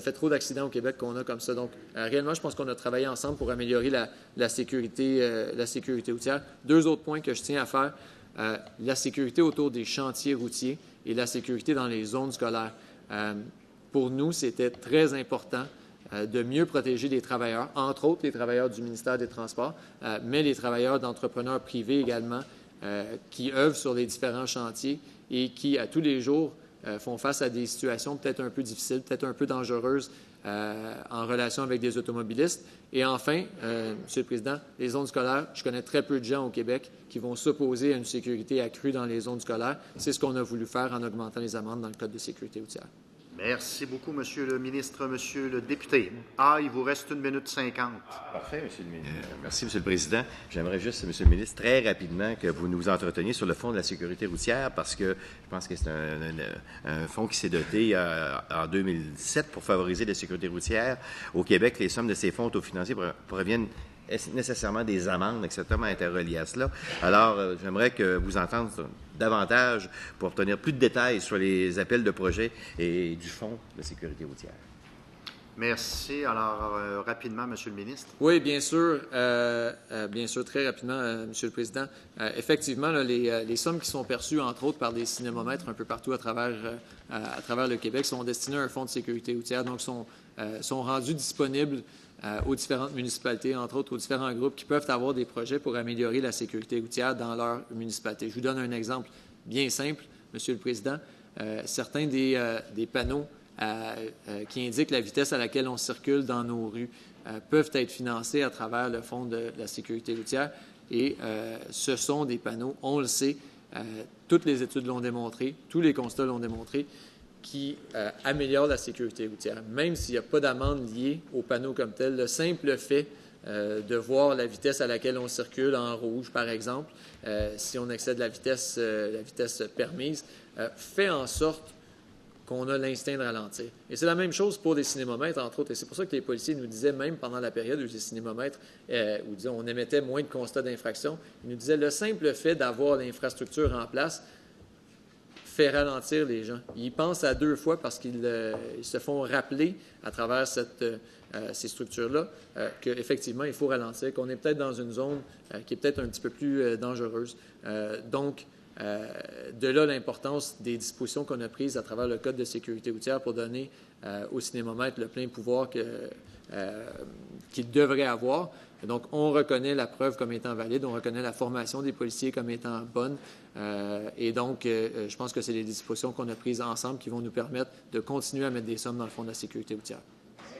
Speaker 4: fait trop d'accidents au Québec qu'on a comme ça. Donc, réellement, je pense qu'on a travaillé ensemble pour améliorer la sécurité routière. Deux autres points que je tiens à faire. La sécurité autour des chantiers routiers et la sécurité dans les zones scolaires. Pour nous, c'était très important de mieux protéger les travailleurs, entre autres les travailleurs du ministère des Transports, mais les travailleurs d'entrepreneurs privés également, qui œuvrent sur les différents chantiers et qui, à tous les jours, font face à des situations peut-être un peu difficiles, peut-être un peu dangereuses en relation avec des automobilistes. Et enfin, Monsieur le Président, les zones scolaires, je connais très peu de gens au Québec qui vont s'opposer à une sécurité accrue dans les zones scolaires. C'est ce qu'on a voulu faire en augmentant les amendes dans le Code de sécurité routière.
Speaker 1: Merci beaucoup, Monsieur le ministre. Monsieur le député. Il vous reste 1 minute 50.
Speaker 10: Parfait, Monsieur le ministre. Merci, Monsieur le Président. J'aimerais juste, Monsieur le ministre, très rapidement que vous nous entreteniez sur le fonds de la sécurité routière parce que je pense que c'est un fonds qui s'est doté en 2007 pour favoriser la sécurité routière. Au Québec, les sommes de ces fonds autofinanciers proviennent nécessairement des amendes extrêmement interreliées à cela. Alors, j'aimerais que vous entendiez davantage pour obtenir plus de détails sur les appels de projets et du fonds de sécurité routière.
Speaker 1: Merci. Alors, rapidement, Monsieur le ministre.
Speaker 4: Oui, bien sûr, très rapidement, Monsieur le Président. Effectivement, là, les sommes qui sont perçues, entre autres, par des cinémomètres un peu partout à travers le Québec sont destinées à un fonds de sécurité routière, donc sont rendues disponibles aux différentes municipalités, entre autres aux différents groupes qui peuvent avoir des projets pour améliorer la sécurité routière dans leur municipalité. Je vous donne un exemple bien simple, Monsieur le Président. Certains des panneaux qui indiquent la vitesse à laquelle on circule dans nos rues peuvent être financés à travers le Fonds de la sécurité routière. Et ce sont des panneaux, on le sait, toutes les études l'ont démontré, tous les constats l'ont démontré, qui améliore la sécurité routière. Même s'il n'y a pas d'amende liée au panneau comme tel, le simple fait de voir la vitesse à laquelle on circule en rouge, par exemple, si on excède la vitesse permise, fait en sorte qu'on a l'instinct de ralentir. Et c'est la même chose pour des cinémomètres, entre autres. Et c'est pour ça que les policiers nous disaient, même pendant la période où les cinémomètres, où disons, on émettait moins de constats d'infraction, ils nous disaient le simple fait d'avoir l'infrastructure en place fait ralentir les gens. Ils pensent à deux fois parce qu'ils se font rappeler à travers ces structures-là qu'effectivement, il faut ralentir, qu'on est peut-être dans une zone qui est peut-être un petit peu plus dangereuse. Donc, de là l'importance des dispositions qu'on a prises à travers le Code de sécurité routière pour donner au cinémomètre le plein pouvoir qu'il devrait avoir. Et donc, on reconnaît la preuve comme étant valide, on reconnaît la formation des policiers comme étant bonne. Et donc, je pense que c'est les dispositions qu'on a prises ensemble qui vont nous permettre de continuer à mettre des sommes dans le Fonds de la sécurité routière.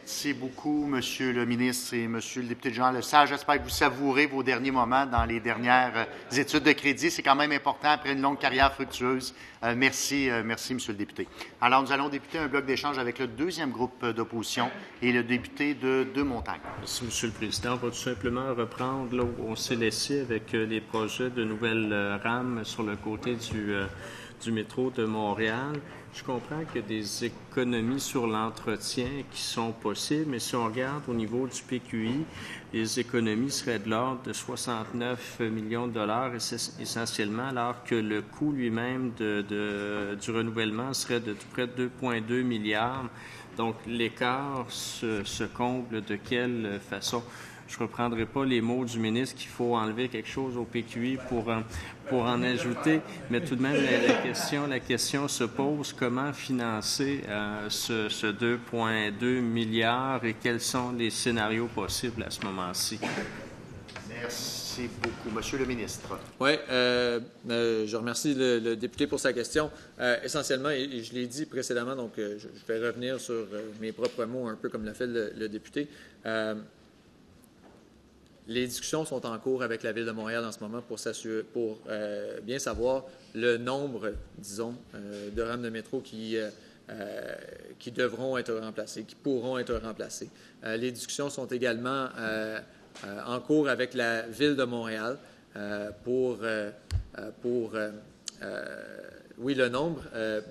Speaker 1: Merci beaucoup, Monsieur le ministre et Monsieur le député Jean Lesage. J'espère que vous savourez vos derniers moments dans les dernières études de crédit. C'est quand même important après une longue carrière fructueuse. Merci, Monsieur le député. Alors, nous allons débuter un bloc d'échange avec le deuxième groupe d'opposition et le député de Deux-Montagnes.
Speaker 5: Merci, Monsieur le Président. On va tout simplement reprendre là où on s'est laissé avec les projets de nouvelles rames sur le côté du métro de Montréal. Je comprends qu'il y a des économies sur l'entretien qui sont possibles, mais si on regarde au niveau du PQI, les économies seraient de l'ordre de 69 millions de dollars essentiellement, alors que le coût lui-même du renouvellement serait de tout près de 2,2 milliards. Donc, l'écart se comble de quelle façon? Je ne reprendrai pas les mots du ministre qu'il faut enlever quelque chose au PQI pour en ajouter, mais tout de même, la question se pose, comment financer ce 2,2 milliards et quels sont les scénarios possibles à ce moment-ci?
Speaker 1: Merci beaucoup. Monsieur le ministre.
Speaker 4: Oui, je remercie le député pour sa question. Essentiellement, et je l'ai dit précédemment, donc je vais revenir sur mes propres mots, un peu comme l'a fait le député. Les discussions sont en cours avec la Ville de Montréal en ce moment pour bien savoir le nombre, disons, de rames de métro qui devront être remplacées, qui pourront être remplacées. Les discussions sont également en cours avec la Ville de Montréal pour le nombre,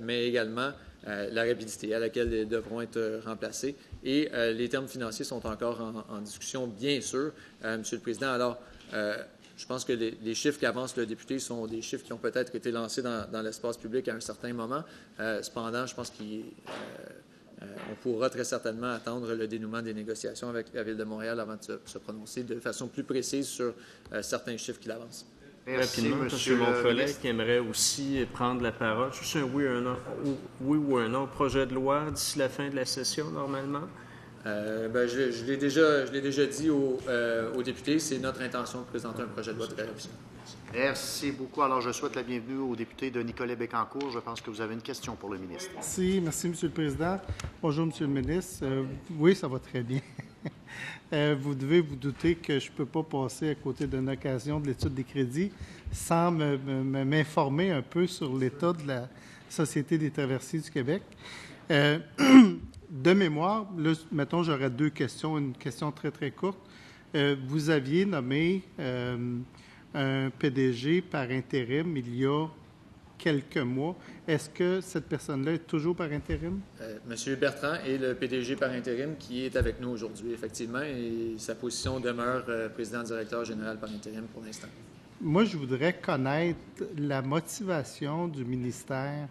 Speaker 4: mais également la rapidité à laquelle elles devront être remplacées. Et les termes financiers sont encore en discussion, bien sûr, Monsieur le Président. Alors, je pense que les chiffres qu'avance le député sont des chiffres qui ont peut-être été lancés dans l'espace public à un certain moment. Cependant, je pense qu'on pourra très certainement attendre le dénouement des négociations avec la Ville de Montréal avant de se prononcer de façon plus précise sur certains chiffres qu'il avance.
Speaker 1: Merci,
Speaker 5: rapidement, parce que mon collègue aimerait aussi prendre la parole. Juste un oui ou un non au projet de loi d'ici la fin de la session, normalement?
Speaker 4: Je l'ai déjà dit aux députés, c'est notre intention de présenter un projet de loi de réadoption.
Speaker 1: Merci beaucoup. Alors, je souhaite la bienvenue au député de Nicolet Bécancour. Je pense que vous avez une question pour le ministre.
Speaker 11: Merci, Monsieur le Président. Bonjour, Monsieur le ministre. Oui, ça va très bien. Vous devez vous douter que je ne peux pas passer à côté d'une occasion de l'étude des crédits sans m'informer un peu sur l'état de la Société des traversiers du Québec. De mémoire, là, mettons, j'aurais deux questions. Une question très, très courte. Vous aviez nommé un PDG par intérim il y a quelques mois. Est-ce que cette personne-là est toujours par intérim?
Speaker 4: Monsieur Bertrand est le PDG par intérim qui est avec nous aujourd'hui, effectivement, et sa position demeure président-directeur général par intérim pour l'instant.
Speaker 11: Moi, je voudrais connaître la motivation du ministère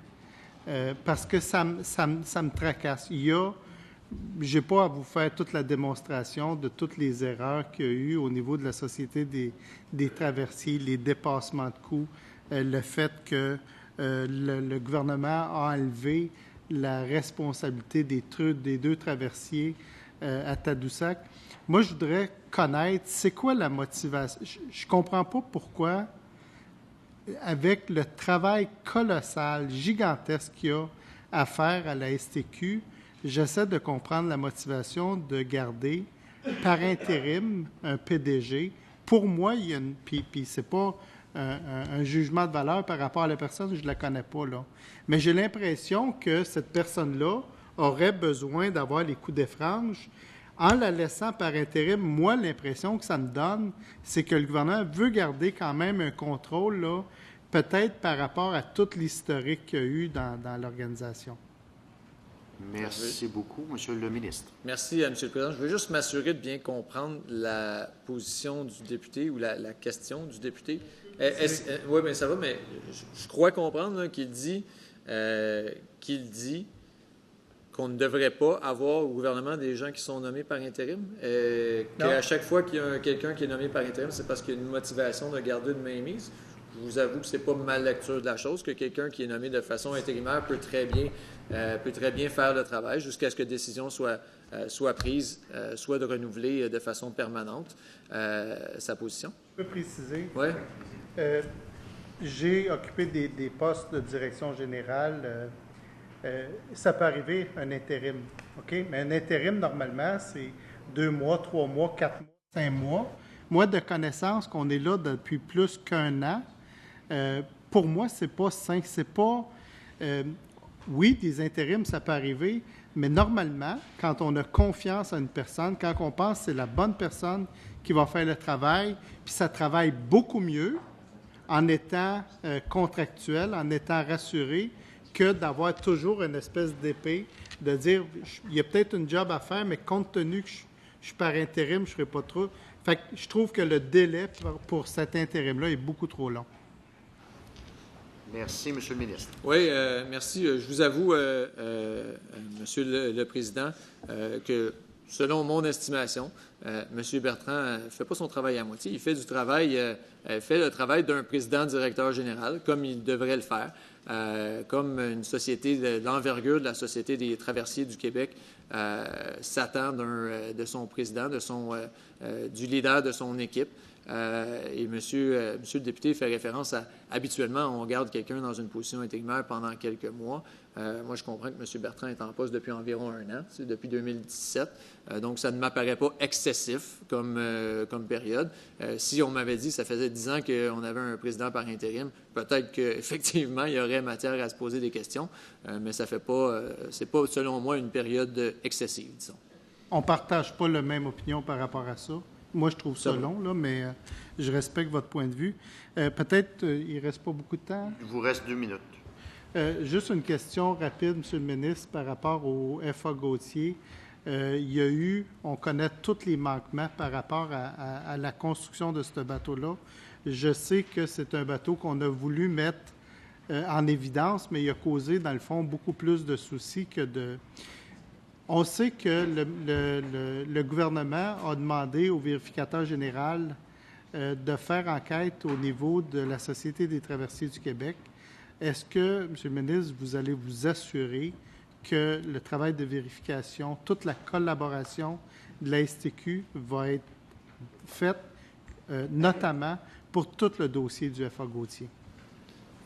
Speaker 11: parce que ça me tracasse. Je n'ai pas à vous faire toute la démonstration de toutes les erreurs qu'il y a eu au niveau de la Société des traversiers, les dépassements de coûts, le fait que le gouvernement a enlevé la responsabilité des deux traversiers à Tadoussac. Moi, je voudrais connaître, c'est quoi la motivation? Je ne comprends pas pourquoi, avec le travail colossal, gigantesque qu'il y a à faire à la STQ, j'essaie de comprendre la motivation de garder par intérim un PDG. Pour moi, il y a une... Puis c'est pas un jugement de valeur par rapport à la personne, je ne la connais pas, là. Mais j'ai l'impression que cette personne-là aurait besoin d'avoir les coups des franges. En la laissant par intérim, moi, l'impression que ça me donne, c'est que le gouvernement veut garder quand même un contrôle, là, peut-être par rapport à tout l'historique qu'il y a eu dans l'organisation.
Speaker 1: Merci beaucoup, Monsieur le ministre.
Speaker 4: Merci, Monsieur le Président. Je veux juste m'assurer de bien comprendre la position du député ou la question du député. Oui, mais ça va, mais je crois comprendre là, qu'il dit qu'on ne devrait pas avoir au gouvernement des gens qui sont nommés par intérim. Qu'à chaque fois qu'il y a quelqu'un qui est nommé par intérim, c'est parce qu'il y a une motivation de garder une mainmise. Je vous avoue que ce n'est pas ma lecture de la chose, que quelqu'un qui est nommé de façon intérimaire peut très bien faire le travail jusqu'à ce que décision soit prise, soit de renouveler de façon permanente sa position.
Speaker 11: Je peux préciser?
Speaker 4: Oui.
Speaker 11: J'ai occupé des postes de direction générale. Ça peut arriver, un intérim. OK? Mais un intérim, normalement, c'est 2 mois, 3 mois, 4 mois, 5 mois. Moi, de connaissance qu'on est là depuis plus qu'1 an, pour moi, c'est pas simple. C'est pas... oui, des intérims, ça peut arriver, mais normalement, quand on a confiance en une personne, quand on pense que c'est la bonne personne qui va faire le travail, puis ça travaille beaucoup mieux en étant contractuel, en étant rassuré, que d'avoir toujours une espèce d'épée, de dire, il y a peut-être une job à faire, mais compte tenu que je suis par intérim, je ne ferai pas trop. Fait que je trouve que le délai pour cet intérim-là est beaucoup trop long.
Speaker 1: Merci, M. le ministre.
Speaker 4: Oui, merci. Je vous avoue, Monsieur le Président, que selon mon estimation, M. Bertrand ne fait pas son travail à moitié. Il fait du travail, fait le travail d'un président-directeur général, comme il devrait le faire, comme une société de l'envergure de la Société des traversiers du Québec s'attend de son président, du leader de son équipe. Et monsieur le député fait référence à, habituellement, on garde quelqu'un dans une position intérimaire pendant quelques mois. Moi, je comprends que M. Bertrand est en poste depuis environ 1 an, c'est depuis 2017. Donc, ça ne m'apparaît pas excessif comme période. Si on m'avait dit que ça faisait 10 ans qu'on avait un président par intérim, peut-être qu'effectivement, il y aurait matière à se poser des questions, mais ça fait pas, c'est pas, selon moi, une période excessive, disons.
Speaker 11: On ne partage pas la même opinion par rapport à ça. Moi, je trouve ça long, là, mais je respecte votre point de vue. Peut-être, il ne reste pas beaucoup de temps.
Speaker 1: Il vous reste 2 minutes.
Speaker 11: Juste une question rapide, M. le ministre, par rapport au F.A. Gauthier. Il y a eu, on connaît tous les manquements par rapport à la construction de ce bateau-là. Je sais que c'est un bateau qu'on a voulu mettre en évidence, mais il a causé, dans le fond, beaucoup plus de soucis que de... On sait que le gouvernement a demandé au vérificateur général de faire enquête au niveau de la Société des traversiers du Québec. Est-ce que, M. le ministre, vous allez vous assurer que le travail de vérification, toute la collaboration de la STQ va être faite, notamment pour tout le dossier du F.A. Gauthier?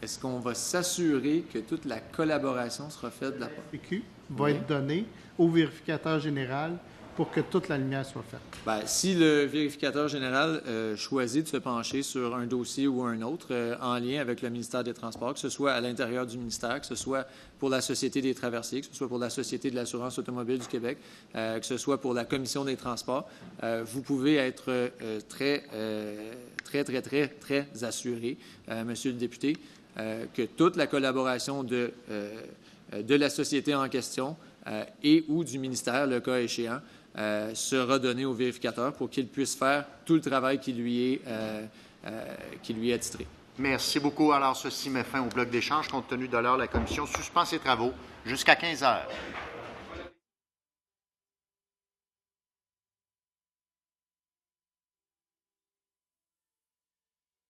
Speaker 11: Est-ce qu'on va s'assurer que toute la collaboration sera faite de la part? La STQ va être donnée au vérificateur général pour que toute la lumière soit faite? Bien, si le vérificateur général choisit de se pencher sur un dossier ou un autre en lien avec le ministère des Transports, que ce soit à l'intérieur du ministère, que ce soit pour la Société des traversiers, que ce soit pour la Société de l'assurance automobile du Québec, que ce soit pour la Commission des transports, vous pouvez être très assuré, Monsieur le député, que toute la collaboration de la société en question et ou du ministère, le cas échéant, sera donnée au vérificateur pour qu'il puisse faire tout le travail qui lui est attitré.
Speaker 1: Merci beaucoup. Alors, ceci met fin au bloc d'échange. Compte tenu de l'heure, la Commission suspend ses travaux jusqu'à 15 heures.